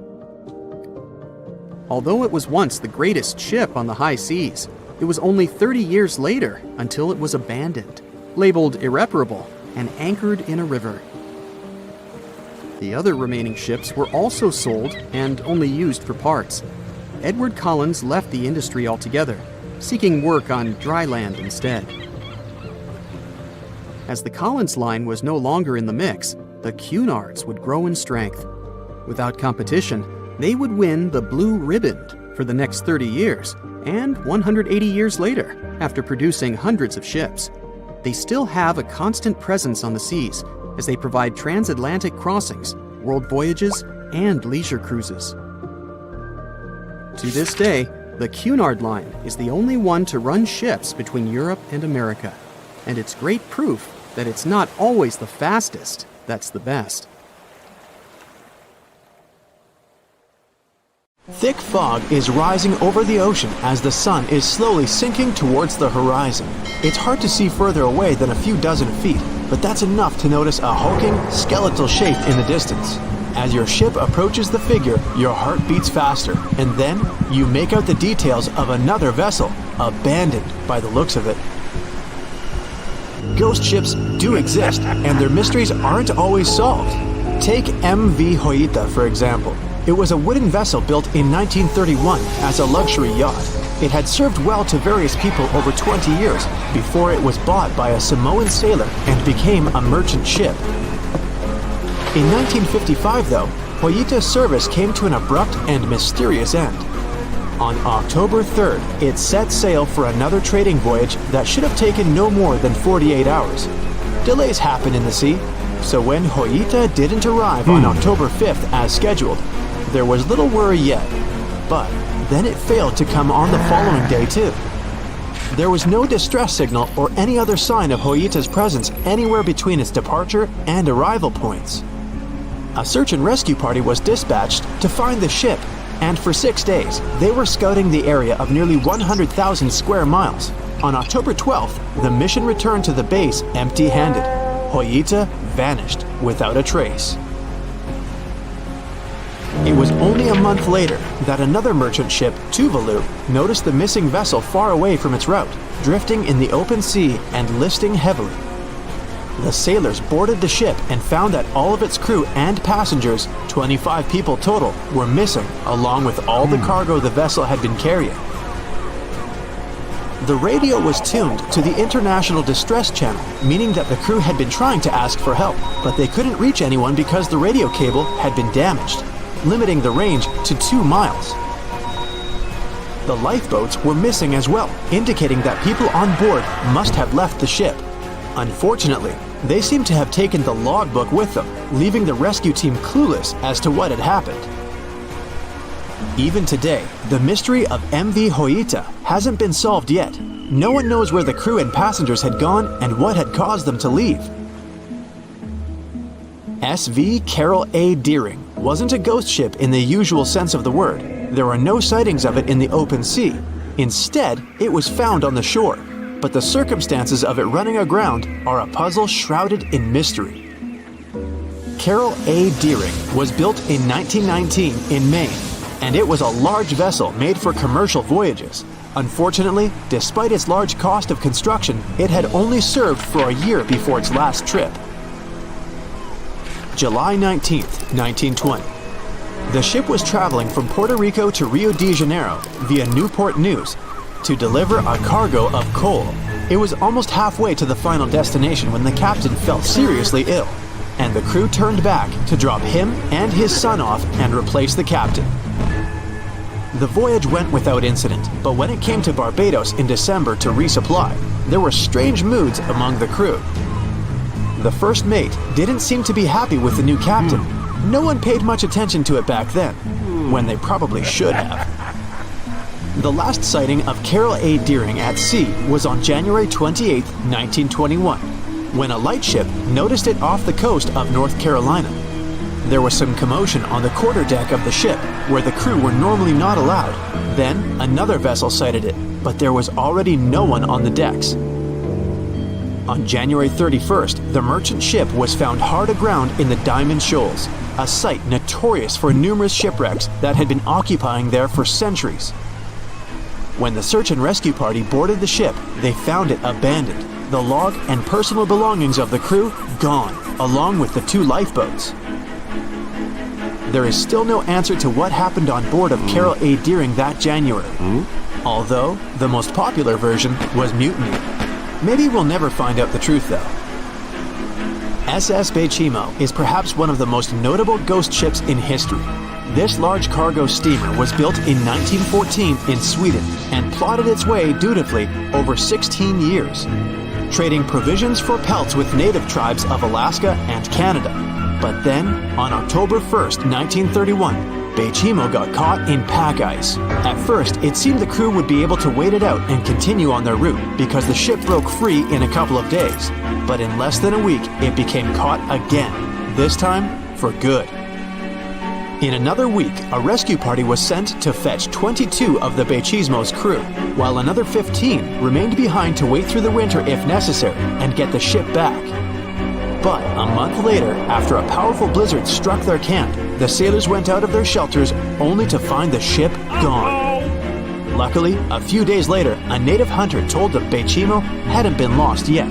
Although it was once the greatest ship on the high seas, it was only 30 years later until it was abandoned, labeled irreparable, and anchored in a river. The other remaining ships were also sold and only used for parts. Edward Collins left the industry altogether, seeking work on dry land instead. As the Collins line was no longer in the mix, the Cunards would grow in strength. Without competition, they would win the Blue Ribbon for the next 30 years, and 180 years later, after producing hundreds of ships. They still have a constant presence on the seas as they provide transatlantic crossings, world voyages, and leisure cruises. To this day, the Cunard Line is the only one to run ships between Europe and America, and it's great proof that it's not always the fastest that's the best. Thick fog is rising over the ocean as the sun is slowly sinking towards the horizon. It's hard to see further away than a few dozen feet, but that's enough to notice a hulking, skeletal shape in the distance. As your ship approaches the figure, your heart beats faster, and then you make out the details of another vessel, abandoned by the looks of it. Ghost ships do exist, and their mysteries aren't always solved. Take MV Hoita, for example. It was a wooden vessel built in 1931 as a luxury yacht. It had served well to various people over 20 years before it was bought by a Samoan sailor and became a merchant ship. In 1955, though, Hoita's service came to an abrupt and mysterious end. On October 3rd, it set sail for another trading voyage that should have taken no more than 48 hours. Delays happen in the sea, so when Hoita didn't arrive on October 5th as scheduled, there was little worry yet. But then it failed to come on the following day too. There was no distress signal or any other sign of Hoita's presence anywhere between its departure and arrival points. A search and rescue party was dispatched to find the ship, and for 6 days, they were scouting the area of nearly 100,000 square miles. On October 12th, the mission returned to the base empty-handed. Hoita vanished without a trace. It was only a month later that another merchant ship, Tuvalu, noticed the missing vessel far away from its route, drifting in the open sea and listing heavily. The sailors boarded the ship and found that all of its crew and passengers, 25 people total, were missing, along with all the cargo the vessel had been carrying. The radio was tuned to the International Distress Channel, meaning that the crew had been trying to ask for help, but they couldn't reach anyone because the radio cable had been damaged, limiting the range to 2 miles. The lifeboats were missing as well, indicating that people on board must have left the ship. Unfortunately, they seem to have taken the logbook with them, leaving the rescue team clueless as to what had happened. Even today, the mystery of MV Hoita hasn't been solved yet. No one knows where the crew and passengers had gone and what had caused them to leave. SV Carol A. Deering wasn't a ghost ship in the usual sense of the word. There are no sightings of it in the open sea. Instead, it was found on the shore, but the circumstances of it running aground are a puzzle shrouded in mystery. Carol A. Deering was built in 1919 in Maine, and it was a large vessel made for commercial voyages. Unfortunately, despite its large cost of construction, it had only served for a year before its last trip. July 19th, 1920. The ship was traveling from Puerto Rico to Rio de Janeiro via Newport News to deliver a cargo of coal. It was almost halfway to the final destination when the captain fell seriously ill, and the crew turned back to drop him and his son off and replace the captain. The voyage went without incident, but when it came to Barbados in December to resupply, there were strange moods among the crew. The first mate didn't seem to be happy with the new captain. No one paid much attention to it back then, when they probably should have. The last sighting of Carol A. Deering at sea was on January 28, 1921, when a lightship noticed it off the coast of North Carolina. There was some commotion on the quarterdeck of the ship, where the crew were normally not allowed. Then, another vessel sighted it, but there was already no one on the decks. On January 31st, the merchant ship was found hard aground in the Diamond Shoals, a site notorious for numerous shipwrecks that had been occupying there for centuries. When the search and rescue party boarded the ship, they found it abandoned, the log and personal belongings of the crew gone, along with the 2 lifeboats. There is still no answer to what happened on board of Carol A. Deering that January, although the most popular version was mutiny. Maybe we'll never find out the truth though. SS Bechimo is perhaps one of the most notable ghost ships in history. This large cargo steamer was built in 1914 in Sweden and plodded its way dutifully over 16 years, trading provisions for pelts with native tribes of Alaska and Canada. But then, on October 1st, 1931, Bechimo got caught in pack ice. At first, it seemed the crew would be able to wait it out and continue on their route because the ship broke free in a couple of days. But in less than a week, it became caught again, this time for good. In another week, a rescue party was sent to fetch 22 of the Bechimo's crew, while another 15 remained behind to wait through the winter if necessary and get the ship back. But a month later, after a powerful blizzard struck their camp, the sailors went out of their shelters only to find the ship gone. Luckily, a few days later, a native hunter told the Bechimo hadn't been lost yet.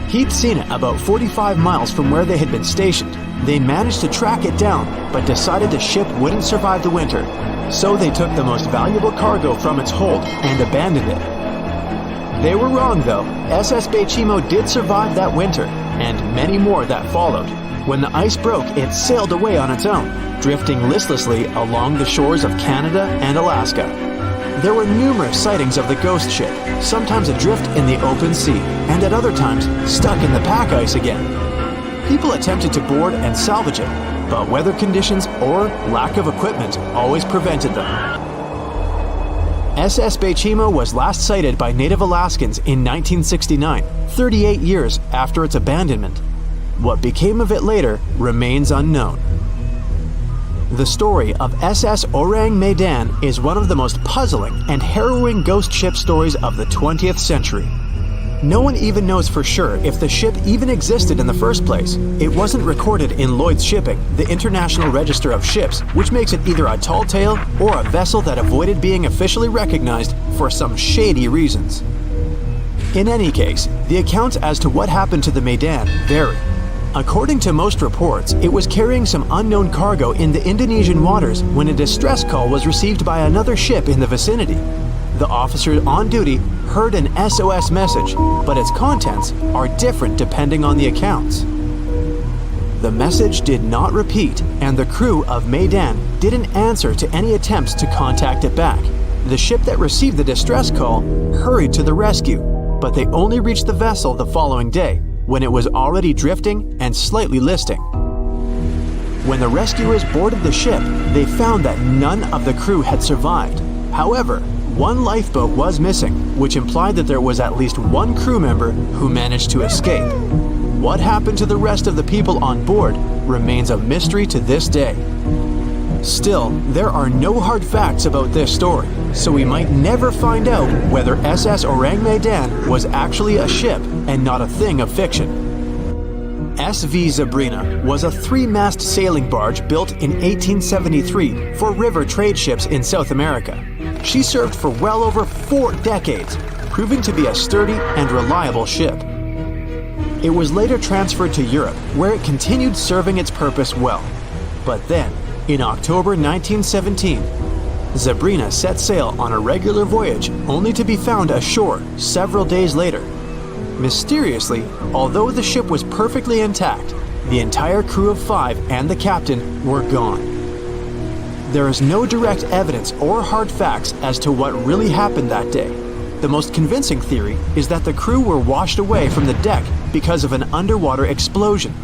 He'd seen it about 45 miles from where they had been stationed. They managed to track it down, but decided the ship wouldn't survive the winter. So they took the most valuable cargo from its hold and abandoned it. They were wrong though. SS Bechimo did survive that winter, and many more that followed. When the ice broke, it sailed away on its own, drifting listlessly along the shores of Canada and Alaska. There were numerous sightings of the ghost ship, sometimes adrift in the open sea, and at other times stuck in the pack ice again. People attempted to board and salvage it, but weather conditions or lack of equipment always prevented them. SS Bechimo was last sighted by native Alaskans in 1969, 38 years after its abandonment. What became of it later remains unknown. The story of SS Orang Medan is one of the most puzzling and harrowing ghost ship stories of the 20th century. No one even knows for sure if the ship even existed in the first place. It wasn't recorded in Lloyd's Shipping, the International Register of Ships, which makes it either a tall tale or a vessel that avoided being officially recognized for some shady reasons. In any case, the accounts as to what happened to the Medan vary. According to most reports, it was carrying some unknown cargo in the Indonesian waters when a distress call was received by another ship in the vicinity. The officer on duty heard an SOS message, but its contents are different depending on the accounts. The message did not repeat, and the crew of Medan didn't answer to any attempts to contact it back. The ship that received the distress call hurried to the rescue, but they only reached the vessel the following day, when it was already drifting and slightly listing. When the rescuers boarded the ship, they found that none of the crew had survived. However, one lifeboat was missing, which implied that there was at least one crew member who managed to escape. What happened to the rest of the people on board remains a mystery to this day. Still, there are no hard facts about this story, so we might never find out whether SS Orang Medan was actually a ship and not a thing of fiction. SV Zabrina was a 3-mast sailing barge built in 1873 for river trade ships in South America. She served for well over 4 decades, proving to be a sturdy and reliable ship. It was later transferred to Europe, where it continued serving its purpose well. But then, In October 1917, Sabrina set sail on a regular voyage only to be found ashore several days later. Mysteriously, although the ship was perfectly intact, the entire crew of 5 and the captain were gone. There is no direct evidence or hard facts as to what really happened that day. The most convincing theory is that the crew were washed away from the deck because of an underwater explosion.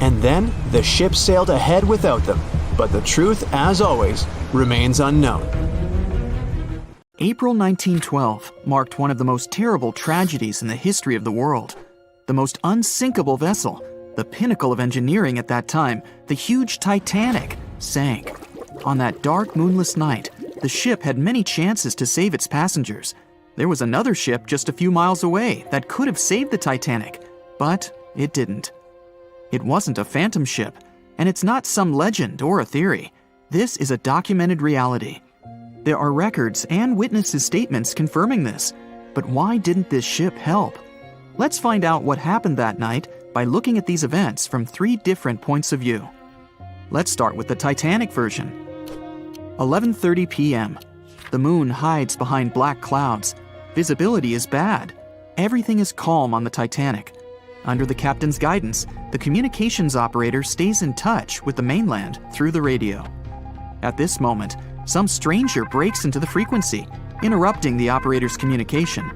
And then the ship sailed ahead without them. But the truth, as always, remains unknown. April 1912 marked one of the most terrible tragedies in the history of the world. The most unsinkable vessel, the pinnacle of engineering at that time, the huge Titanic, sank. On that dark, moonless night, the ship had many chances to save its passengers. There was another ship just a few miles away that could have saved the Titanic, but it didn't. It wasn't a phantom ship, and it's not some legend or a theory. This is a documented reality. There are records and witnesses' statements confirming this. But why didn't this ship help? Let's find out what happened that night by looking at these events from 3 different points of view. Let's start with the Titanic version. 11:30 p.m. The moon hides behind black clouds. Visibility is bad. Everything is calm on the Titanic. Under the captain's guidance, the communications operator stays in touch with the mainland through the radio. At this moment, some stranger breaks into the frequency, interrupting the operator's communication.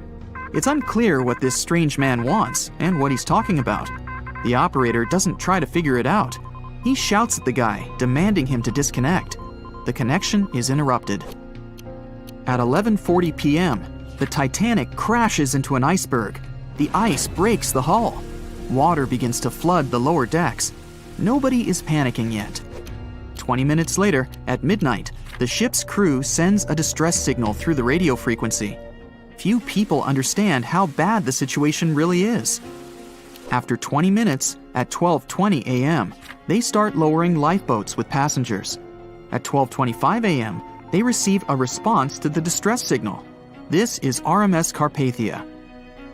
It's unclear what this strange man wants and what he's talking about. The operator doesn't try to figure it out. He shouts at the guy, demanding him to disconnect. The connection is interrupted. At 11:40 p.m., the Titanic crashes into an iceberg. The ice breaks the hull. Water begins to flood the lower decks. Nobody is panicking yet. 20 minutes later, at midnight, the ship's crew sends a distress signal through the radio frequency. Few people understand how bad the situation really is. After 20 minutes, at 12:20 a.m., they start lowering lifeboats with passengers. At 12:25 a.m., they receive a response to the distress signal. This is RMS Carpathia.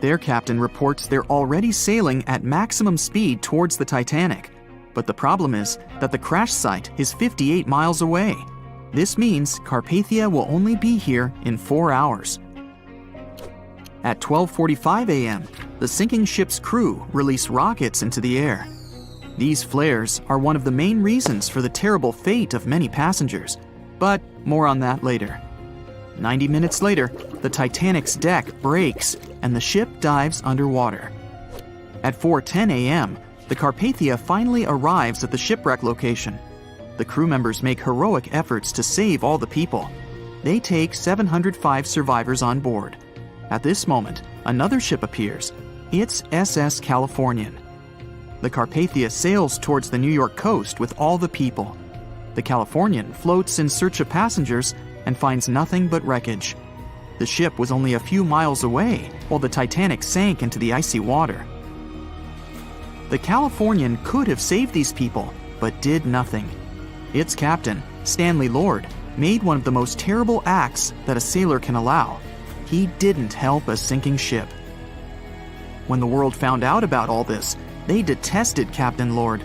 Their captain reports they're already sailing at maximum speed towards the Titanic. But the problem is that the crash site is 58 miles away. This means Carpathia will only be here in 4 hours. At 12:45 a.m., the sinking ship's crew release rockets into the air. These flares are one of the main reasons for the terrible fate of many passengers, but more on that later. 90 minutes later, the Titanic's deck breaks and the ship dives underwater. At 4:10 a.m., the Carpathia finally arrives at the shipwreck location. The crew members make heroic efforts to save all the people. They take 705 survivors on board. At this moment, another ship appears. It's SS Californian. The Carpathia sails towards the New York coast with all the people. The Californian floats in search of passengers and finds nothing but wreckage. The ship was only a few miles away while the Titanic sank into the icy water. The Californian could have saved these people, but did nothing. Its captain, Stanley Lord, made one of the most terrible acts that a sailor can allow. He didn't help a sinking ship. When the world found out about all this, they detested Captain Lord.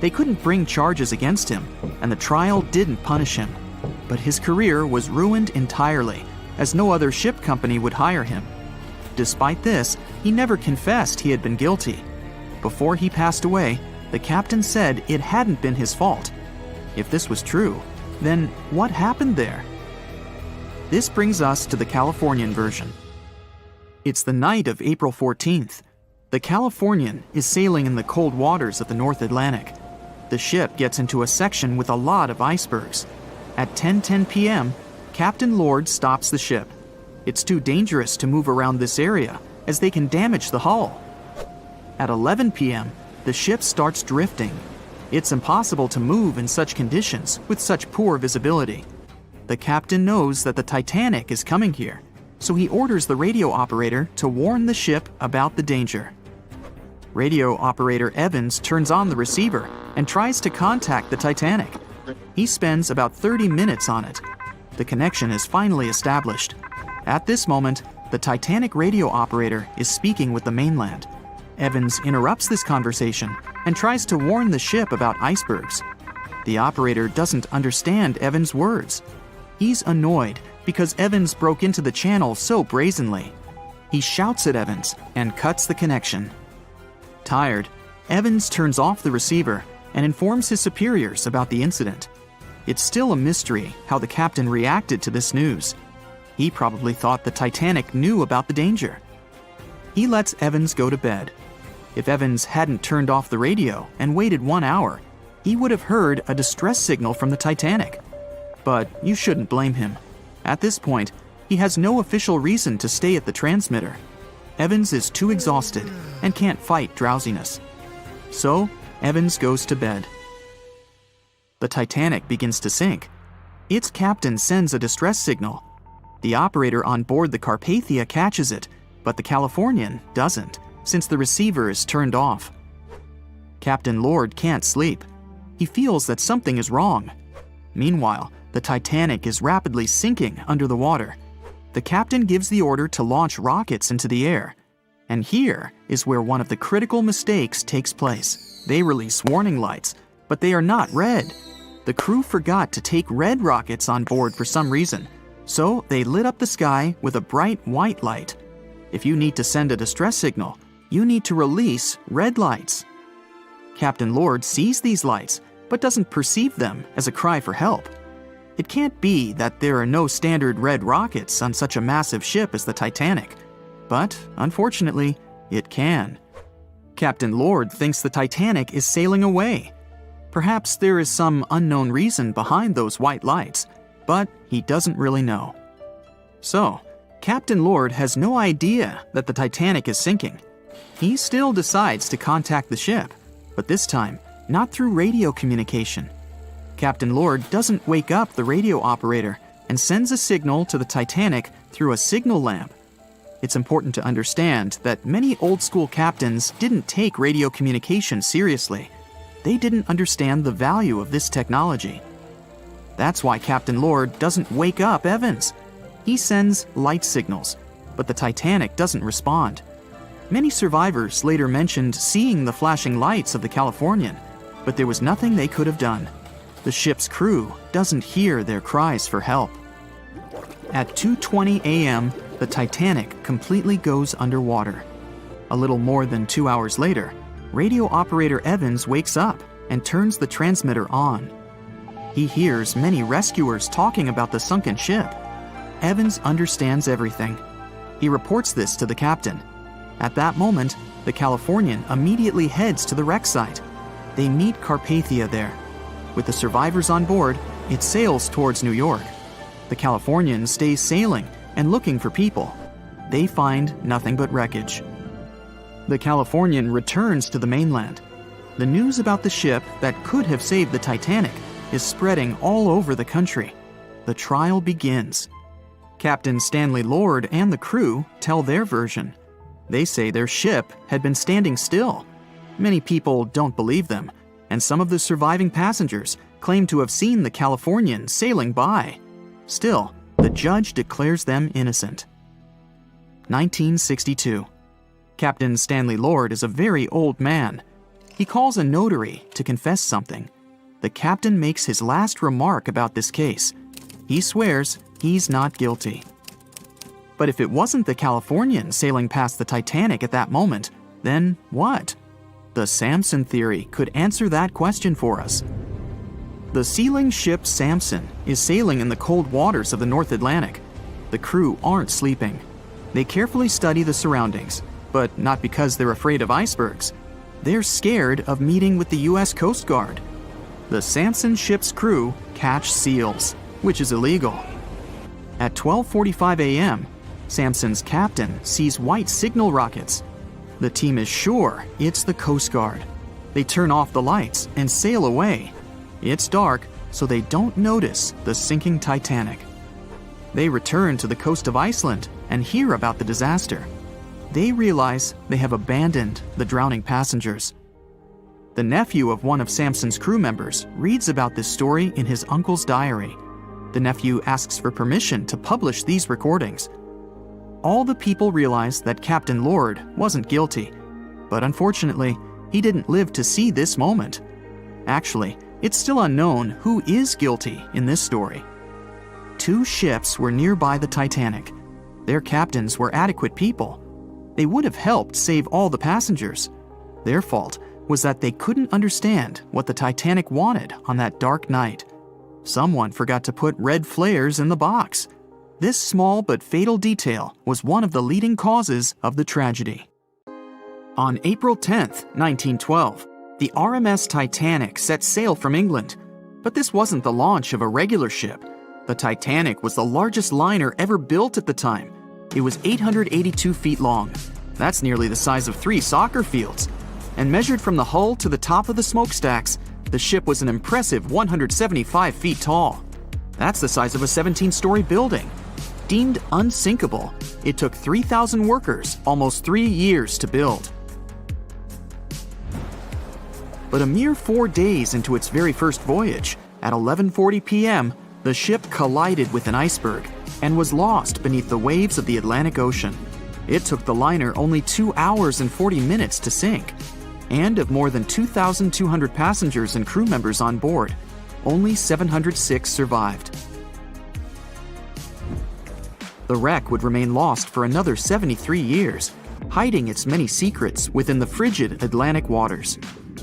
They couldn't bring charges against him, and the trial didn't punish him. But his career was ruined entirely, as no other ship company would hire him. Despite this, he never confessed he had been guilty. Before he passed away, the captain said it hadn't been his fault. If this was true, then what happened there? This brings us to the Californian version. It's the night of April 14th. The Californian is sailing in the cold waters of the North Atlantic. The ship gets into a section with a lot of icebergs. At 10:10 p.m., Captain Lord stops the ship. It's too dangerous to move around this area, as they can damage the hull. At 11 p.m., the ship starts drifting. It's impossible to move in such conditions with such poor visibility. The captain knows that the Titanic is coming here, so he orders the radio operator to warn the ship about the danger. Radio operator Evans turns on the receiver and tries to contact the Titanic. He spends about 30 minutes on it. The connection is finally established. At this moment, the Titanic radio operator is speaking with the mainland. Evans interrupts this conversation and tries to warn the ship about icebergs. The operator doesn't understand Evans' words. He's annoyed because Evans broke into the channel so brazenly. He shouts at Evans and cuts the connection. Tired, Evans turns off the receiver and informs his superiors about the incident. It's still a mystery how the captain reacted to this news. He probably thought the Titanic knew about the danger. He lets Evans go to bed. If Evans hadn't turned off the radio and waited 1 hour, he would have heard a distress signal from the Titanic. But you shouldn't blame him. At this point, he has no official reason to stay at the transmitter. Evans is too exhausted and can't fight drowsiness. So, Evans goes to bed. The Titanic begins to sink. Its captain sends a distress signal. The operator on board the Carpathia catches it, but the Californian doesn't, since the receiver is turned off. Captain Lord can't sleep. He feels that something is wrong. Meanwhile, the Titanic is rapidly sinking under the water. The captain gives the order to launch rockets into the air. And here is where one of the critical mistakes takes place. They release warning lights, but they are not red. The crew forgot to take red rockets on board for some reason, so they lit up the sky with a bright white light. If you need to send a distress signal, you need to release red lights. Captain Lord sees these lights, but doesn't perceive them as a cry for help. It can't be that there are no standard red rockets on such a massive ship as the Titanic. But, unfortunately, it can. Captain Lord thinks the Titanic is sailing away. Perhaps there is some unknown reason behind those white lights, but he doesn't really know. So, Captain Lord has no idea that the Titanic is sinking. He still decides to contact the ship, but this time, not through radio communication. Captain Lord doesn't wake up the radio operator and sends a signal to the Titanic through a signal lamp. It's important to understand that many old-school captains didn't take radio communication seriously. They didn't understand the value of this technology. That's why Captain Lord doesn't wake up Evans. He sends light signals, but the Titanic doesn't respond. Many survivors later mentioned seeing the flashing lights of the Californian, but there was nothing they could have done. The ship's crew doesn't hear their cries for help. At 2:20 a.m., the Titanic completely goes underwater. A little more than 2 hours later, radio operator Evans wakes up and turns the transmitter on. He hears many rescuers talking about the sunken ship. Evans understands everything. He reports this to the captain. At that moment, the Californian immediately heads to the wreck site. They meet Carpathia there. With the survivors on board, it sails towards New York. The Californian stays sailing and looking for people. They find nothing but wreckage. The Californian returns to the mainland. The news about the ship that could have saved the Titanic is spreading all over the country. The trial begins. Captain Stanley Lord and the crew tell their version. They say their ship had been standing still. Many people don't believe them, and some of the surviving passengers claim to have seen the Californian sailing by. Still, the judge declares them innocent. 1962. Captain Stanley Lord is a very old man. He calls a notary to confess something. The captain makes his last remark about this case. He swears he's not guilty. But if it wasn't the Californian sailing past the Titanic at that moment, then what? The Samson theory could answer that question for us. The sealing ship Samson is sailing in the cold waters of the North Atlantic. The crew aren't sleeping. They carefully study the surroundings, but not because they're afraid of icebergs. They're scared of meeting with the U.S. Coast Guard. The Samson ship's crew catch seals, which is illegal. At 12:45 a.m., Samson's captain sees white signal rockets. The team is sure it's the Coast Guard. They turn off the lights and sail away. It's dark, so they don't notice the sinking Titanic. They return to the coast of Iceland and hear about the disaster. They realize they have abandoned the drowning passengers. The nephew of one of Samson's crew members reads about this story in his uncle's diary. The nephew asks for permission to publish these recordings. All the people realize that Captain Lord wasn't guilty, but unfortunately, he didn't live to see this moment. Actually, it's still unknown who is guilty in this story. 2 ships were nearby the Titanic. Their captains were adequate people. They would have helped save all the passengers. Their fault was that they couldn't understand what the Titanic wanted on that dark night. Someone forgot to put red flares in the box. This small but fatal detail was one of the leading causes of the tragedy. On April 10, 1912, the RMS Titanic set sail from England. But this wasn't the launch of a regular ship. The Titanic was the largest liner ever built at the time. It was 882 feet long. That's nearly the size of 3 soccer fields. And measured from the hull to the top of the smokestacks, the ship was an impressive 175 feet tall. That's the size of a 17-story building. Deemed unsinkable, it took 3,000 workers almost 3 years to build. But a mere 4 days into its very first voyage, at 11:40 p.m., the ship collided with an iceberg and was lost beneath the waves of the Atlantic Ocean. It took the liner only 2 hours and 40 minutes to sink. And of more than 2,200 passengers and crew members on board, only 706 survived. The wreck would remain lost for another 73 years, hiding its many secrets within the frigid Atlantic waters.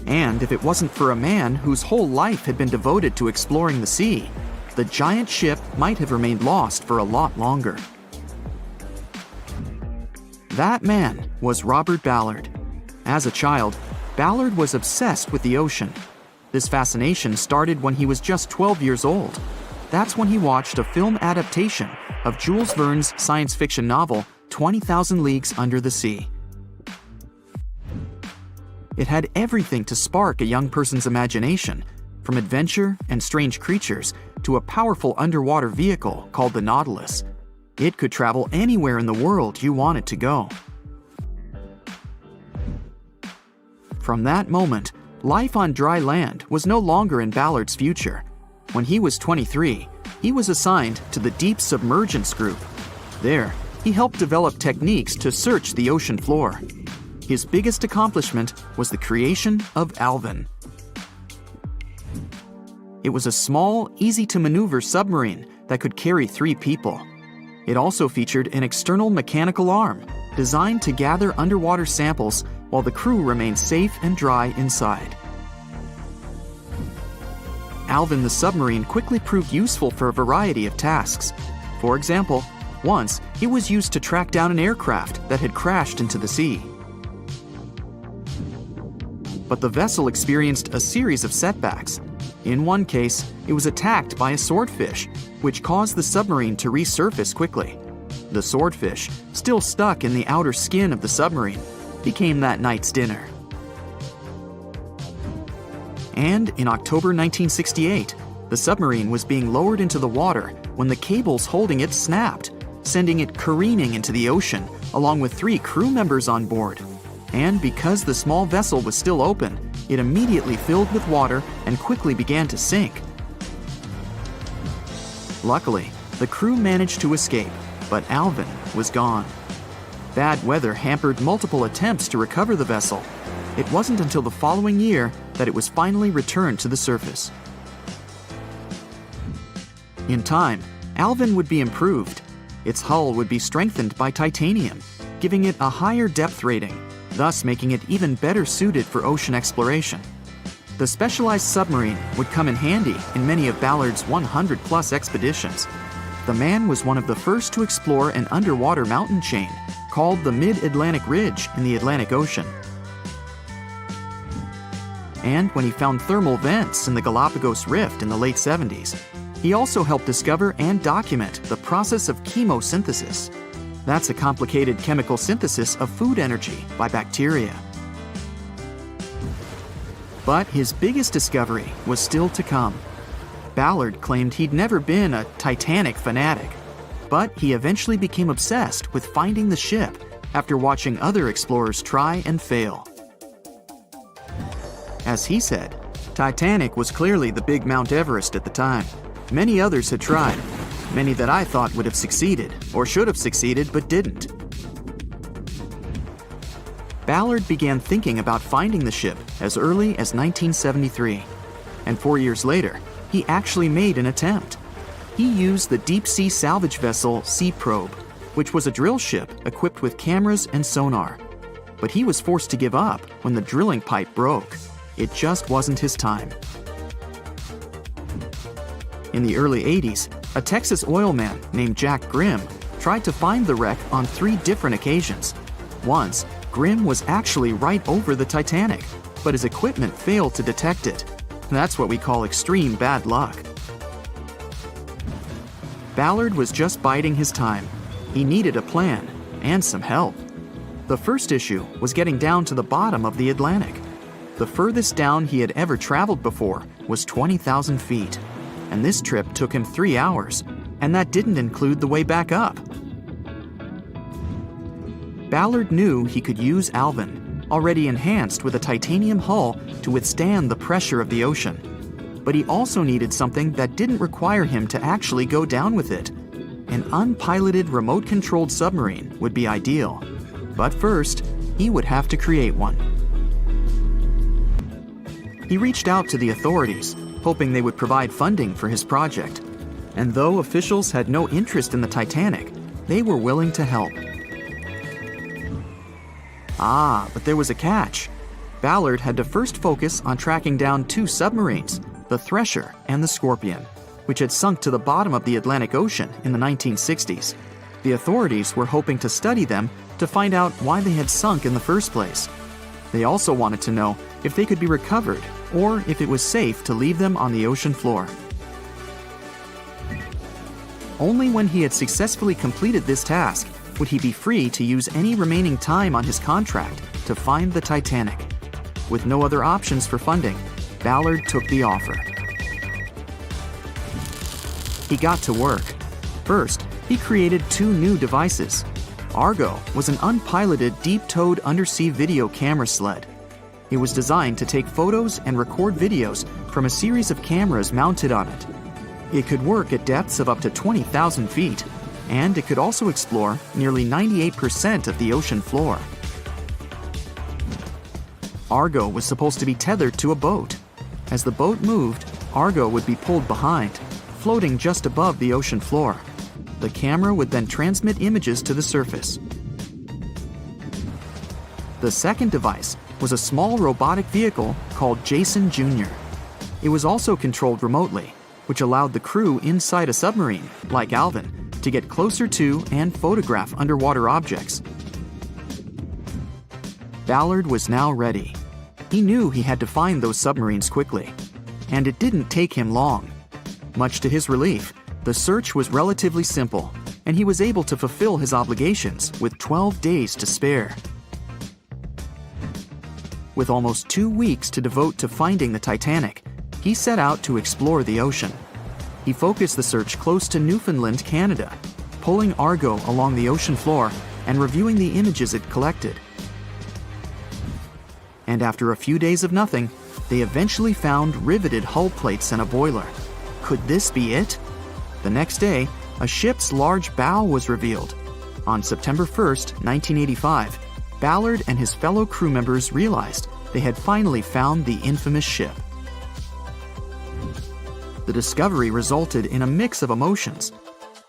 And if it wasn't for a man whose whole life had been devoted to exploring the sea, the giant ship might have remained lost for a lot longer. That man was Robert Ballard. As a child, Ballard was obsessed with the ocean. This fascination started when he was just 12 years old. That's when he watched a film adaptation of Jules Verne's science fiction novel, 20,000 Leagues Under the Sea. It had everything to spark a young person's imagination, from adventure and strange creatures to a powerful underwater vehicle called the Nautilus. It could travel anywhere in the world you wanted to go. From that moment, life on dry land was no longer in Ballard's future. When he was 23, he was assigned to the Deep Submergence Group. There, he helped develop techniques to search the ocean floor. His biggest accomplishment was the creation of Alvin. It was a small, easy-to-maneuver submarine that could carry 3 people. It also featured an external mechanical arm designed to gather underwater samples while the crew remained safe and dry inside. Alvin the submarine quickly proved useful for a variety of tasks. For example, once it was used to track down an aircraft that had crashed into the sea. But the vessel experienced a series of setbacks. In one case, it was attacked by a swordfish, which caused the submarine to resurface quickly. The swordfish, still stuck in the outer skin of the submarine, became that night's dinner. And in October 1968, the submarine was being lowered into the water when the cables holding it snapped, sending it careening into the ocean along with 3 crew members on board. And because the small vessel was still open, it immediately filled with water and quickly began to sink. Luckily, the crew managed to escape, but Alvin was gone. Bad weather hampered multiple attempts to recover the vessel. It wasn't until the following year that it was finally returned to the surface. In time, Alvin would be improved. Its hull would be strengthened by titanium, giving it a higher depth rating, thus making it even better suited for ocean exploration. The specialized submarine would come in handy in many of Ballard's 100-plus expeditions. The man was one of the first to explore an underwater mountain chain called the Mid-Atlantic Ridge in the Atlantic Ocean. And when he found thermal vents in the Galapagos Rift in the late 70s, he also helped discover and document the process of chemosynthesis. That's a complicated chemical synthesis of food energy by bacteria. But his biggest discovery was still to come. Ballard claimed he'd never been a Titanic fanatic, but he eventually became obsessed with finding the ship after watching other explorers try and fail. As he said, Titanic was clearly the big Mount Everest at the time. Many others had tried, many that I thought would have succeeded, or should have succeeded but didn't. Ballard began thinking about finding the ship as early as 1973. and 4 years later, he actually made an attempt. He used the deep-sea salvage vessel Sea Probe, which was a drill ship equipped with cameras and sonar. But he was forced to give up when the drilling pipe broke. It just wasn't his time. In the early 80s, a Texas oil man named Jack Grimm tried to find the wreck on 3 different occasions. Once, Grimm was actually right over the Titanic, but his equipment failed to detect it. That's what we call extreme bad luck. Ballard was just biding his time. He needed a plan and some help. The first issue was getting down to the bottom of the Atlantic. The furthest down he had ever traveled before was 20,000 feet, and this trip took him 3 hours, and that didn't include the way back up. Ballard knew he could use Alvin, already enhanced with a titanium hull to withstand the pressure of the ocean. But he also needed something that didn't require him to actually go down with it. An unpiloted remote-controlled submarine would be ideal. But first, he would have to create one. He reached out to the authorities, hoping they would provide funding for his project. And though officials had no interest in the Titanic, they were willing to help. But there was a catch. Ballard had to first focus on tracking down 2 submarines, the Thresher and the Scorpion, which had sunk to the bottom of the Atlantic Ocean in the 1960s. The authorities were hoping to study them to find out why they had sunk in the first place. They also wanted to know if they could be recovered or if it was safe to leave them on the ocean floor. Only when he had successfully completed this task would he be free to use any remaining time on his contract to find the Titanic. With no other options for funding, Ballard took the offer. He got to work. First, he created 2 new devices. Argo was an unpiloted deep-towed undersea video camera sled. It was designed to take photos and record videos from a series of cameras mounted on it. It could work at depths of up to 20,000 feet, and it could also explore nearly 98% of the ocean floor. Argo was supposed to be tethered to a boat. As the boat moved, Argo would be pulled behind, floating just above the ocean floor. The camera would then transmit images to the surface. The second device was a small robotic vehicle called Jason Jr. It was also controlled remotely, which allowed the crew inside a submarine, like Alvin, to get closer to and photograph underwater objects. Ballard was now ready. He knew he had to find those submarines quickly, and it didn't take him long. Much to his relief, the search was relatively simple, and he was able to fulfill his obligations with 12 days to spare. With almost 2 weeks to devote to finding the Titanic, he set out to explore the ocean. He focused the search close to Newfoundland, Canada, pulling Argo along the ocean floor and reviewing the images it collected. And after a few days of nothing, they eventually found riveted hull plates and a boiler. Could this be it? The next day, a ship's large bow was revealed. On September 1st, 1985, Ballard and his fellow crew members realized they had finally found the infamous ship. The discovery resulted in a mix of emotions.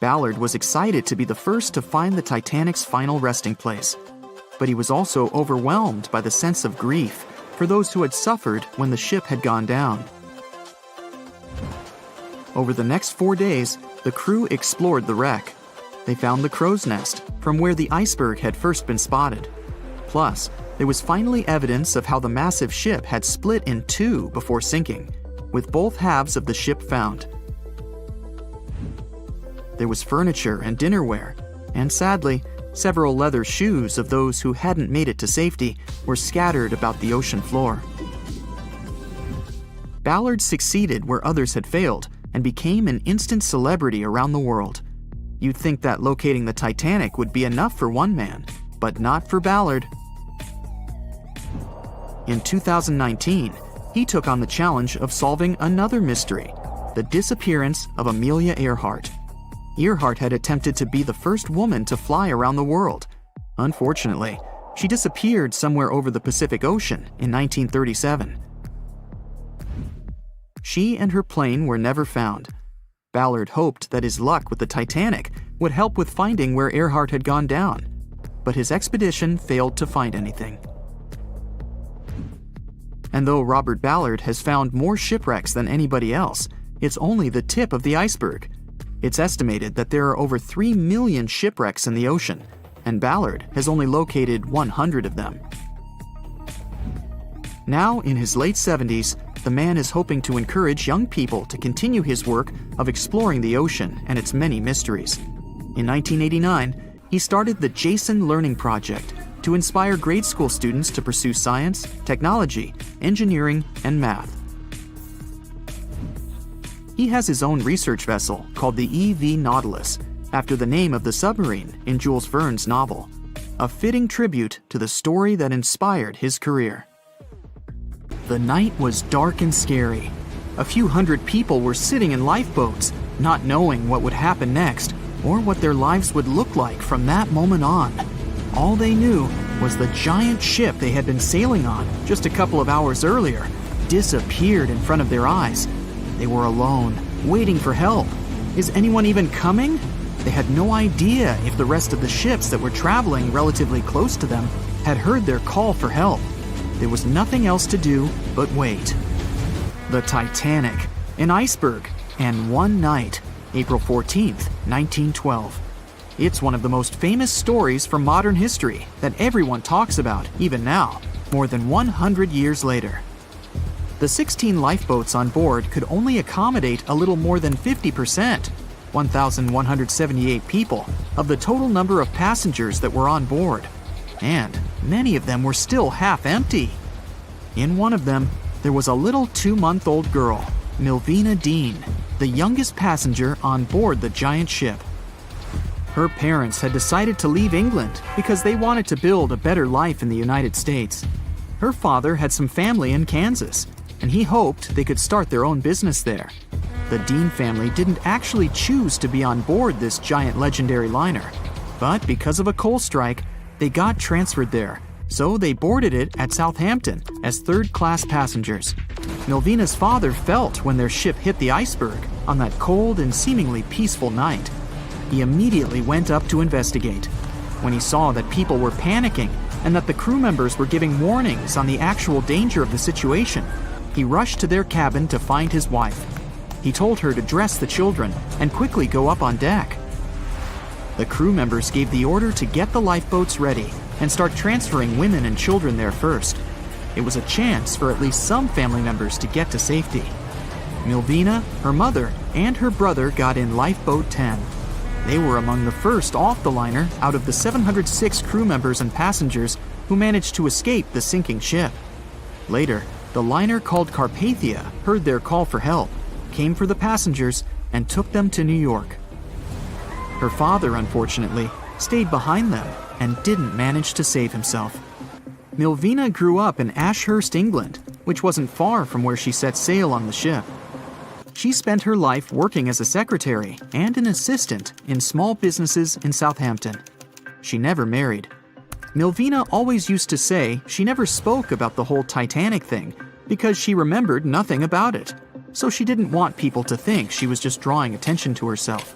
Ballard was excited to be the first to find the Titanic's final resting place, but he was also overwhelmed by the sense of grief for those who had suffered when the ship had gone down. Over the next 4 days, the crew explored the wreck. They found the crow's nest, from where the iceberg had first been spotted. Plus, there was finally evidence of how the massive ship had split in 2 before sinking, with both halves of the ship found. There was furniture and dinnerware, and sadly, several leather shoes of those who hadn't made it to safety were scattered about the ocean floor. Ballard succeeded where others had failed and became an instant celebrity around the world. You'd think that locating the Titanic would be enough for one man, but not for Ballard. In 2019, he took on the challenge of solving another mystery, the disappearance of Amelia Earhart. Earhart had attempted to be the first woman to fly around the world. Unfortunately, she disappeared somewhere over the Pacific Ocean in 1937. she and her plane were never found. Ballard hoped that his luck with the Titanic would help with finding where Earhart had gone down, but his expedition failed to find anything. And though Robert Ballard has found more shipwrecks than anybody else, it's only the tip of the iceberg. It's estimated that there are over 3 million shipwrecks in the ocean, and Ballard has only located 100 of them. Now, in his late 70s, the man is hoping to encourage young people to continue his work of exploring the ocean and its many mysteries. In 1989, he started the Jason Learning Project to inspire grade school students to pursue science, technology, engineering, and math. He has his own research vessel called the EV Nautilus, after the name of the submarine in Jules Verne's novel, a fitting tribute to the story that inspired his career. The night was dark and scary. A few hundred people were sitting in lifeboats, not knowing what would happen next or what their lives would look like from that moment on. All they knew was the giant ship they had been sailing on just a couple of hours earlier disappeared in front of their eyes. They were alone, waiting for help. Is anyone even coming? They had no idea if the rest of the ships that were traveling relatively close to them had heard their call for help. There was nothing else to do but wait. The Titanic, an iceberg, and one night, April 14th, 1912. It's one of the most famous stories from modern history that everyone talks about, even now, more than 100 years later. The 16 lifeboats on board could only accommodate a little more than 50%, 1,178 people, of the total number of passengers that were on board. And many of them were still half empty. In one of them, there was a little 2-month-old girl, Milvina Dean, the youngest passenger on board the giant ship. Her parents had decided to leave England because they wanted to build a better life in the United States. Her father had some family in Kansas, and he hoped they could start their own business there. The Dean family didn't actually choose to be on board this giant legendary liner, but because of a coal strike, they got transferred there, so they boarded it at Southampton as third-class passengers. Milvina's father felt when their ship hit the iceberg on that cold and seemingly peaceful night. He immediately went up to investigate. When he saw that people were panicking and that the crew members were giving warnings on the actual danger of the situation, he rushed to their cabin to find his wife. He told her to dress the children and quickly go up on deck. The crew members gave the order to get the lifeboats ready and start transferring women and children there first. It was a chance for at least some family members to get to safety. Milvina, her mother, and her brother got in Lifeboat 10. They were among the first off the liner out of the 706 crew members and passengers who managed to escape the sinking ship. Later, the liner called Carpathia heard their call for help, came for the passengers, and took them to New York. Her father, unfortunately, stayed behind them and didn't manage to save himself. Milvina grew up in Ashurst, England, which wasn't far from where she set sail on the ship. She spent her life working as a secretary and an assistant in small businesses in Southampton. She never married. Milvina always used to say she never spoke about the whole Titanic thing because she remembered nothing about it, so she didn't want people to think she was just drawing attention to herself.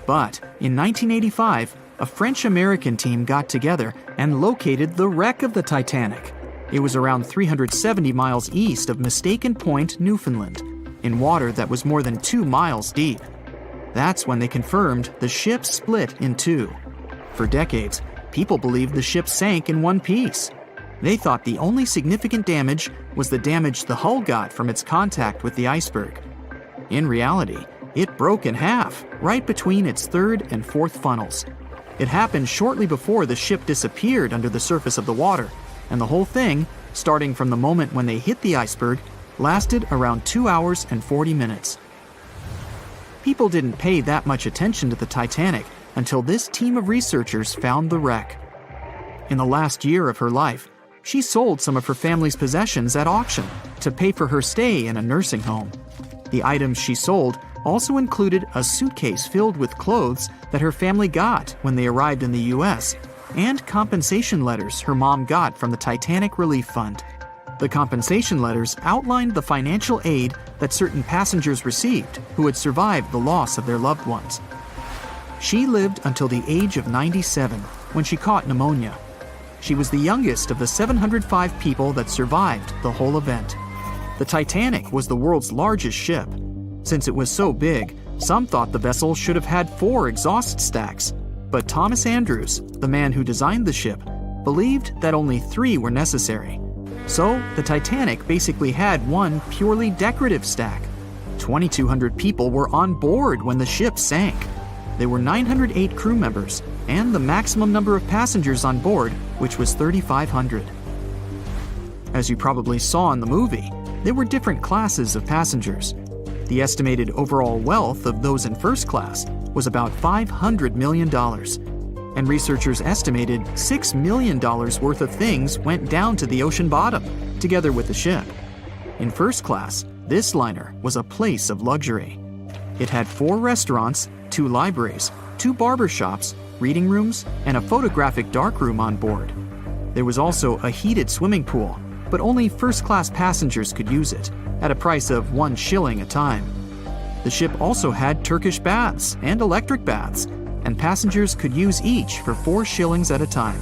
But in 1985, a French-American team got together and located the wreck of the Titanic. It was around 370 miles east of Mistaken Point, Newfoundland, in water that was more than 2 miles deep. That's when they confirmed the ship split in two. For decades, people believed the ship sank in one piece. They thought the only significant damage was the damage the hull got from its contact with the iceberg. In reality, it broke in half, right between its third and fourth funnels. It happened shortly before the ship disappeared under the surface of the water, and the whole thing, starting from the moment when they hit the iceberg, lasted around 2 hours and 40 minutes. People didn't pay that much attention to the Titanic until this team of researchers found the wreck. In the last year of her life, she sold some of her family's possessions at auction to pay for her stay in a nursing home. The items she sold also included a suitcase filled with clothes that her family got when they arrived in the U.S., and compensation letters her mom got from the Titanic Relief Fund. The compensation letters outlined the financial aid that certain passengers received who had survived the loss of their loved ones. She lived until the age of 97 when she caught pneumonia. She was the youngest of the 705 people that survived the whole event. The Titanic was the world's largest ship. Since it was so big, some thought the vessel should have had 4 exhaust stacks. But Thomas Andrews, the man who designed the ship, believed that only 3 were necessary. So, the Titanic basically had one purely decorative stack. 2,200 people were on board when the ship sank. There were 908 crew members, and the maximum number of passengers on board, which was 3,500. As you probably saw in the movie, there were different classes of passengers. The estimated overall wealth of those in first class was about $500 million. And researchers estimated $6 million worth of things went down to the ocean bottom, together with the ship. In first class, this liner was a place of luxury. It had 4 restaurants, 2 libraries, 2 barber shops, reading rooms, and a photographic darkroom on board. There was also a heated swimming pool, but only first-class passengers could use it, at a price of 1 shilling a time. The ship also had Turkish baths and electric baths, and passengers could use each for 4 shillings at a time.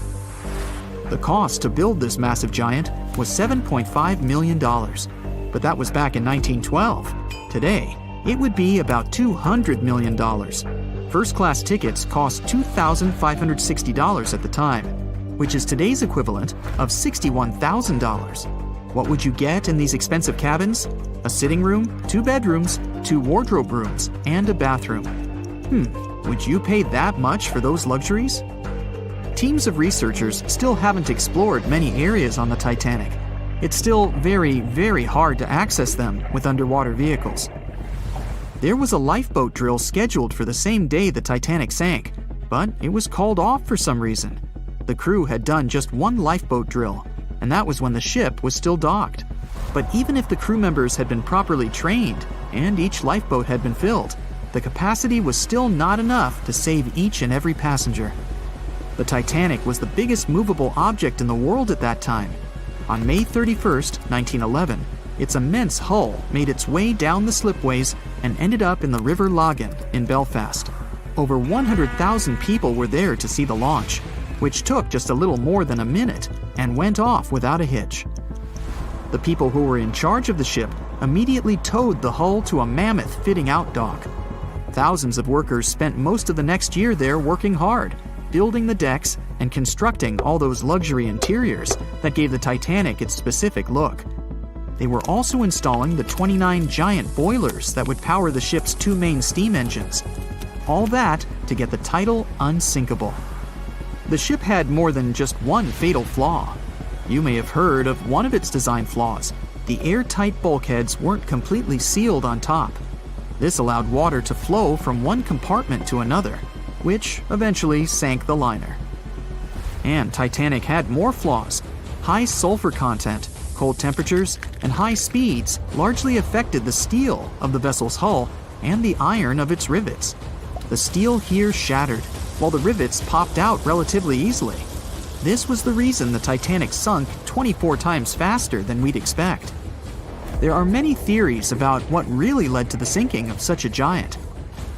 The cost to build this massive giant was $7.5 million, but that was back in 1912. Today, it would be about $200 million. First-class tickets cost $2,560 at the time, which is today's equivalent of $61,000. What would you get in these expensive cabins? A sitting room, 2 bedrooms, 2 wardrobe rooms, and a bathroom. Would you pay that much for those luxuries? Teams of researchers still haven't explored many areas on the Titanic. It's still very, very hard to access them with underwater vehicles. There was a lifeboat drill scheduled for the same day the Titanic sank, but it was called off for some reason. The crew had done just 1 lifeboat drill, and that was when the ship was still docked. But even if the crew members had been properly trained and each lifeboat had been filled, the capacity was still not enough to save each and every passenger. The Titanic was the biggest movable object in the world at that time. On May 31st, 1911, its immense hull made its way down the slipways and ended up in the River Lagan in Belfast. Over 100,000 people were there to see the launch, which took just a little more than a minute and went off without a hitch. The people who were in charge of the ship immediately towed the hull to a mammoth fitting-out dock. Thousands of workers spent most of the next year there working hard, building the decks and constructing all those luxury interiors that gave the Titanic its specific look. They were also installing the 29 giant boilers that would power the ship's 2 main steam engines. All that to get the title unsinkable. The ship had more than just one fatal flaw. You may have heard of one of its design flaws. The airtight bulkheads weren't completely sealed on top. This allowed water to flow from one compartment to another, which eventually sank the liner. And Titanic had more flaws. High sulfur content, cold temperatures, and high speeds largely affected the steel of the vessel's hull and the iron of its rivets. The steel here shattered, while the rivets popped out relatively easily. This was the reason the Titanic sunk 24 times faster than we'd expect. There are many theories about what really led to the sinking of such a giant.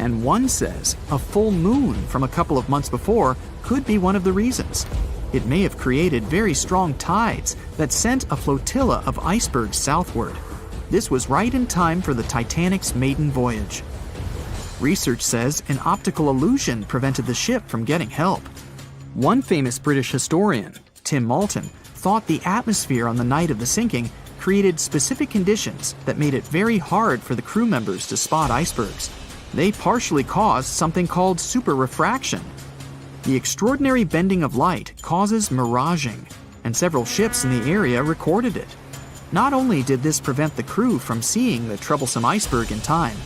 And one says a full moon from a couple of months before could be one of the reasons. It may have created very strong tides that sent a flotilla of icebergs southward. This was right in time for the Titanic's maiden voyage. Research says an optical illusion prevented the ship from getting help. One famous British historian, Tim Moulton, thought the atmosphere on the night of the sinking created specific conditions that made it very hard for the crew members to spot icebergs. They partially caused something called superrefraction. The extraordinary bending of light causes miraging, and several ships in the area recorded it. Not only did this prevent the crew from seeing the troublesome iceberg in time,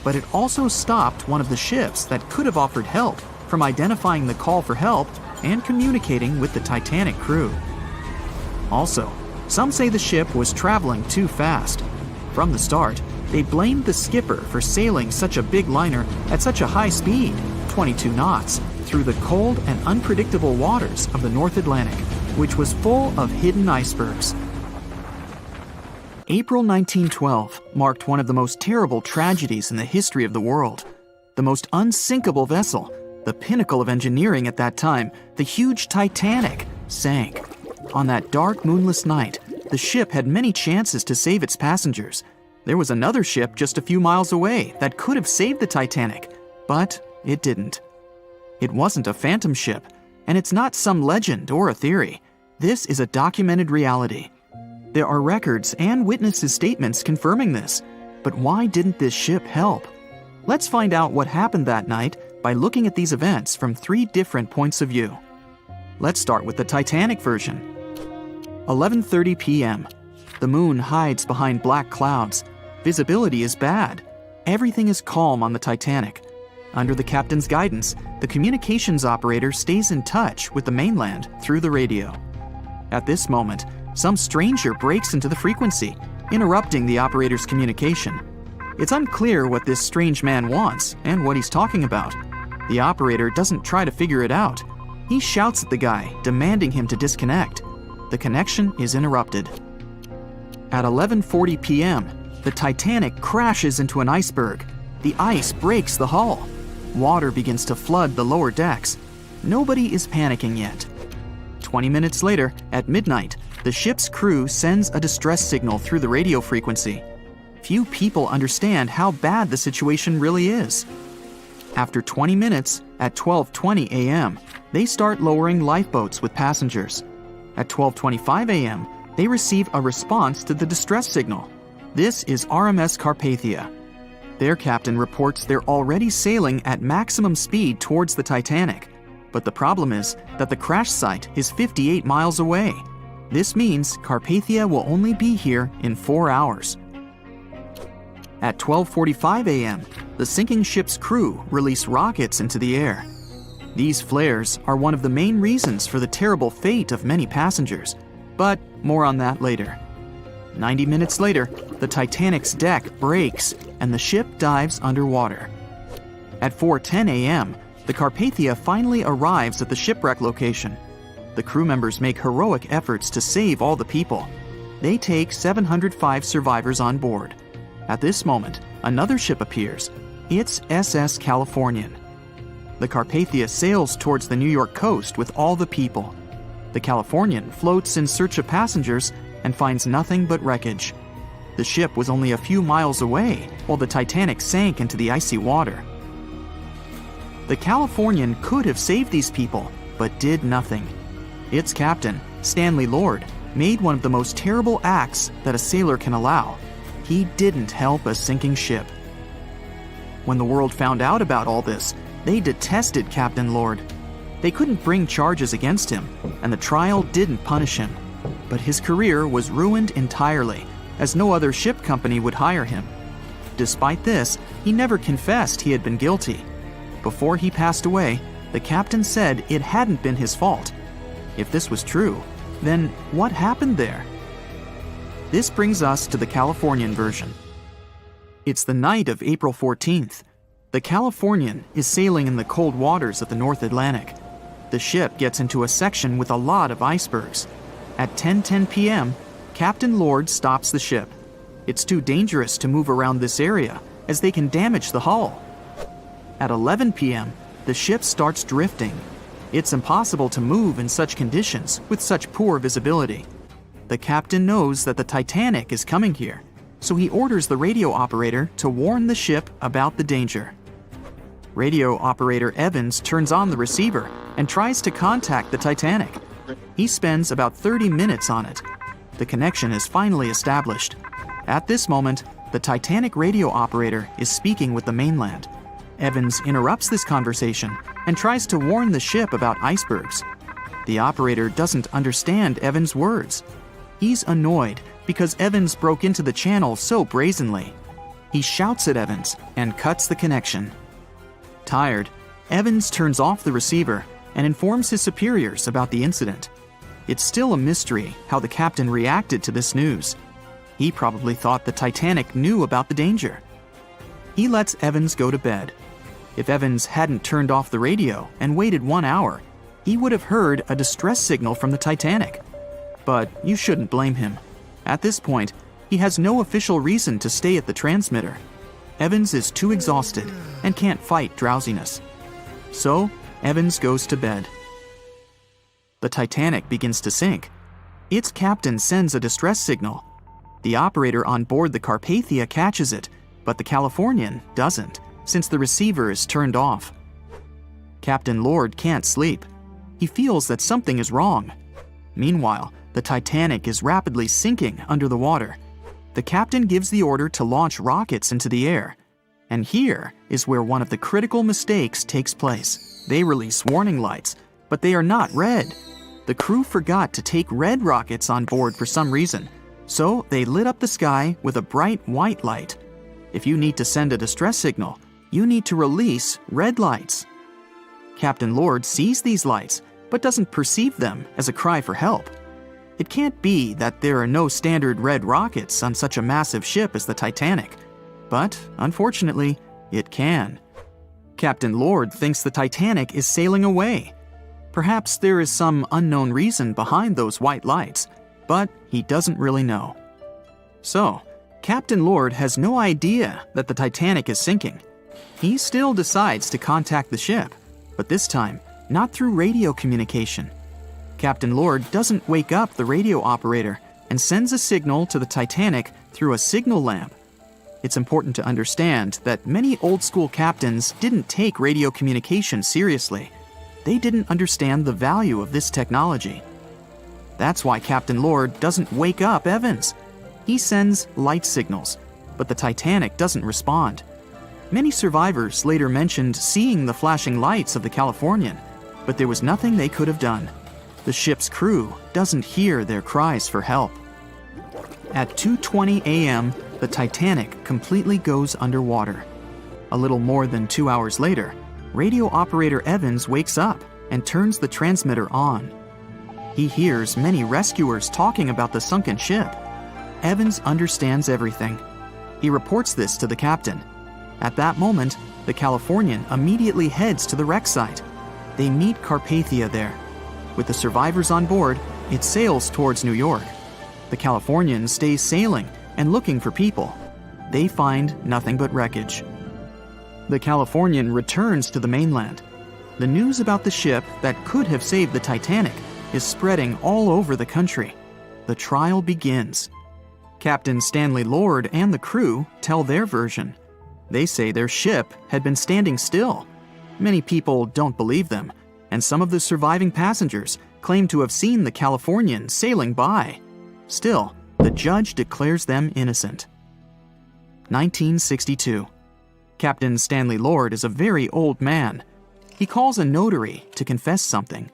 but it also stopped one of the ships that could have offered help from identifying the call for help and communicating with the Titanic crew. Also, some say the ship was traveling too fast. From the start, they blamed the skipper for sailing such a big liner at such a high speed, 22 knots, through the cold and unpredictable waters of the North Atlantic, which was full of hidden icebergs. April 1912 marked one of the most terrible tragedies in the history of the world. The most unsinkable vessel, the pinnacle of engineering at that time, the huge Titanic, sank. On that dark, moonless night, the ship had many chances to save its passengers. There was another ship just a few miles away that could have saved the Titanic, but it didn't. It wasn't a phantom ship, and it's not some legend or a theory. This is a documented reality. There are records and witnesses' statements confirming this. But why didn't this ship help? Let's find out what happened that night by looking at these events from 3 different points of view. Let's start with the Titanic version. 11:30 p.m. The moon hides behind black clouds. Visibility is bad. Everything is calm on the Titanic. Under the captain's guidance, the communications operator stays in touch with the mainland through the radio. At this moment, some stranger breaks into the frequency, interrupting the operator's communication. It's unclear what this strange man wants and what he's talking about. The operator doesn't try to figure it out. He shouts at the guy, demanding him to disconnect. The connection is interrupted. At 11:40 p.m., the Titanic crashes into an iceberg. The ice breaks the hull. Water begins to flood the lower decks. Nobody is panicking yet. 20 minutes later, at midnight, the ship's crew sends a distress signal through the radio frequency. Few people understand how bad the situation really is. After 20 minutes, at 12:20 a.m., they start lowering lifeboats with passengers. At 12:25 a.m., they receive a response to the distress signal. This is RMS Carpathia. Their captain reports they're already sailing at maximum speed towards the Titanic. But the problem is that the crash site is 58 miles away. This means Carpathia will only be here in 4 hours. At 12:45 a.m., the sinking ship's crew release rockets into the air. These flares are one of the main reasons for the terrible fate of many passengers, but more on that later. 90 minutes later, the Titanic's deck breaks and the ship dives underwater. At 4:10 a.m., the Carpathia finally arrives at the shipwreck location. The crew members make heroic efforts to save all the people. They take 705 survivors on board. At this moment, another ship appears. It's SS Californian. The Carpathia sails towards the New York coast with all the people. The Californian floats in search of passengers and finds nothing but wreckage. The ship was only a few miles away while the Titanic sank into the icy water. The Californian could have saved these people, but did nothing. Its captain, Stanley Lord, made one of the most terrible acts that a sailor can allow. He didn't help a sinking ship. When the world found out about all this, they detested Captain Lord. They couldn't bring charges against him, and the trial didn't punish him. But his career was ruined entirely, as no other ship company would hire him. Despite this, he never confessed he had been guilty. Before he passed away, the captain said it hadn't been his fault. If this was true, then what happened there? This brings us to the Californian version. It's the night of April 14th. The Californian is sailing in the cold waters of the North Atlantic. The ship gets into a section with a lot of icebergs. At 10:10 p.m., Captain Lord stops the ship. It's too dangerous to move around this area, as they can damage the hull. At 11 p.m., the ship starts drifting. It's impossible to move in such conditions with such poor visibility. The captain knows that the Titanic is coming here, so he orders the radio operator to warn the ship about the danger. Radio operator Evans turns on the receiver and tries to contact the Titanic. He spends about 30 minutes on it. The connection is finally established. At this moment, the Titanic radio operator is speaking with the mainland. Evans interrupts this conversation and tries to warn the ship about icebergs. The operator doesn't understand Evans' words. He's annoyed because Evans broke into the channel so brazenly. He shouts at Evans and cuts the connection. Tired, Evans turns off the receiver and informs his superiors about the incident. It's still a mystery how the captain reacted to this news. He probably thought the Titanic knew about the danger. He lets Evans go to bed. If Evans hadn't turned off the radio and waited 1 hour, he would have heard a distress signal from the Titanic. But you shouldn't blame him. At this point, He has no official reason to stay at the transmitter. Evans is too exhausted and can't fight drowsiness. So, Evans goes to bed. The Titanic begins to sink. Its captain sends a distress signal. The operator on board the Carpathia catches it, but the Californian doesn't, since the receiver is turned off. Captain Lord can't sleep. He feels that something is wrong. Meanwhile, the Titanic is rapidly sinking under the water. The captain gives the order to launch rockets into the air. And here is where one of the critical mistakes takes place. They release warning lights, but they are not red. The crew forgot to take red rockets on board for some reason, so they lit up the sky with a bright white light. If you need to send a distress signal, you need to release red lights. Captain Lord sees these lights, but doesn't perceive them as a cry for help. It can't be that there are no standard red rockets on such a massive ship as the Titanic. But, unfortunately, it can. Captain Lord thinks the Titanic is sailing away. Perhaps there is some unknown reason behind those white lights, but he doesn't really know. So, Captain Lord has no idea that the Titanic is sinking. He still decides to contact the ship, but this time, not through radio communication. Captain Lord doesn't wake up the radio operator and sends a signal to the Titanic through a signal lamp. It's important to understand that many old-school captains didn't take radio communication seriously. They didn't understand the value of this technology. That's why Captain Lord doesn't wake up Evans. He sends light signals, but the Titanic doesn't respond. Many survivors later mentioned seeing the flashing lights of the Californian, but there was nothing they could have done. The ship's crew doesn't hear their cries for help. At 2:20 a.m., the Titanic completely goes underwater. A little more than 2 hours later, radio operator Evans wakes up and turns the transmitter on. He hears many rescuers talking about the sunken ship. Evans understands everything. He reports this to the captain. At that moment, the Californian immediately heads to the wreck site. They meet Carpathia there. With the survivors on board, it sails towards New York. The Californian stays sailing and looking for people. They find nothing but wreckage. The Californian returns to the mainland. The news about the ship that could have saved the Titanic is spreading all over the country. The trial begins. Captain Stanley Lord and the crew tell their version. They say their ship had been standing still. Many people don't believe them, and some of the surviving passengers claim to have seen the Californian sailing by. Still, the judge declares them innocent. 1962. Captain Stanley Lord is a very old man. He calls a notary to confess something.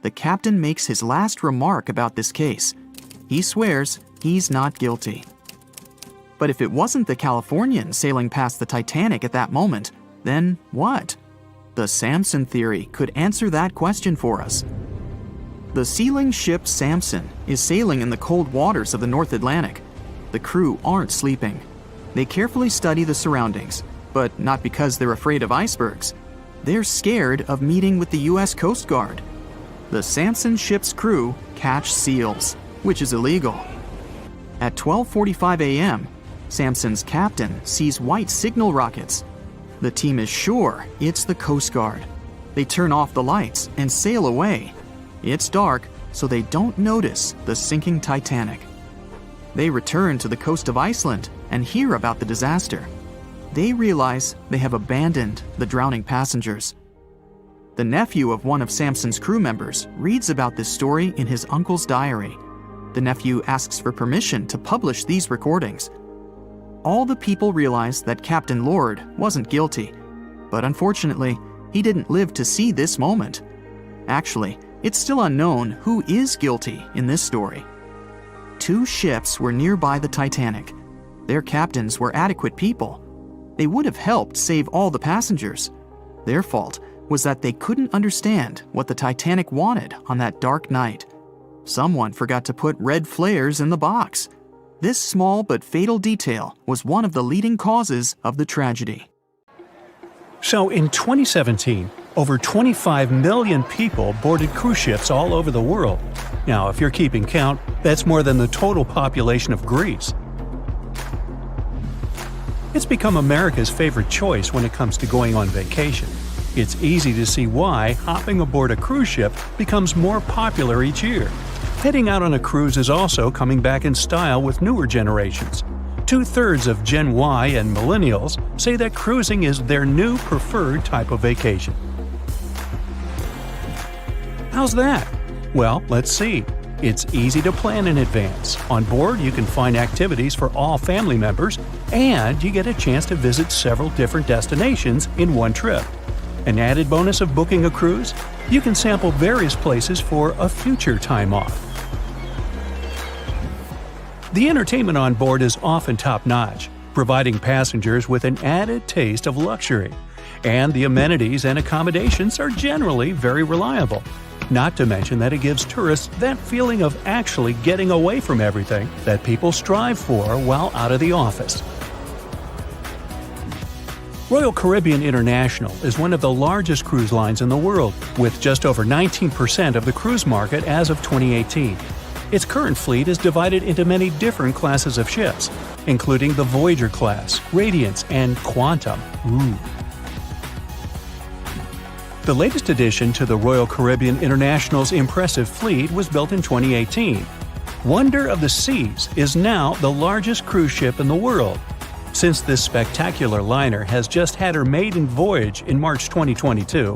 The captain makes his last remark about this case. He swears he's not guilty. But if it wasn't the Californian sailing past the Titanic at that moment, then what? The Samson theory could answer that question for us. The sealing ship Samson is sailing in the cold waters of the North Atlantic. The crew aren't sleeping. They carefully study the surroundings, but not because they're afraid of icebergs. They're scared of meeting with the U.S. Coast Guard. The Samson ship's crew catch seals, which is illegal. At 12:45 a.m., Samson's captain sees white signal rockets. The team is sure it's the Coast Guard. They turn off the lights and sail away. It's dark, so they don't notice the sinking Titanic. They return to the coast of Iceland and hear about the disaster. They realize they have abandoned the drowning passengers. The nephew of one of Samson's crew members reads about this story in his uncle's diary. The nephew asks for permission to publish these recordings. All the people realize that Captain Lord wasn't guilty, but unfortunately, he didn't live to see this moment. Actually, it's still unknown who is guilty in this story. 2 ships were nearby the Titanic. Their captains were adequate people. They would have helped save all the passengers. Their fault was that they couldn't understand what the Titanic wanted on that dark night. Someone forgot to put red flares in the box. This small but fatal detail was one of the leading causes of the tragedy. So in 2017, over 25 million people boarded cruise ships all over the world. Now, if you're keeping count, that's more than the total population of Greece. It's become America's favorite choice when it comes to going on vacation. It's easy to see why hopping aboard a cruise ship becomes more popular each year. Heading out on a cruise is also coming back in style with newer generations. 2/3 of Gen Y and millennials say that cruising is their new preferred type of vacation. How's that? Well, let's see. It's easy to plan in advance. On board, you can find activities for all family members, and you get a chance to visit several different destinations in one trip. An added bonus of booking a cruise? You can sample various places for a future time off. The entertainment on board is often top-notch, providing passengers with an added taste of luxury. And the amenities and accommodations are generally very reliable. Not to mention that it gives tourists that feeling of actually getting away from everything that people strive for while out of the office. Royal Caribbean International is one of the largest cruise lines in the world, with just over 19% of the cruise market as of 2018. Its current fleet is divided into many different classes of ships, including the Voyager class, Radiance, and Quantum. The latest addition to the Royal Caribbean International's impressive fleet was built in 2018. Wonder of the Seas is now the largest cruise ship in the world. Since this spectacular liner has just had her maiden voyage in March 2022,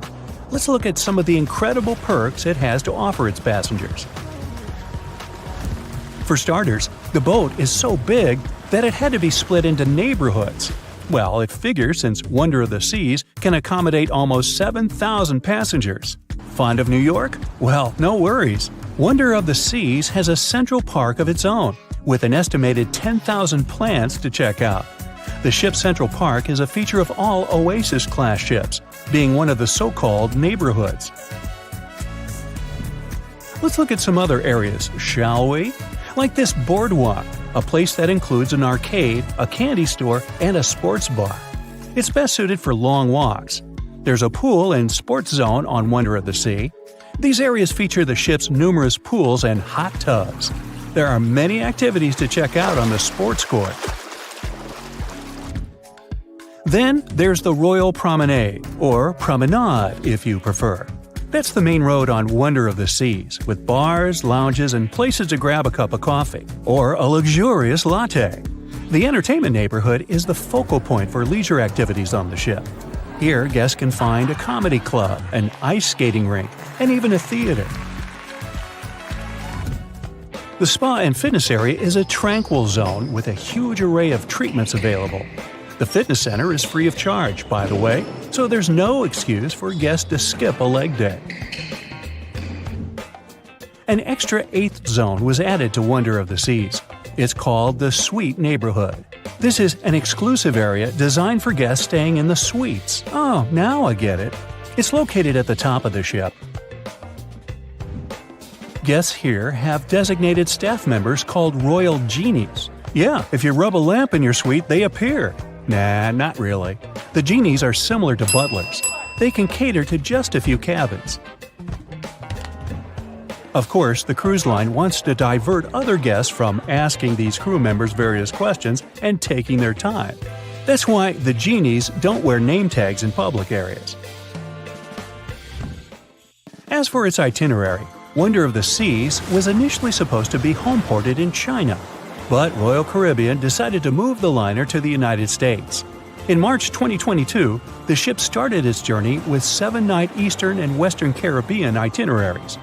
let's look at some of the incredible perks it has to offer its passengers. For starters, the boat is so big that it had to be split into neighborhoods. Well, it figures since Wonder of the Seas can accommodate almost 7,000 passengers. Fond of New York? Well, no worries. Wonder of the Seas has a central park of its own, with an estimated 10,000 plants to check out. The ship's central park is a feature of all Oasis-class ships, being one of the so-called neighborhoods. Let's look at some other areas, shall we? Like this boardwalk, a place that includes an arcade, a candy store, and a sports bar. It's best suited for long walks. There's a pool and sports zone on Wonder of the Sea. These areas feature the ship's numerous pools and hot tubs. There are many activities to check out on the sports court. Then there's the Royal Promenade, or Promenade if you prefer. That's the main road on Wonder of the Seas, with bars, lounges, and places to grab a cup of coffee, or a luxurious latte. The entertainment neighborhood is the focal point for leisure activities on the ship. Here, guests can find a comedy club, an ice skating rink, and even a theater. The spa and fitness area is a tranquil zone with a huge array of treatments available. The fitness center is free of charge, by the way, so there's no excuse for guests to skip a leg day. An extra 8th zone was added to Wonder of the Seas. It's called the Suite Neighborhood. This is an exclusive area designed for guests staying in the suites. Oh, now I get it. It's located at the top of the ship. Guests here have designated staff members called Royal Genies. Yeah, if you rub a lamp in your suite, they appear. Nah, not really. The genies are similar to butlers. They can cater to just a few cabins. Of course, the cruise line wants to divert other guests from asking these crew members various questions and taking their time. That's why the genies don't wear name tags in public areas. As for its itinerary, Wonder of the Seas was initially supposed to be homeported in China. But Royal Caribbean decided to move the liner to the United States. In March 2022, the ship started its journey with 7-night Eastern and Western Caribbean itineraries.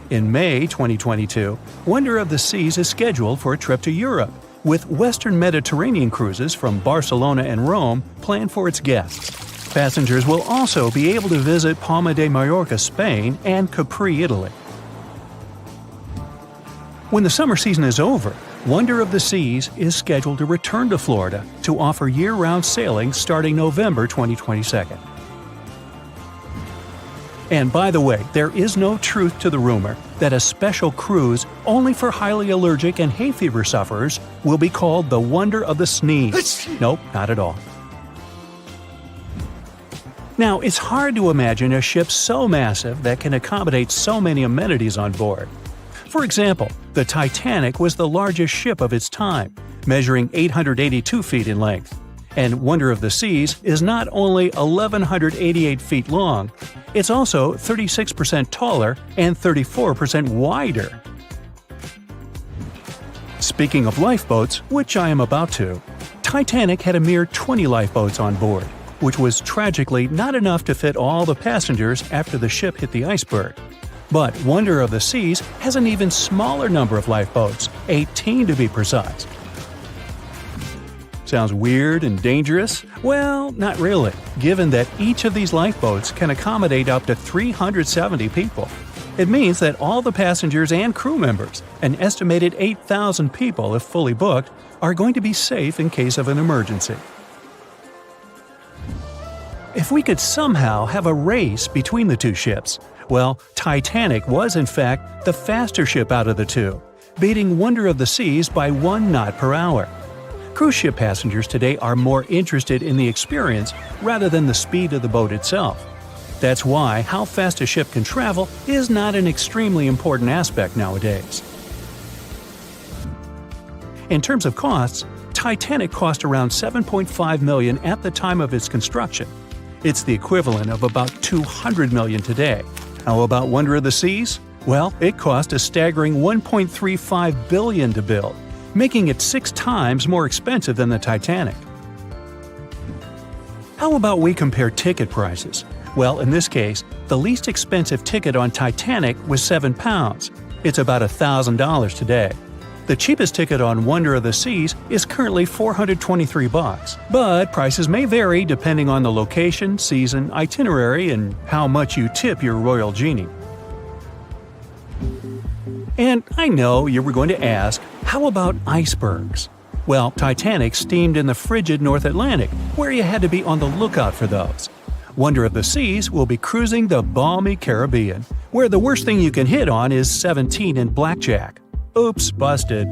In May 2022, Wonder of the Seas is scheduled for a trip to Europe, with Western Mediterranean cruises from Barcelona and Rome planned for its guests. Passengers will also be able to visit Palma de Mallorca, Spain, and Capri, Italy. When the summer season is over, Wonder of the Seas is scheduled to return to Florida to offer year-round sailing starting November 2022. And by the way, there is no truth to the rumor that a special cruise only for highly allergic and hay fever sufferers will be called the Wonder of the Sneeze. Nope, not at all. Now, it's hard to imagine a ship so massive that can accommodate so many amenities on board. For example, the Titanic was the largest ship of its time, measuring 882 feet in length. And Wonder of the Seas is not only 1,188 feet long, it's also 36% taller and 34% wider. Speaking of lifeboats, which I am about to, Titanic had a mere 20 lifeboats on board, which was tragically not enough to fit all the passengers after the ship hit the iceberg. But Wonder of the Seas has an even smaller number of lifeboats, 18 to be precise. Sounds weird and dangerous? Well, not really, given that each of these lifeboats can accommodate up to 370 people. It means that all the passengers and crew members, an estimated 8,000 people if fully booked, are going to be safe in case of an emergency. If we could somehow have a race between the two ships, well, Titanic was in fact the faster ship out of the two, beating Wonder of the Seas by 1 knot per hour. Cruise ship passengers today are more interested in the experience rather than the speed of the boat itself. That's why how fast a ship can travel is not an extremely important aspect nowadays. In terms of costs, Titanic cost around $7.5 million at the time of its construction. It's the equivalent of about $200 million today. How about Wonder of the Seas? Well, it cost a staggering $1.35 billion to build, making it 6 times more expensive than the Titanic. How about we compare ticket prices? Well, in this case, the least expensive ticket on Titanic was £7. It's about $1,000 today. The cheapest ticket on Wonder of the Seas is currently $423, but prices may vary depending on the location, season, itinerary, and how much you tip your royal genie. And I know you were going to ask, how about icebergs? Well, Titanic steamed in the frigid North Atlantic, where you had to be on the lookout for those. Wonder of the Seas will be cruising the balmy Caribbean, where the worst thing you can hit on is 17 and blackjack. Oops, busted.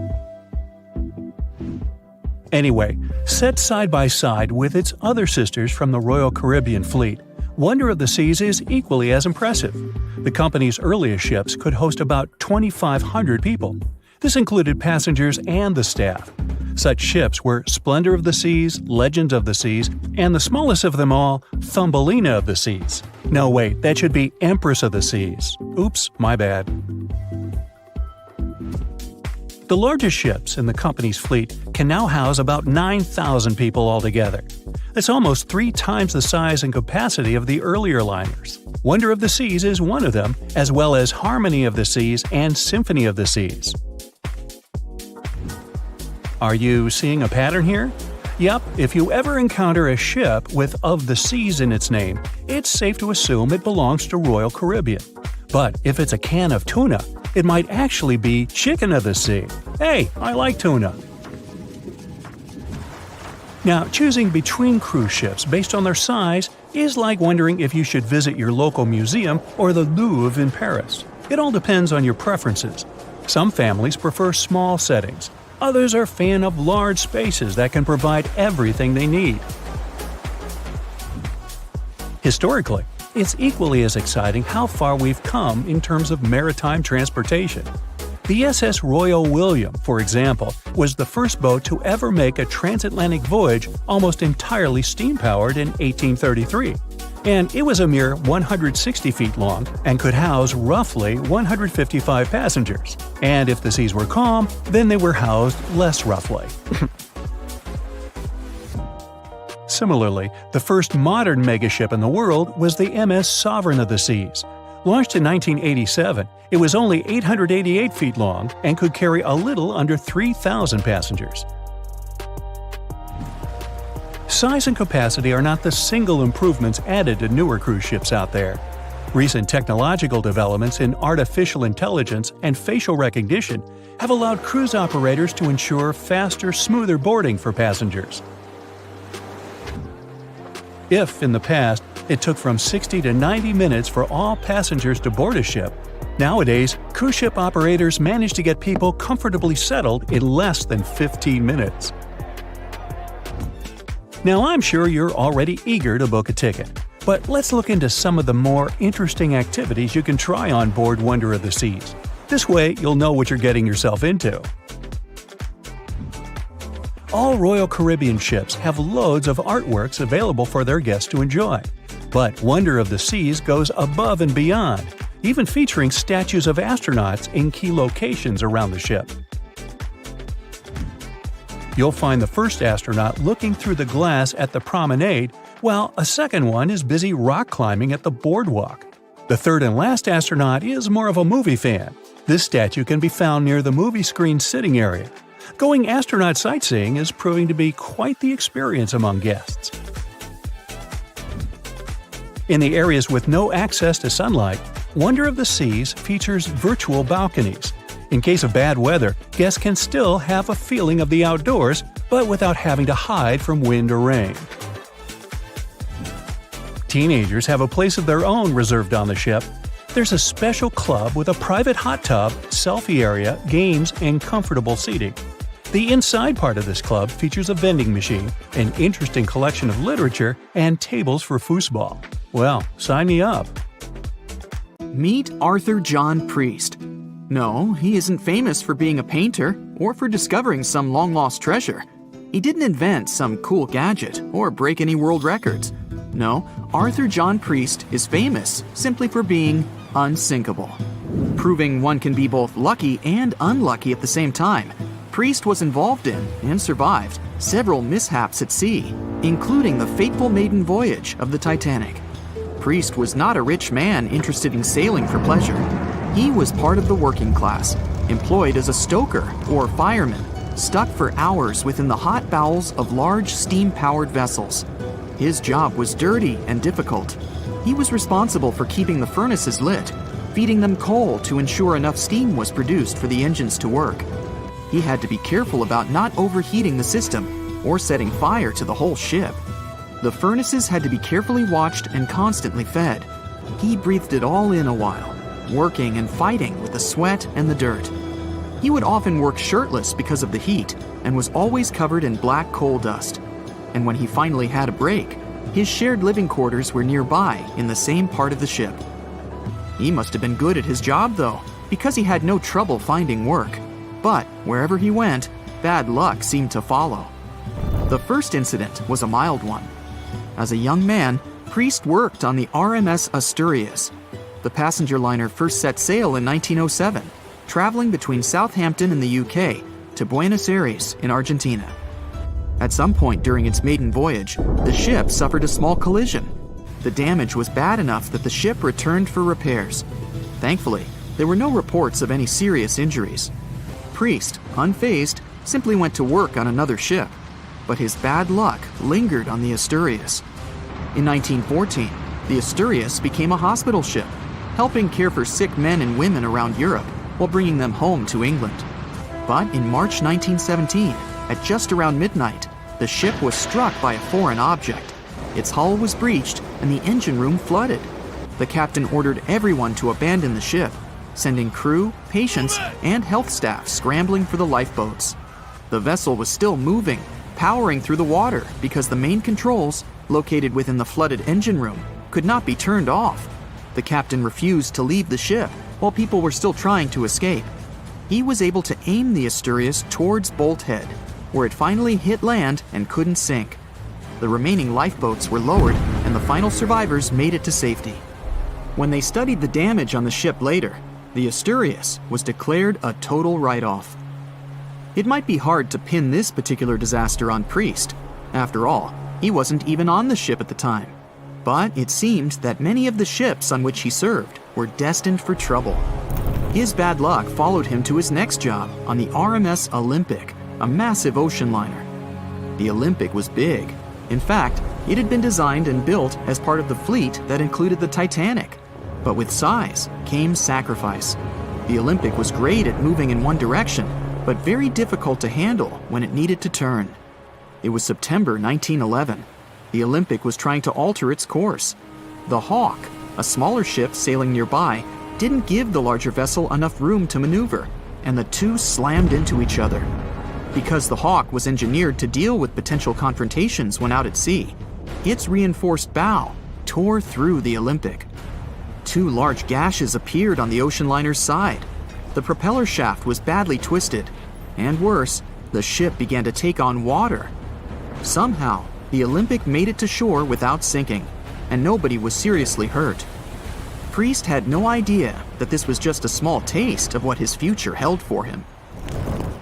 Anyway, set side by side with its other sisters from the Royal Caribbean Fleet, Wonder of the Seas is equally as impressive. The company's earliest ships could host about 2,500 people. This included passengers and the staff. Such ships were Splendor of the Seas, Legend of the Seas, and the smallest of them all, Thumbelina of the Seas. No, wait, that should be Empress of the Seas. Oops, my bad. The largest ships in the company's fleet can now house about 9,000 people altogether. That's almost 3 times the size and capacity of the earlier liners. Wonder of the Seas is one of them, as well as Harmony of the Seas and Symphony of the Seas. Are you seeing a pattern here? Yup, if you ever encounter a ship with Of the Seas in its name, it's safe to assume it belongs to Royal Caribbean. But if it's a can of tuna, it might actually be Chicken of the Sea. Hey, I like tuna. Now, choosing between cruise ships based on their size is like wondering if you should visit your local museum or the Louvre in Paris. It all depends on your preferences. Some families prefer small settings. Others are fan of large spaces that can provide everything they need. Historically, it's equally as exciting how far we've come in terms of maritime transportation. The SS Royal William, for example, was the first boat to ever make a transatlantic voyage almost entirely steam-powered in 1833. And it was a mere 160 feet long and could house roughly 155 passengers. And if the seas were calm, then they were housed less roughly. Similarly, the first modern megaship in the world was the MS Sovereign of the Seas. Launched in 1987, it was only 888 feet long and could carry a little under 3,000 passengers. Size and capacity are not the single improvements added to newer cruise ships out there. Recent technological developments in artificial intelligence and facial recognition have allowed cruise operators to ensure faster, smoother boarding for passengers. If, in the past, it took from 60 to 90 minutes for all passengers to board a ship, nowadays, cruise ship operators manage to get people comfortably settled in less than 15 minutes. Now, I'm sure you're already eager to book a ticket, but let's look into some of the more interesting activities you can try on board Wonder of the Seas. This way, you'll know what you're getting yourself into. All Royal Caribbean ships have loads of artworks available for their guests to enjoy. But Wonder of the Seas goes above and beyond, even featuring statues of astronauts in key locations around the ship. You'll find the first astronaut looking through the glass at the promenade, while a second one is busy rock climbing at the boardwalk. The third and last astronaut is more of a movie fan. This statue can be found near the movie screen sitting area. Going astronaut sightseeing is proving to be quite the experience among guests. In the areas with no access to sunlight, Wonder of the Seas features virtual balconies. In case of bad weather, guests can still have a feeling of the outdoors, but without having to hide from wind or rain. Teenagers have a place of their own reserved on the ship. There's a special club with a private hot tub, selfie area, games, and comfortable seating. The inside part of this club features a vending machine, an interesting collection of literature, and tables for foosball. Well, sign me up. Meet Arthur John Priest. No, he isn't famous for being a painter or for discovering some long-lost treasure. He didn't invent some cool gadget or break any world records. No, Arthur John Priest is famous simply for being unsinkable. Proving one can be both lucky and unlucky at the same time, Priest was involved in and survived several mishaps at sea, including the fateful maiden voyage of the Titanic. Priest was not a rich man interested in sailing for pleasure. He was part of the working class, employed as a stoker or fireman, stuck for hours within the hot bowels of large steam-powered vessels. His job was dirty and difficult. He was responsible for keeping the furnaces lit, feeding them coal to ensure enough steam was produced for the engines to work. He had to be careful about not overheating the system or setting fire to the whole ship. The furnaces had to be carefully watched and constantly fed. He breathed it all in a while, working and fighting with the sweat and the dirt. He would often work shirtless because of the heat and was always covered in black coal dust. And when he finally had a break, his shared living quarters were nearby in the same part of the ship. He must have been good at his job, though, because he had no trouble finding work. But wherever he went, bad luck seemed to follow. The first incident was a mild one. As a young man, Priest worked on the RMS Asturias. The passenger liner first set sail in 1907, traveling between Southampton in the UK to Buenos Aires in Argentina. At some point during its maiden voyage, the ship suffered a small collision. The damage was bad enough that the ship returned for repairs. Thankfully, there were no reports of any serious injuries. Priest, unfazed, simply went to work on another ship, but his bad luck lingered on the Asturias. In 1914, the Asturias became a hospital ship, helping care for sick men and women around Europe while bringing them home to England. But in March 1917, at just around midnight, the ship was struck by a foreign object. Its hull was breached and the engine room flooded. The captain ordered everyone to abandon the ship, sending crew, patients, and health staff scrambling for the lifeboats. The vessel was still moving, powering through the water because the main controls, located within the flooded engine room, could not be turned off. The captain refused to leave the ship while people were still trying to escape. He was able to aim the Asturias towards Bolt Head, where it finally hit land and couldn't sink. The remaining lifeboats were lowered and the final survivors made it to safety. When they studied the damage on the ship later, the Asturias was declared a total write-off. It might be hard to pin this particular disaster on Priest. After all, he wasn't even on the ship at the time. But it seemed that many of the ships on which he served were destined for trouble. His bad luck followed him to his next job on the RMS Olympic, a massive ocean liner. The Olympic was big. In fact, it had been designed and built as part of the fleet that included the Titanic. But with size came sacrifice. The Olympic was great at moving in one direction, but very difficult to handle when it needed to turn. It was September 1911. The Olympic was trying to alter its course. The Hawk, a smaller ship sailing nearby, didn't give the larger vessel enough room to maneuver, and the two slammed into each other. Because the Hawk was engineered to deal with potential confrontations when out at sea, its reinforced bow tore through the Olympic. Two large gashes appeared on the ocean liner's side. The propeller shaft was badly twisted, and worse, the ship began to take on water. Somehow, the Olympic made it to shore without sinking, and nobody was seriously hurt. Priest had no idea that this was just a small taste of what his future held for him.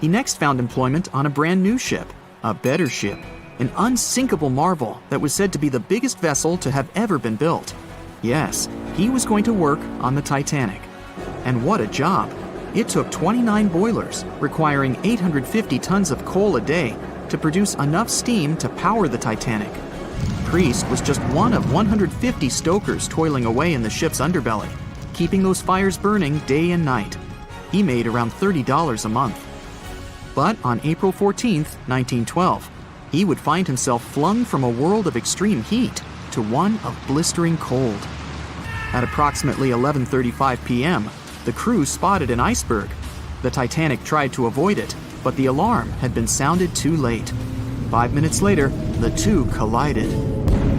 He next found employment on a brand new ship, a better ship, an unsinkable marvel that was said to be the biggest vessel to have ever been built. Yes, he was going to work on the Titanic. And what a job! It took 29 boilers, requiring 850 tons of coal a day to produce enough steam to power the Titanic. Priest was just one of 150 stokers toiling away in the ship's underbelly, keeping those fires burning day and night. He made around $30 a month. But on April 14, 1912, he would find himself flung from a world of extreme heat to one of blistering cold. At approximately 11:35 p.m., the crew spotted an iceberg. The Titanic tried to avoid it, but the alarm had been sounded too late. 5 minutes later, the two collided.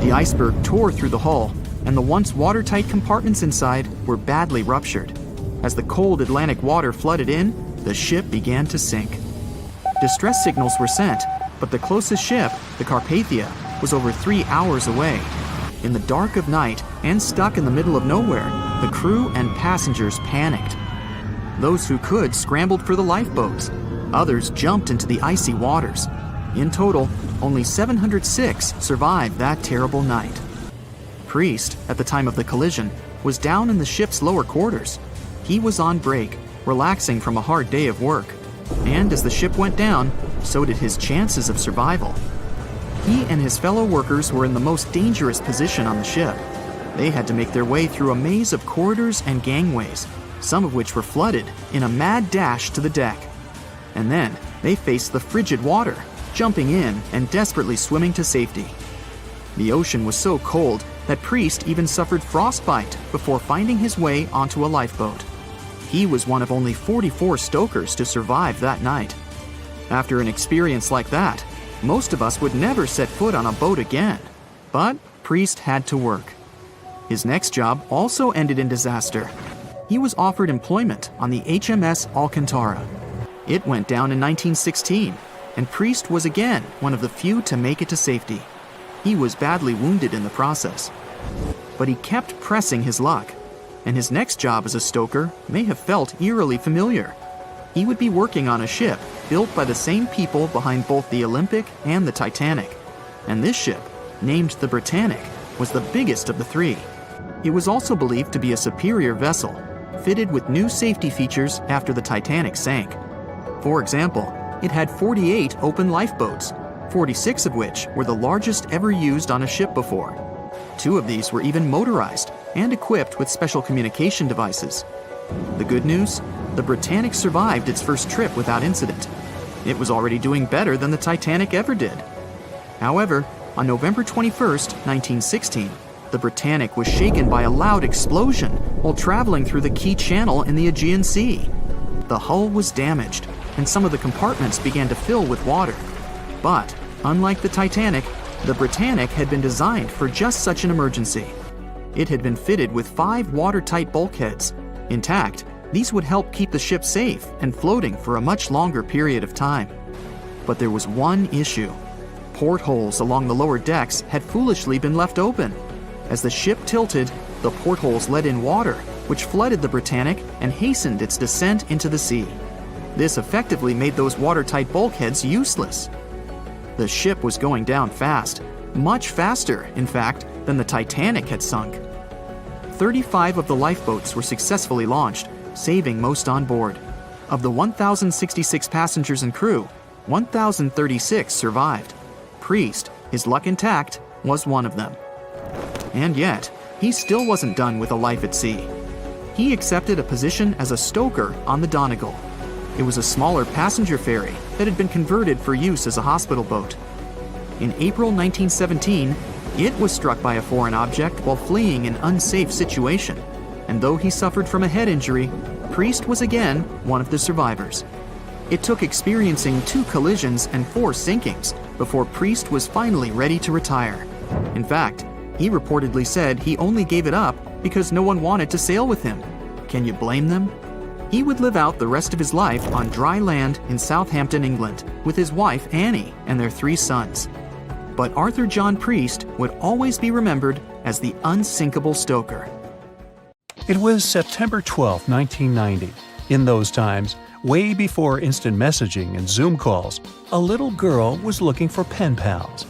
The iceberg tore through the hull, and the once watertight compartments inside were badly ruptured. As the cold Atlantic water flooded in, the ship began to sink. Distress signals were sent, but the closest ship, the Carpathia, was over 3 hours away. In the dark of night and stuck in the middle of nowhere, the crew and passengers panicked. Those who could scrambled for the lifeboats. Others jumped into the icy waters. In total, only 706 survived that terrible night. Priest, at the time of the collision, was down in the ship's lower quarters. He was on break, relaxing from a hard day of work. And as the ship went down, so did his chances of survival. He and his fellow workers were in the most dangerous position on the ship. They had to make their way through a maze of corridors and gangways, some of which were flooded, in a mad dash to the deck. And then they faced the frigid water, jumping in and desperately swimming to safety. The ocean was so cold that Priest even suffered frostbite before finding his way onto a lifeboat. He was one of only 44 stokers to survive that night. After an experience like that, most of us would never set foot on a boat again. But Priest had to work. His next job also ended in disaster. He was offered employment on the HMS Alcantara. It went down in 1916, and Priest was again one of the few to make it to safety. He was badly wounded in the process. But he kept pressing his luck, and his next job as a stoker may have felt eerily familiar. He would be working on a ship built by the same people behind both the Olympic and the Titanic. And this ship, named the Britannic, was the biggest of the three. It was also believed to be a superior vessel, fitted with new safety features after the Titanic sank. For example, it had 48 open lifeboats, 46 of which were the largest ever used on a ship before. 2 of these were even motorized and equipped with special communication devices. The good news? The Britannic survived its first trip without incident. It was already doing better than the Titanic ever did. However, on November 21st, 1916, the Britannic was shaken by a loud explosion while traveling through the key channel in the Aegean Sea. The hull was damaged, and some of the compartments began to fill with water. But, unlike the Titanic, the Britannic had been designed for just such an emergency. It had been fitted with 5 watertight bulkheads. Intact, these would help keep the ship safe and floating for a much longer period of time. But there was one issue. Portholes along the lower decks had foolishly been left open. As the ship tilted, the portholes let in water, which flooded the Britannic and hastened its descent into the sea. This effectively made those watertight bulkheads useless. The ship was going down fast, much faster, in fact, than the Titanic had sunk. 35 of the lifeboats were successfully launched, saving most on board. Of the 1,066 passengers and crew, 1,036 survived. Priest, his luck intact, was one of them. And yet, he still wasn't done with a life at sea. He accepted a position as a stoker on the Donegal. It was a smaller passenger ferry that had been converted for use as a hospital boat. In April 1917, it was struck by a foreign object while fleeing an unsafe situation, and though he suffered from a head injury, Priest was again one of the survivors. It took experiencing 2 collisions and 4 sinkings before Priest was finally ready to retire. In fact, he reportedly said he only gave it up because no one wanted to sail with him. Can you blame them? He would live out the rest of his life on dry land in Southampton, England, with his wife Annie and their 3 sons. But Arthur John Priest would always be remembered as the unsinkable stoker. It was September 12, 1990. In those times, way before instant messaging and Zoom calls, a little girl was looking for pen pals.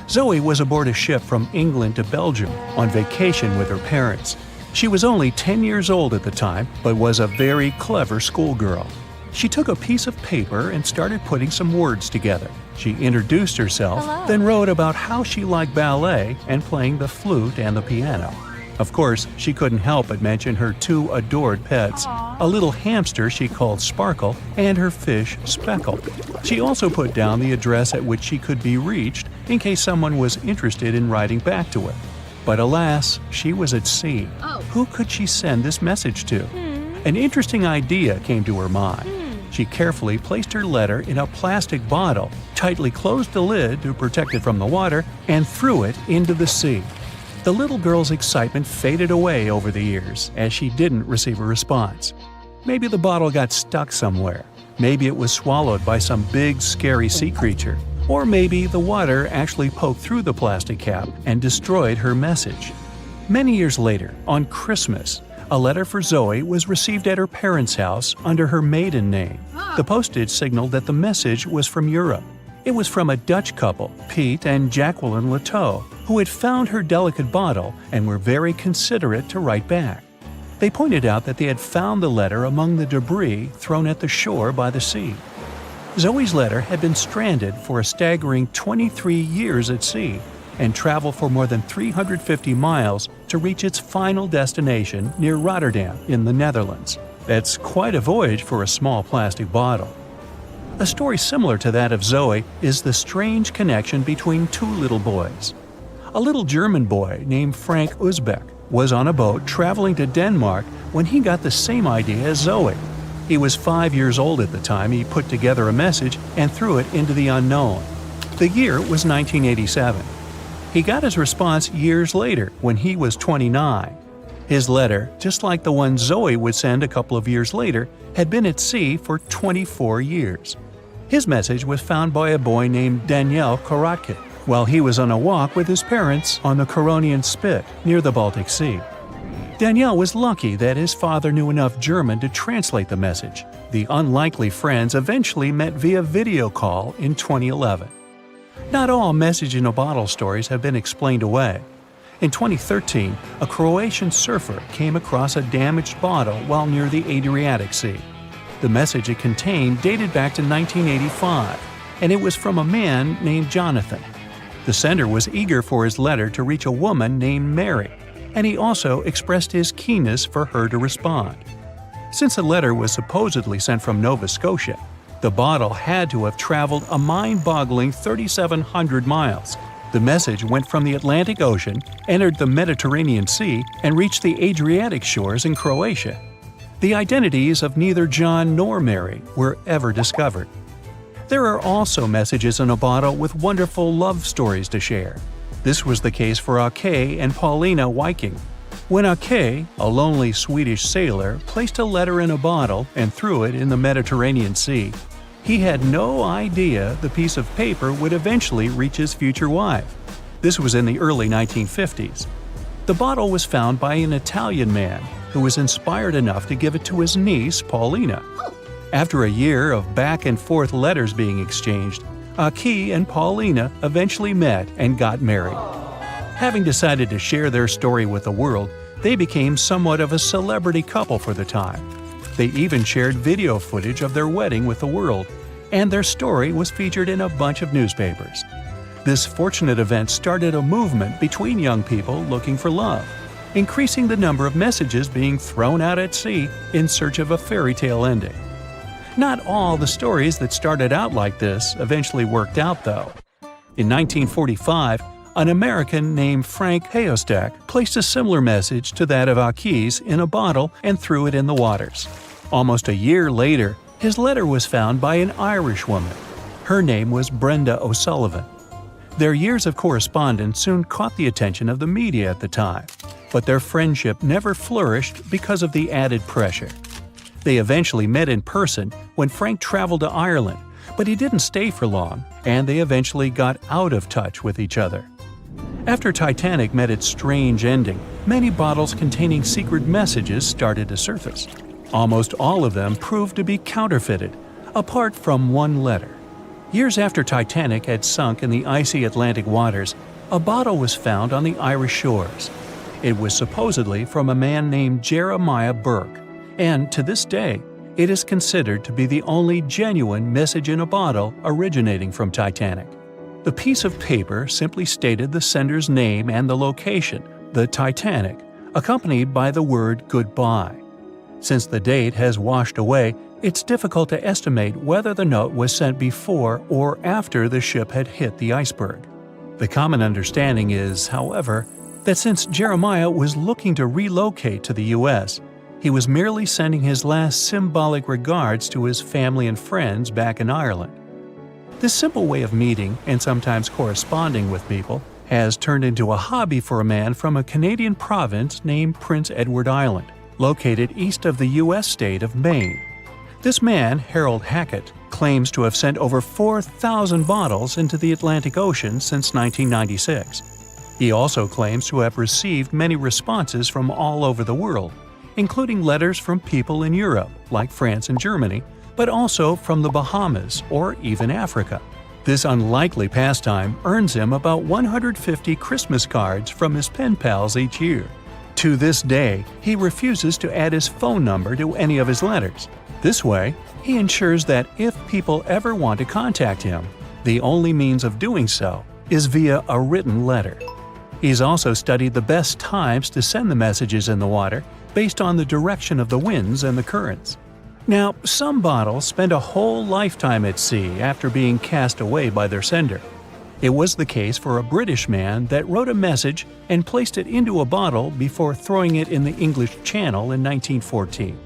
Zoe was aboard a ship from England to Belgium on vacation with her parents. She was only 10 years old at the time, but was a very clever schoolgirl. She took a piece of paper and started putting some words together. She introduced herself, Hello. then wrote about how she liked ballet and playing the flute and the piano. Of course, she couldn't help but mention her 2 adored pets, a little hamster she called Sparkle and her fish Speckle. She also put down the address at which she could be reached in case someone was interested in writing back to her. But alas, she was at sea. Who could she send this message to? An interesting idea came to her mind. She carefully placed her letter in a plastic bottle, tightly closed the lid to protect it from the water, and threw it into the sea. The little girl's excitement faded away over the years as she didn't receive a response. Maybe the bottle got stuck somewhere. Maybe it was swallowed by some big, scary sea creature. Or maybe the water actually poked through the plastic cap and destroyed her message. Many years later, on Christmas, a letter for Zoe was received at her parents' house under her maiden name. The postage signaled that the message was from Europe. It was from a Dutch couple, Piet and Jacqueline Lateau, who had found her delicate bottle and were very considerate to write back. They pointed out that they had found the letter among the debris thrown at the shore by the sea. Zoe's letter had been stranded for a staggering 23 years at sea and traveled for more than 350 miles to reach its final destination near Rotterdam in the Netherlands. That's quite a voyage for a small plastic bottle. A story similar to that of Zoe is the strange connection between 2 little boys. A little German boy named Frank Uzbek was on a boat traveling to Denmark when he got the same idea as Zoe. He was 5 years old at the time he put together a message and threw it into the unknown. The year was 1987. He got his response years later when he was 29. His letter, just like the one Zoe would send a couple of years later, had been at sea for 24 years. His message was found by a boy named Daniel Korotkin while he was on a walk with his parents on the Koronian Spit near the Baltic Sea. Daniel was lucky that his father knew enough German to translate the message. The unlikely friends eventually met via video call in 2011. Not all message-in-a-bottle stories have been explained away. In 2013, a Croatian surfer came across a damaged bottle while near the Adriatic Sea. The message it contained dated back to 1985, and it was from a man named Jonathan. The sender was eager for his letter to reach a woman named Mary, and he also expressed his keenness for her to respond. Since the letter was supposedly sent from Nova Scotia, the bottle had to have traveled a mind-boggling 3,700 miles. The message went from the Atlantic Ocean, entered the Mediterranean Sea, and reached the Adriatic shores in Croatia. The identities of neither John nor Mary were ever discovered. There are also messages in a bottle with wonderful love stories to share. This was the case for Ake and Paulina Viking. When Ake, a lonely Swedish sailor, placed a letter in a bottle and threw it in the Mediterranean Sea, he had no idea the piece of paper would eventually reach his future wife. This was in the early 1950s. The bottle was found by an Italian man who was inspired enough to give it to his niece, Paulina. After a year of back-and-forth letters being exchanged, Ake and Paulina eventually met and got married. Having decided to share their story with the world, they became somewhat of a celebrity couple for the time. They even shared video footage of their wedding with the world, and their story was featured in a bunch of newspapers. This fortunate event started a movement between young people looking for love, increasing the number of messages being thrown out at sea in search of a fairy tale ending. Not all the stories that started out like this eventually worked out, though. In 1945, an American named Frank Hayostak placed a similar message to that of Ake's in a bottle and threw it in the waters. Almost a year later, his letter was found by an Irish woman. Her name was Brenda O'Sullivan. Their years of correspondence soon caught the attention of the media at the time, but their friendship never flourished because of the added pressure. They eventually met in person when Frank traveled to Ireland, but he didn't stay for long, and they eventually got out of touch with each other. After Titanic met its strange ending, many bottles containing secret messages started to surface. Almost all of them proved to be counterfeited, apart from one letter. Years after Titanic had sunk in the icy Atlantic waters, a bottle was found on the Irish shores. It was supposedly from a man named Jeremiah Burke, and to this day, it is considered to be the only genuine message in a bottle originating from Titanic. The piece of paper simply stated the sender's name and the location, the Titanic, accompanied by the word goodbye. Since the date has washed away, it's difficult to estimate whether the note was sent before or after the ship had hit the iceberg. The common understanding is, however, that since Jeremiah was looking to relocate to the U.S., he was merely sending his last symbolic regards to his family and friends back in Ireland. This simple way of meeting and sometimes corresponding with people has turned into a hobby for a man from a Canadian province named Prince Edward Island, located east of the U.S. state of Maine. This man, Harold Hackett, claims to have sent over 4,000 bottles into the Atlantic Ocean since 1996. He also claims to have received many responses from all over the world, including letters from people in Europe, like France and Germany, but also from the Bahamas or even Africa. This unlikely pastime earns him about 150 Christmas cards from his pen pals each year. To this day, he refuses to add his phone number to any of his letters. This way, he ensures that if people ever want to contact him, the only means of doing so is via a written letter. He's also studied the best times to send the messages in the water based on the direction of the winds and the currents. Now, some bottles spend a whole lifetime at sea after being cast away by their sender. It was the case for a British man that wrote a message and placed it into a bottle before throwing it in the English Channel in 1914.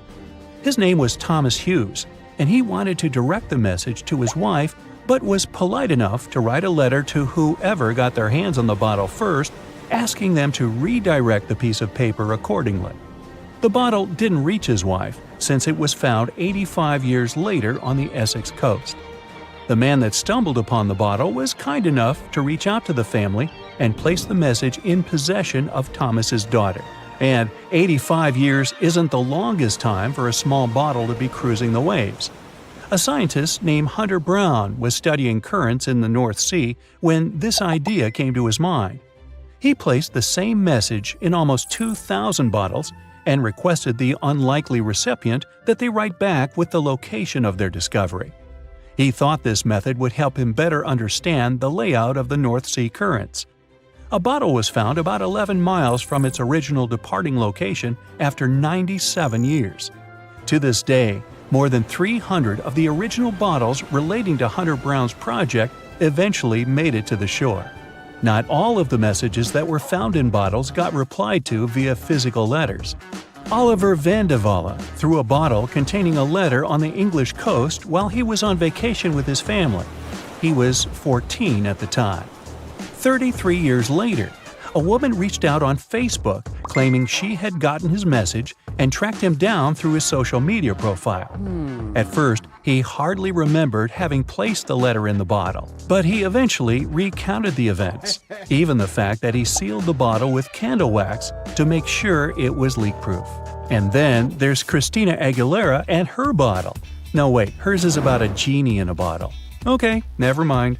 His name was Thomas Hughes, and he wanted to direct the message to his wife, but was polite enough to write a letter to whoever got their hands on the bottle first, asking them to redirect the piece of paper accordingly. The bottle didn't reach his wife, since it was found 85 years later on the Essex coast. The man that stumbled upon the bottle was kind enough to reach out to the family and place the message in possession of Thomas's daughter. And 85 years isn't the longest time for a small bottle to be cruising the waves. A scientist named Hunter Brown was studying currents in the North Sea when this idea came to his mind. He placed the same message in almost 2,000 bottles and requested the unlikely recipient that they write back with the location of their discovery. He thought this method would help him better understand the layout of the North Sea currents. A bottle was found about 11 miles from its original departing location after 97 years. To this day, more than 300 of the original bottles relating to Hunter Brown's project eventually made it to the shore. Not all of the messages that were found in bottles got replied to via physical letters. Oliver van de Walle threw a bottle containing a letter on the English coast while he was on vacation with his family. He was 14 at the time. 33 years later, a woman reached out on Facebook claiming she had gotten his message and tracked him down through his social media profile. At first, he hardly remembered having placed the letter in the bottle, but he eventually recounted the events, even the fact that he sealed the bottle with candle wax to make sure it was leak-proof. And then there's Christina Aguilera and her bottle. No wait, hers is about a genie in a bottle. Okay, never mind.